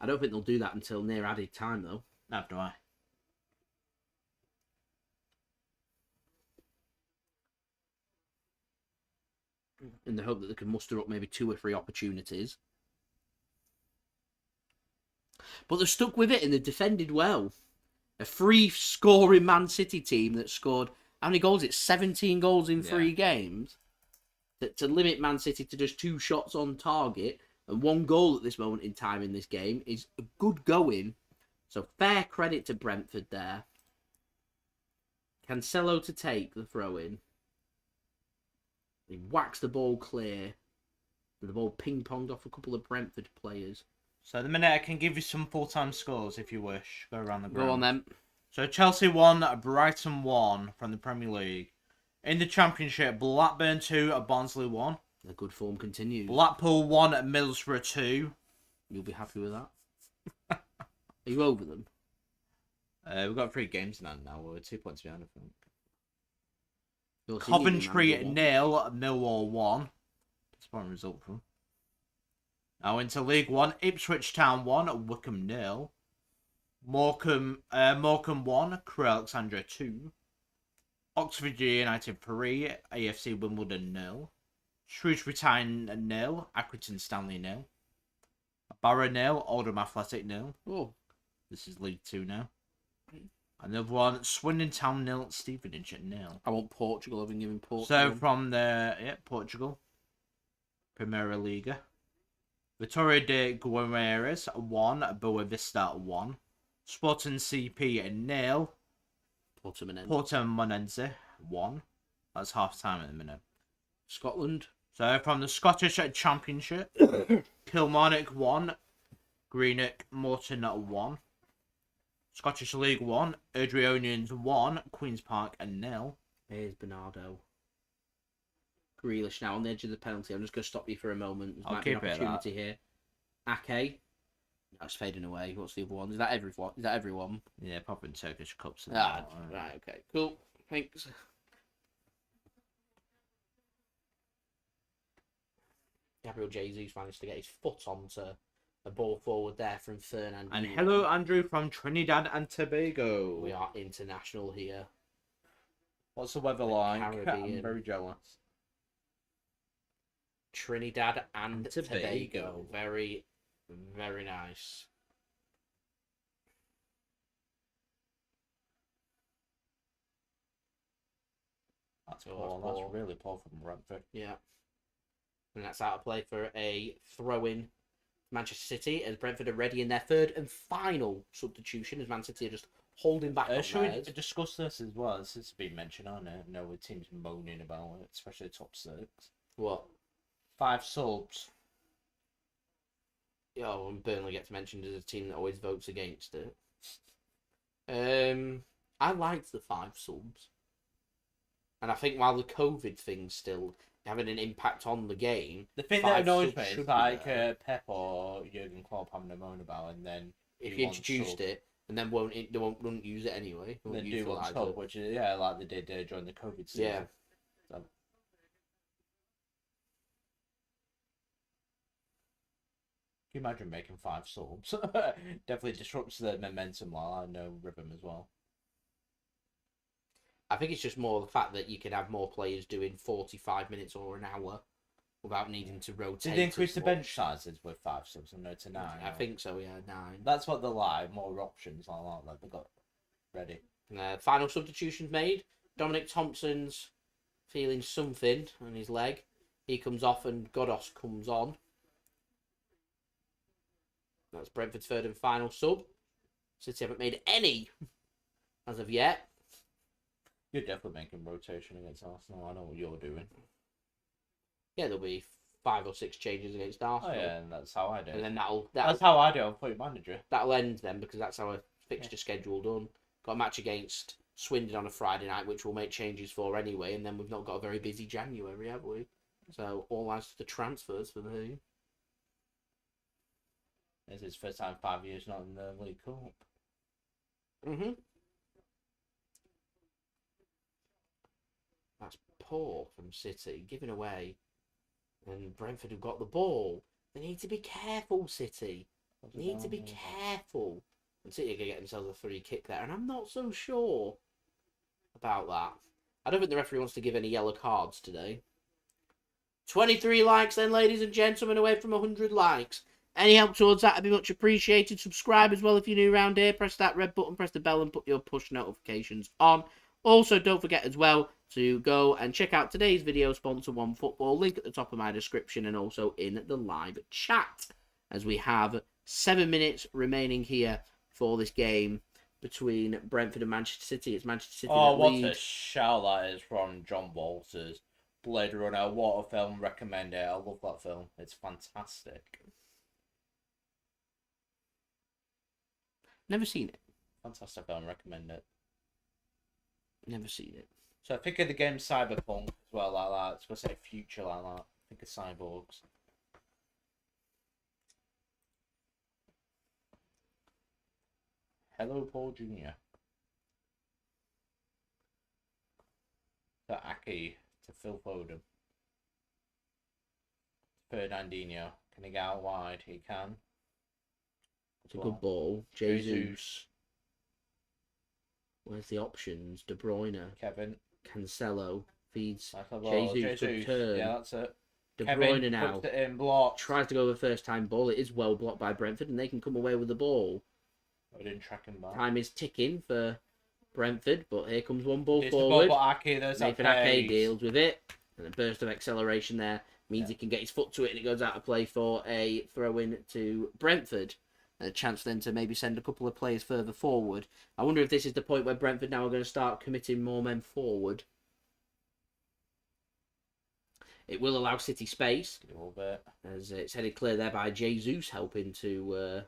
I don't think they'll do that until near added time, though. Neither do I. in the hope that they can muster up maybe 2 or 3 opportunities. But they're stuck with it and they've defended well. A free-scoring Man City team that scored, how many goals? It's 17 goals in 3 games. To limit Man City to just 2 shots on target and 1 goal at this moment in time in this game is a good going. So fair credit to Brentford there. Cancelo to take the throw-in. He whacks the ball clear. The ball ping-ponged off a couple of Brentford players. So the minute I can give you some full-time scores if you wish. Go around the ground. Go on then. So Chelsea 1, Brighton 1 from the Premier League. In the Championship, Blackburn 2, Barnsley 1. The good form continues. Blackpool 1, Middlesbrough 2. You'll be happy with that. Are you over them? We've got 3 games now. We're 2 points behind, I think. You'll Coventry 0, Millwall 1. Disappointing result for them. Now into League 1, Ipswich Town 1, Wycombe 0. Morecambe 1, Crewe Alexandra 2. Oxford United 3, AFC Wimbledon 0. Shrewsbury Town 0, Accrington Stanley 0. Barrow 0, Oldham Athletic 0. Oh. This is League 2 now. Another one, Swindon Town 0, Stevenage 0. I want Portugal. I've been giving Portugal. So from the Portugal, Primeira Liga. Vitória de Guimarães 1, Boa Vista 1. Sporting CP 0. Portimonense 1. That's half time at the minute. Scotland. So from the Scottish Championship, Kilmarnock 1, Greenock Morton 1. Scottish League 1, Erdriounians 1, Queen's Park 0. Here's Bernardo. Grealish now on the edge of the penalty. I'm just going to stop you for a moment. There might be an opportunity here. Ake. That's fading away. What's the other one? Is that everyone? Yeah, probably Turkish Cups. Right, okay. Cool. Thanks. Gabriel Jesus managed to get his foot onto a ball forward there from Fernandinho. And hello, Andrew from Trinidad and Tobago. We are international here. What's the weather like? Caribbean. I'm very jealous. Trinidad and Tobago. Very, very nice. That's poor. That's really poor from Brentford. Yeah. And that's out of play for a throw-in. Manchester City, as Brentford are ready in their 3rd and final substitution, as Man City are just holding back on should theirs. we discuss this as well? This has been mentioned, I know with teams moaning about it, especially the top 6. What? 5 subs. Oh, and Burnley gets mentioned as a team that always votes against it. I liked the 5 subs. And I think while the COVID thing's still having an impact on the game, the thing that annoys me is like Pep or Jurgen Klopp having a moan about, and then if you introduced it and then won't use it anyway. Then do one sub, which is like they did during the COVID season. Yeah. So. Can you imagine making 5 subs? Definitely disrupts the momentum. While I know rhythm as well. I think it's just more the fact that you can have more players doing 45 minutes or an hour without needing to rotate. Did they increase the bench sizes with 5 subs and no to 9? I think so, yeah, 9. That's what they like, more options like that. They got ready. Final substitutions made. Dominic Thompson's feeling something on his leg. He comes off and Godos comes on. That's Brentford's 3rd and final sub. City haven't made any as of yet. You're definitely making rotation against Arsenal. I know what you're doing. Yeah, there'll be 5 or 6 changes against Arsenal. Oh yeah, and that's how I do. And then that's how I do. I'll put manager. That'll end then because that's our fixture schedule done. Got a match against Swindon on a Friday night, which we'll make changes for anyway. And then we've not got a very busy January, have we? So all as to the transfers for the team. This is first time 5 years not in the League Cup. That's poor from City, giving away. And Brentford have got the ball. They need to be careful, City. Need to be careful. And City are going to get themselves a free kick there. And I'm not so sure about that. I don't think the referee wants to give any yellow cards today. 23 likes then, ladies and gentlemen, away from 100 likes. Any help towards that would be much appreciated. Subscribe as well if you're new around here. Press that red button, press the bell, and put your push notifications on. Also, don't forget as well to go and check out today's video sponsor, OneFootball. Link at the top of my description and also in the live chat. As we have 7 minutes remaining here for this game between Brentford and Manchester City. It's Manchester City that lead. What a shout that is from John Walters. Blade Runner, what a film, recommend it. I love that film. It's fantastic. Never seen it. Fantastic film, recommend it. Never seen it. So I think of the game Cyberpunk as well, like that. It's going to say future like that. Think of cyborgs. Hello, Paul Jr. To Aki, to Phil Foden. Fernandinho. Can he get out wide? He can. It's a good ball. Jesus. Where's the options? De Bruyne. Kevin. Cancelo. Feeds. Jesus. Good turn. Yeah, that's it. De Kevin Bruyne now. Puts it in, blocked. Tries to go the first time ball. It is well blocked by Brentford and they can come away with the ball. I didn't track him back. Time is ticking for Brentford, but here comes one ball It's forward. The ball, Ake, Nathan Ake deals with it. And a burst of acceleration there means he can get his foot to it and it goes out of play for a throw-in to Brentford. A chance then to maybe send a couple of players further forward. I wonder if this is the point where Brentford now are going to start committing more men forward. It will allow City space. A little bit. As it's headed clear there by Jesus, helping to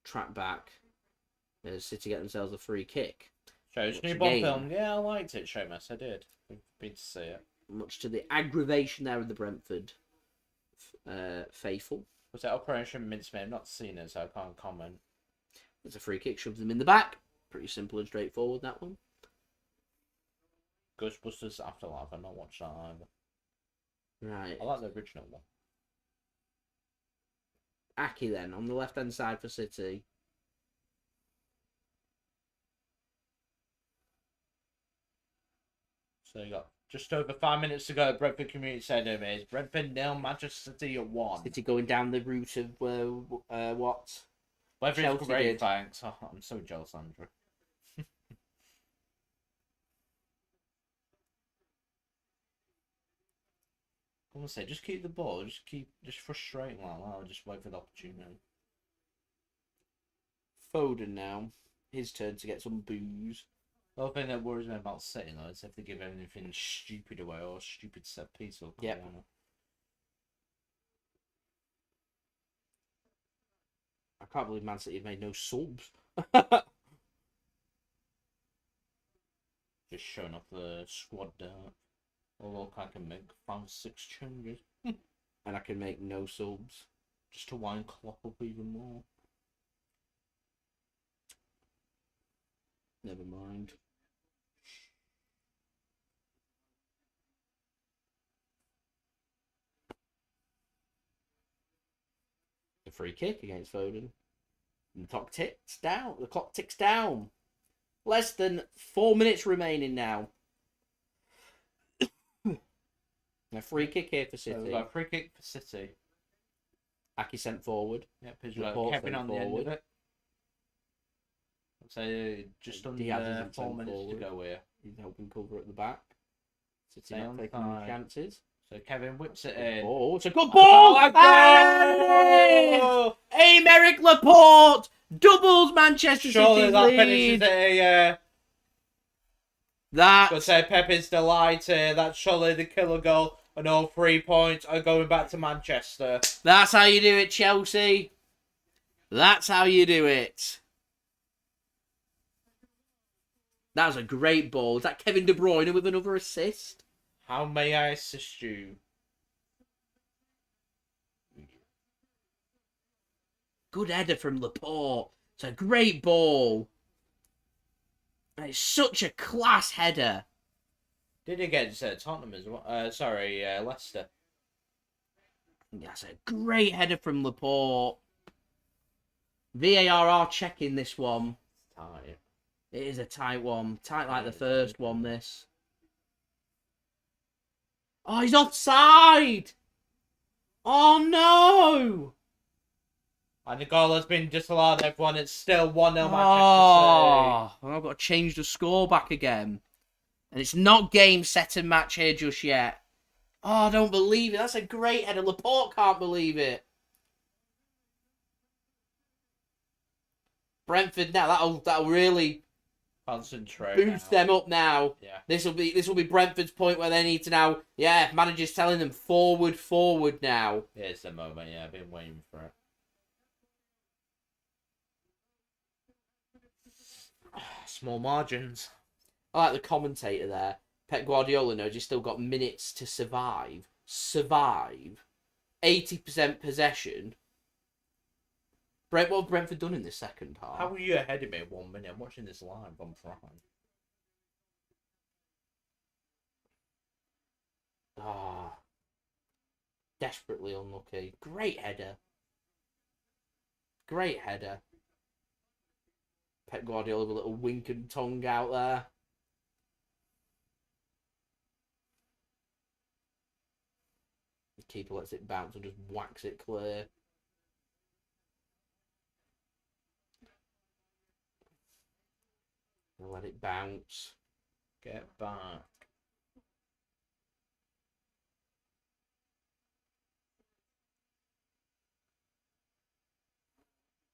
track back. As City get themselves a free kick. Shows new Bond film. Yeah, I liked it, Seamus. I did. Been to see it. Much to the aggravation there of the Brentford faithful. Was it Operation Mincemeat? I've not seen it, so I can't comment. It's a free kick, shoves them in the back. Pretty simple and straightforward, that one. Ghostbusters Afterlife. I've not watched that either. Right. I like the original one. Ake then, on the left-hand side for City. So you got just over 5 minutes to go. Brentford Community Stadium is Brentford 0, Manchester City 1. City going down the route of what? Weather is Chelsea great, did. thanks. Oh, I'm so jealous, Andrew. I'm gonna say, just keep the ball. Just frustrating like that. I'll just wait for the opportunity. Foden now. His turn to get some booze. The only thing that worries me about City though is if they give anything stupid away or stupid set piece or Yep. corner. I can't believe Man City have made no subs. Just showing off the squad there. Although I can make 5-6 changes. And I can make no subs. Just to wind Klopp up even more. Never mind. A free kick against Foden. And the clock ticks down. The clock ticks down. Less than 4 minutes remaining now. A free kick here for City. So we've got a free kick for City. Ake sent forward. Yep, Laporte Kevin on the forward. end of it. So just under Diaz isn't 4 sent minutes forward. to go here. He's helping cover at the back. City Stay not on taking side. any chances. So Kevin whips it in. Oh, it's a good ball! Oh, Hey! Aymeric Laporte doubles Manchester surely City's that lead. finishes it. That Got to say, Pep is delighted. That's surely the killer goal. And all 3 points are going back to Manchester. That's how you do it, Chelsea. That's how you do it. That was a great ball. Is that Kevin De Bruyne with another assist? How may I assist you? Good header from Laporte. It's a great ball. And it's such a class header. Did he get Tottenham as well? Leicester. That's a great header from Laporte. VAR are checking this one. Tight. It is a tight one. Tight like the first one, this. Oh, he's offside! Oh, no! And the goal has been disallowed, everyone. It's still 1-0 Manchester City. Oh, I've got to change the score back again. And it's not game, set, and match here just yet. Oh, I don't believe it. That's a great header. Laporte can't believe it. Brentford now, that'll really concentrate. Boost them up now. Yeah. This will be Brentford's point where they need to now. Yeah, manager's telling them forward now. Yeah, it's the moment. Yeah, I've been waiting for it. Small margins. I like the commentator there. Pep Guardiola knows he's still got minutes to survive. 80% possession. What have Brentford done in the second half? How are you ahead of me 1 minute? I'm watching this live on Prime. Desperately unlucky. Great header. Great header. Pep Guardiola with a little wink and tongue out there. The keeper lets it bounce and just whacks it clear. Let it bounce. Get back.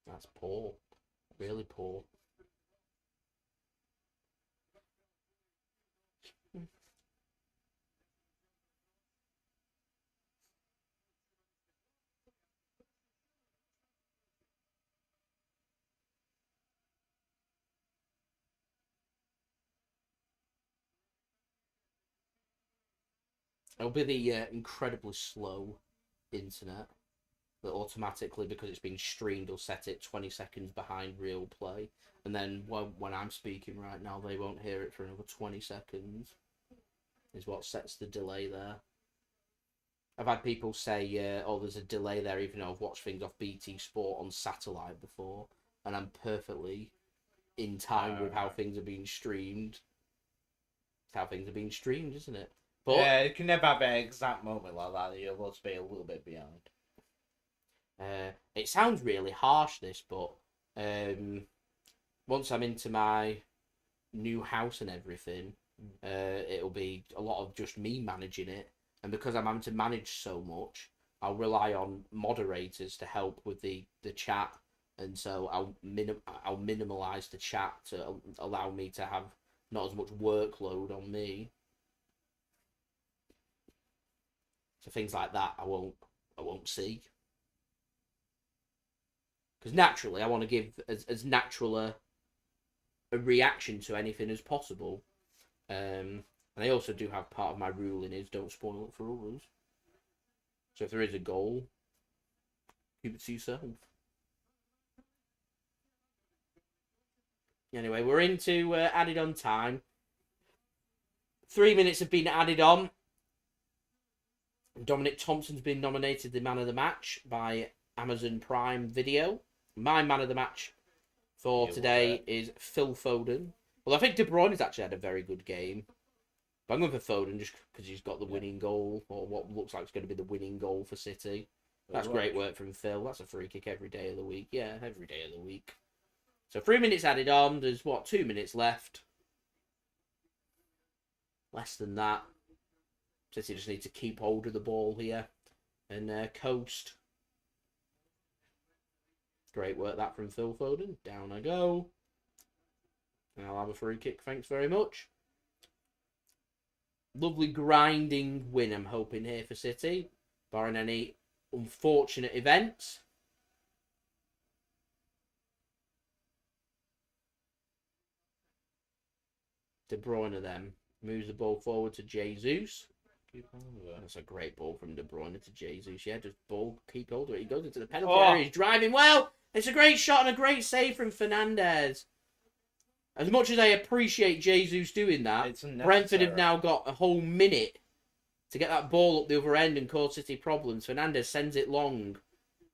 That's poor. Really poor. It'll be the incredibly slow internet that automatically, because it's been streamed, will set it 20 seconds behind real play. And then when I'm speaking right now, they won't hear it for another 20 seconds. Is what sets the delay there. I've had people say, oh, there's a delay there, even though I've watched things off BT Sport on satellite before. And I'm perfectly in time with how things are being streamed. It's how things are being streamed, isn't it? But, yeah, you can never have an exact moment like that. You'll always be a little bit behind. It sounds really harsh, this, but once I'm into my new house and everything, it'll be a lot of just me managing it. And because I'm having to manage so much, I'll rely on moderators to help with the chat. And so I'll minimalise the chat to allow me to have not as much workload on me. So things like that I won't see. Because naturally I want to give as natural a reaction to anything as possible. And I also do have part of my ruling is don't spoil it for others. So if there is a goal, keep it to yourself. Anyway, we're into added on time. 3 minutes have been added on. Dominic Thompson's been nominated the man of the match by Amazon Prime Video. My man of the match for today is Phil Foden. Well, I think De Bruyne has actually had a very good game. But I'm going for Foden just because he's got the winning goal, or what looks like it's going to be the winning goal for City. That's great work from Phil. That's a free kick every day of the week. Yeah, every day of the week. So 3 minutes added on. There's, 2 minutes left? Less than that. City just need to keep hold of the ball here and coast. Great work that from Phil Foden. Down I go. And I'll have a free kick. Thanks very much. Lovely grinding win, I'm hoping, here for City. Barring any unfortunate events. De Bruyne then moves the ball forward to Jesus. That's a great ball from De Bruyne to Jesus. Yeah, just keep hold of it. He goes into the penalty area. He's driving well. It's a great shot and a great save from Fernandez. As much as I appreciate Jesus doing that, Brentford have now got a whole minute to get that ball up the other end and cause City problems. Fernandez sends it long.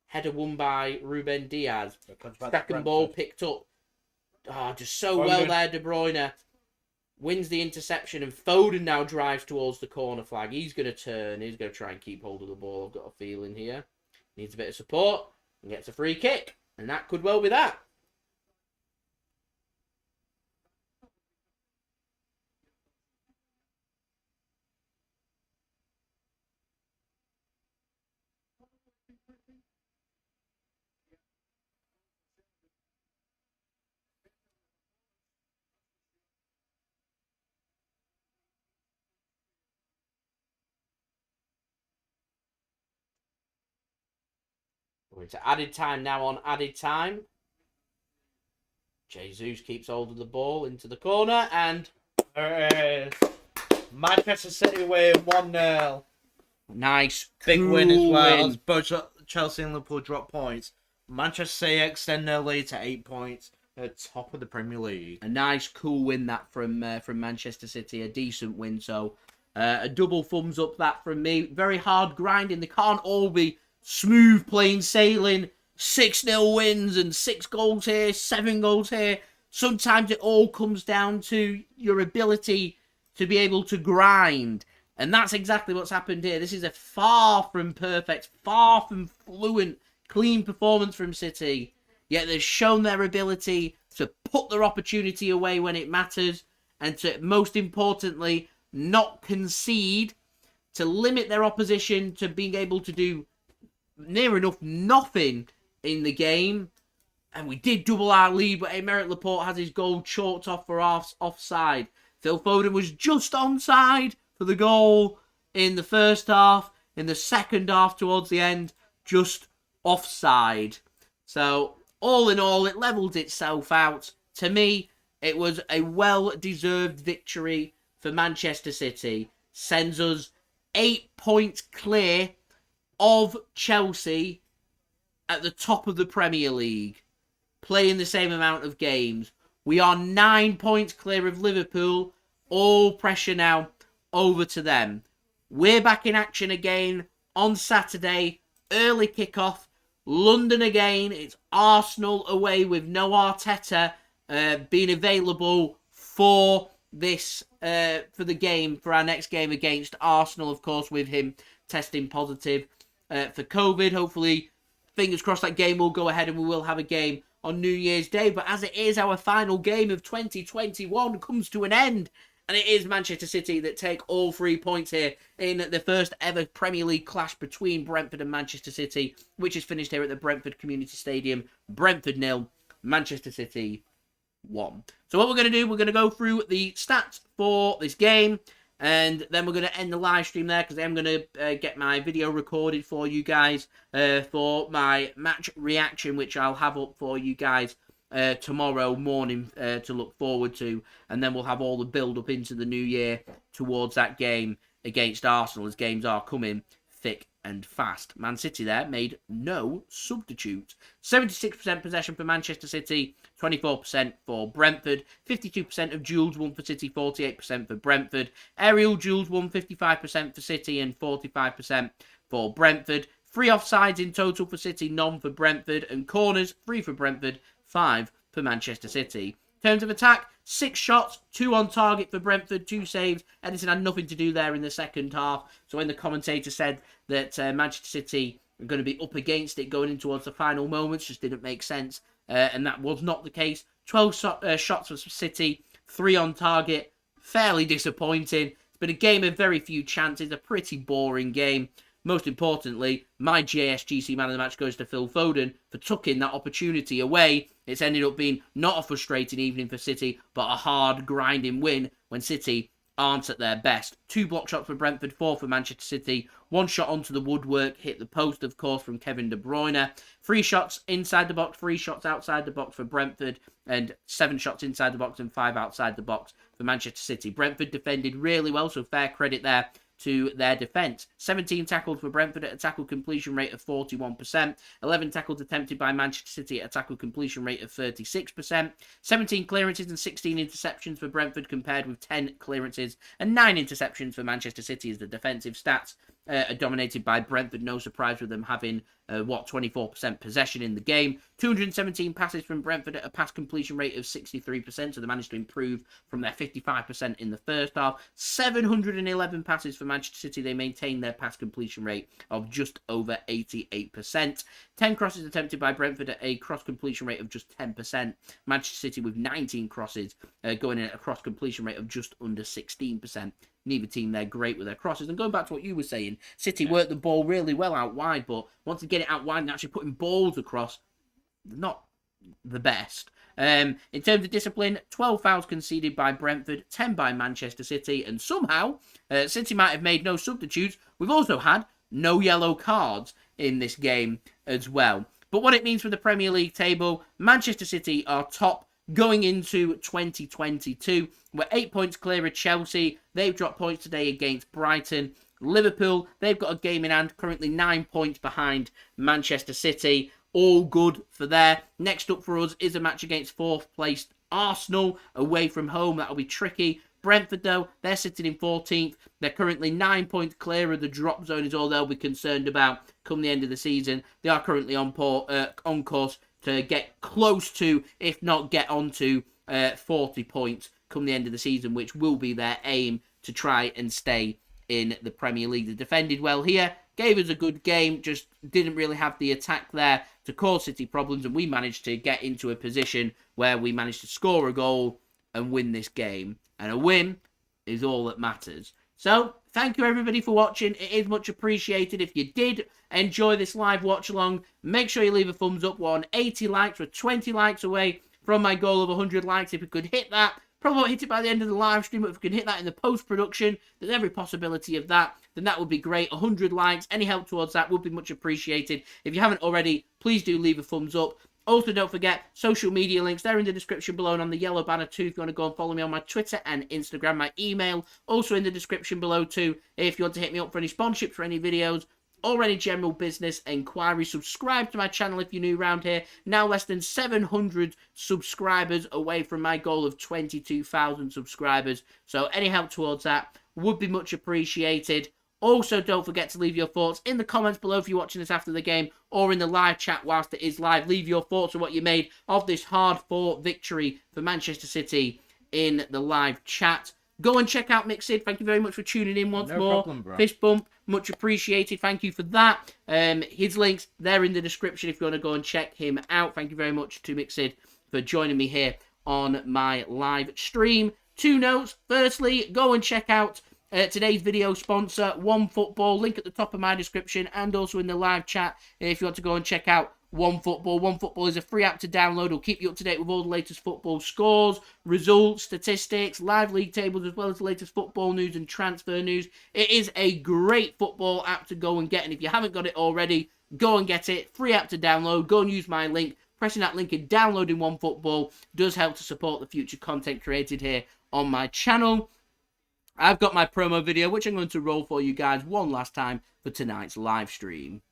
Header won by Ruben Dias. Second ball picked up. Just so well there, De Bruyne. wins the interception, and Foden now drives towards the corner flag. He's going to turn. He's going to try and keep hold of the ball. I've got a feeling here. Needs a bit of support and gets a free kick. And that could well be that. We're into added time now on added time. Jesus keeps hold of the ball into the corner and... There it is. Manchester City win 1-0. Nice. Big win as well. As both Chelsea and Liverpool drop points. Manchester City extend their lead to 8 points at top of the Premier League. A nice, cool win that from Manchester City. A decent win. So a double thumbs up that from me. Very hard grinding. They can't all be smooth, plain sailing, 6-0 wins and 6 goals here, 7 goals here. Sometimes it all comes down to your ability to be able to grind. And that's exactly what's happened here. This is a far from perfect, far from fluent, clean performance from City. Yet they've shown their ability to put their opportunity away when it matters. And to, most importantly, not concede, to limit their opposition to being able to do near enough nothing in the game. And we did double our lead, but Aymeric Laporte has his goal chalked off for offside. Phil Foden was just onside for the goal in the first half. In the second half, towards the end, just offside. So, all in all, it levelled itself out. To me, it was a well-deserved victory for Manchester City. Sends us 8 points clear of Chelsea at the top of the Premier League, playing the same amount of games. We are 9 points clear of Liverpool. All pressure now over to them. We're back in action again on Saturday. Early kickoff. London again. It's Arsenal away with no Arteta being available for this for the game, for our next game against Arsenal, of course, with him testing positive for COVID. Hopefully, fingers crossed, that game will go ahead and we will have a game on New Year's Day. But as it is, our final game of 2021 comes to an end. And it is Manchester City that take all 3 points here in the first ever Premier League clash between Brentford and Manchester City, which is finished here at the Brentford Community Stadium. Brentford 0, Manchester City 1. So what we're going to do, we're going to go through the stats for this game. And then we're going to end the live stream there because I'm going to get my video recorded for you guys for my match reaction, which I'll have up for you guys tomorrow morning to look forward to. And then we'll have all the build-up into the new year towards that game against Arsenal, as games are coming thick and fast. Man City there made no substitutes. 76% possession for Manchester City, 24% for Brentford, 52% of duels won for City, 48% for Brentford. Aerial duels won 55% for City and 45% for Brentford. 3 offsides in total for City, none for Brentford. And corners, 3 for Brentford, 5 for Manchester City. In terms of attack, 6 shots, 2 on target for Brentford, 2 saves. Ederson had nothing to do there in the second half. So when the commentator said that Manchester City are going to be up against it going in towards the final moments, just didn't make sense. And that was not the case. 12 shots for City, 3 on target. Fairly disappointing. It's been a game of very few chances, a pretty boring game. Most importantly, my JSGC man of the match goes to Phil Foden for tucking that opportunity away. It's ended up being not a frustrating evening for City, but a hard, grinding win when City aren't at their best. 2 block shots for Brentford, 4 for Manchester City. 1 shot onto the woodwork, hit the post, of course, from Kevin De Bruyne. 3 shots inside the box, 3 shots outside the box for Brentford, and 7 shots inside the box and 5 outside the box for Manchester City. Brentford defended really well, so fair credit there to their defence. 17 tackled for Brentford at a tackle completion rate of 41%. 11 tackles attempted by Manchester City at a tackle completion rate of 36%. 17 clearances and 16 interceptions for Brentford compared with 10 clearances and 9 interceptions for Manchester City as the defensive stats are dominated by Brentford. No surprise with them having, 24% possession in the game. 217 passes from Brentford at a pass completion rate of 63%, so they managed to improve from their 55% in the first half. 711 passes for Manchester City. They maintained their pass completion rate of just over 88%. 10 crosses attempted by Brentford at a cross completion rate of just 10%. Manchester City with 19 crosses going in at a cross completion rate of just under 16%. Neither team, they're great with their crosses. And going back to what you were saying, City worked the ball really well out wide, but once they get it out wide and actually putting balls across, not the best. In terms of discipline, 12 fouls conceded by Brentford, 10 by Manchester City, and somehow City might have made no substitutes. We've also had no yellow cards in this game as well. But what it means for the Premier League table, Manchester City are top going into 2022. We're 8 points clear of Chelsea. They've dropped points today against Brighton. Liverpool, they've got a game in hand, currently 9 points behind Manchester City. All good for there. Next up for us is a match against 4th placed Arsenal away from home. That'll be tricky. Brentford, though, they're sitting in 14th. They're currently 9 points clear of the drop zone, is all they'll be concerned about come the end of the season. They are currently on course to get close to, if not get onto, 40 points come the end of the season, which will be their aim to try and stay in the Premier League. They defended well here, gave us a good game, just didn't really have the attack there to cause City problems, and we managed to get into a position where we managed to score a goal and win this game. And a win is all that matters. So, thank you everybody for watching. It is much appreciated. If you did enjoy this live watch along, make sure you leave a thumbs up. We're on 80 likes. We're 20 likes away from my goal of 100 likes. If we could hit that, probably won't hit it by the end of the live stream, but if we can hit that in the post-production, there's every possibility of that, then that would be great. 100 likes, any help towards that would be much appreciated. If you haven't already, please do leave a thumbs up. Also, don't forget, social media links, they're in the description below and on the yellow banner too. If you want to go and follow me on my Twitter and Instagram, my email, also in the description below too. If you want to hit me up for any sponsorships for any videos, or any general business inquiries, subscribe to my channel if you're new around here. Now less than 700 subscribers away from my goal of 22,000 subscribers. So any help towards that would be much appreciated. Also, don't forget to leave your thoughts in the comments below if you're watching this after the game, or in the live chat whilst it is live. Leave your thoughts on what you made of this hard-fought victory for Manchester City in the live chat. Go and check out Mixid. Thank you very much for tuning in once more. Problem, bro. Fist bump, much appreciated. Thank you for that. His links, they're in the description if you want to go and check him out. Thank you very much to Mixid for joining me here on my live stream. 2 notes. Firstly, go and check out today's video sponsor, OneFootball. Link at the top of my description and also in the live chat if you want to go and check out OneFootball. OneFootball is a free app to download. It'll keep you up to date with all the latest football scores, results, statistics, live league tables, as well as the latest football news and transfer news. It is a great football app to go and get, and if you haven't got it already, go and get it. Free app to download. Go and use my link. Pressing that link and downloading OneFootball does help to support the future content created here on my channel. I've got my promo video, which I'm going to roll for you guys one last time for tonight's live stream.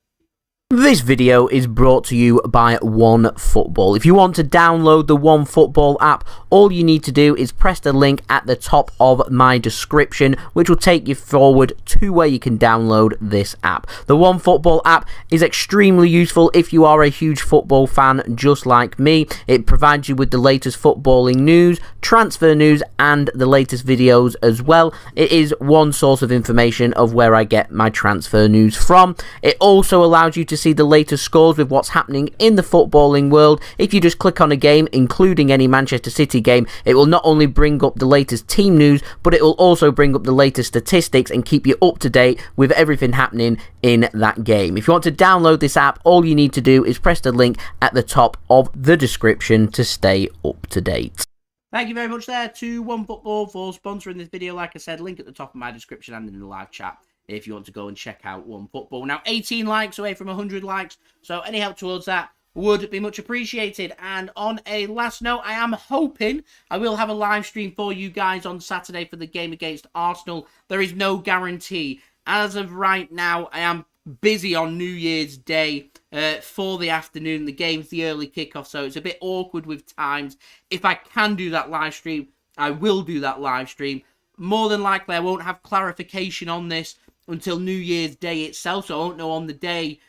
This video is brought to you by OneFootball. If you want to download the OneFootball app, all you need to do is press the link at the top of my description, which will take you forward to where you can download this app. The OneFootball app is extremely useful if you are a huge football fan just like me. It provides you with the latest footballing news, transfer news, and the latest videos as well. It is one source of information of where I get my transfer news from. It also allows you to see the latest scores with what's happening in the footballing world. If you just click on a game, including any Manchester City game, it will not only bring up the latest team news, but it will also bring up the latest statistics and keep you up to date with everything happening in that game. If you want to download this app, all you need to do is press the link at the top of the description to stay up to date. Thank you very much there to OneFootball for sponsoring this video. Like I said, link at the top of my description and in the live chat if you want to go and check out OneFootball. Now, 18 likes away from 100 likes, so any help towards that would be much appreciated. And on a last note, I am hoping I will have a live stream for you guys on Saturday for the game against Arsenal. There is no guarantee. As of right now, I am busy on New Year's Day for the afternoon. The game's the early kickoff, so it's a bit awkward with times. If I can do that live stream, I will do that live stream. More than likely, I won't have clarification on this until New Year's Day itself, so I won't know on the day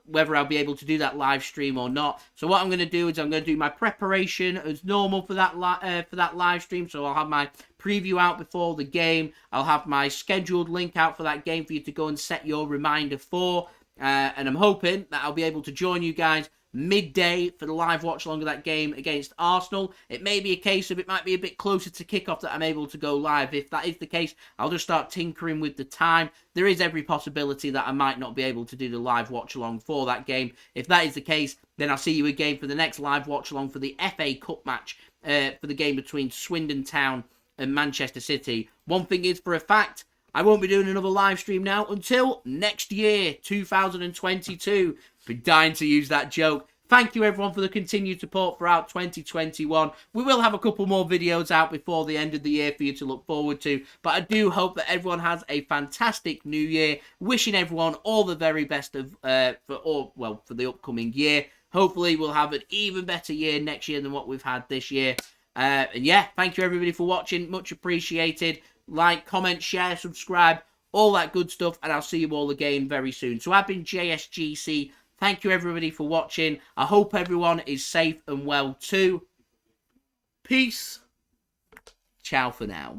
whether I'll be able to do that live stream or not. So what I'm going to do is I'm going to do my preparation as normal for that live stream. So I'll have my preview out before the game. I'll have my scheduled link out for that game for you to go and set your reminder for. And I'm hoping that I'll be able to join you guys midday for the live watch along of that game against Arsenal. It may be a case of it might be a bit closer to kickoff that I'm able to go live. If that is the case, I'll just start tinkering with the time. There is every possibility that I might not be able to do the live watch along for that game. If that is the case, then I'll see you again for the next live watch along for the FA Cup match for the game between Swindon Town and Manchester City. One thing is for a fact, I won't be doing another live stream now until next year, 2022. Been dying to use that joke. Thank you everyone for the continued support throughout 2021. We will have a couple more videos out before the end of the year for you to look forward to. But I do hope that everyone has a fantastic new year. Wishing everyone all the very best for the upcoming year. Hopefully we'll have an even better year next year than what we've had this year. And yeah, thank you everybody for watching. Much appreciated. Like, comment, share, subscribe, all that good stuff. And I'll see you all again very soon. So I've been JSGC. Thank you everybody for watching. I hope everyone is safe and well too. Peace. Ciao for now.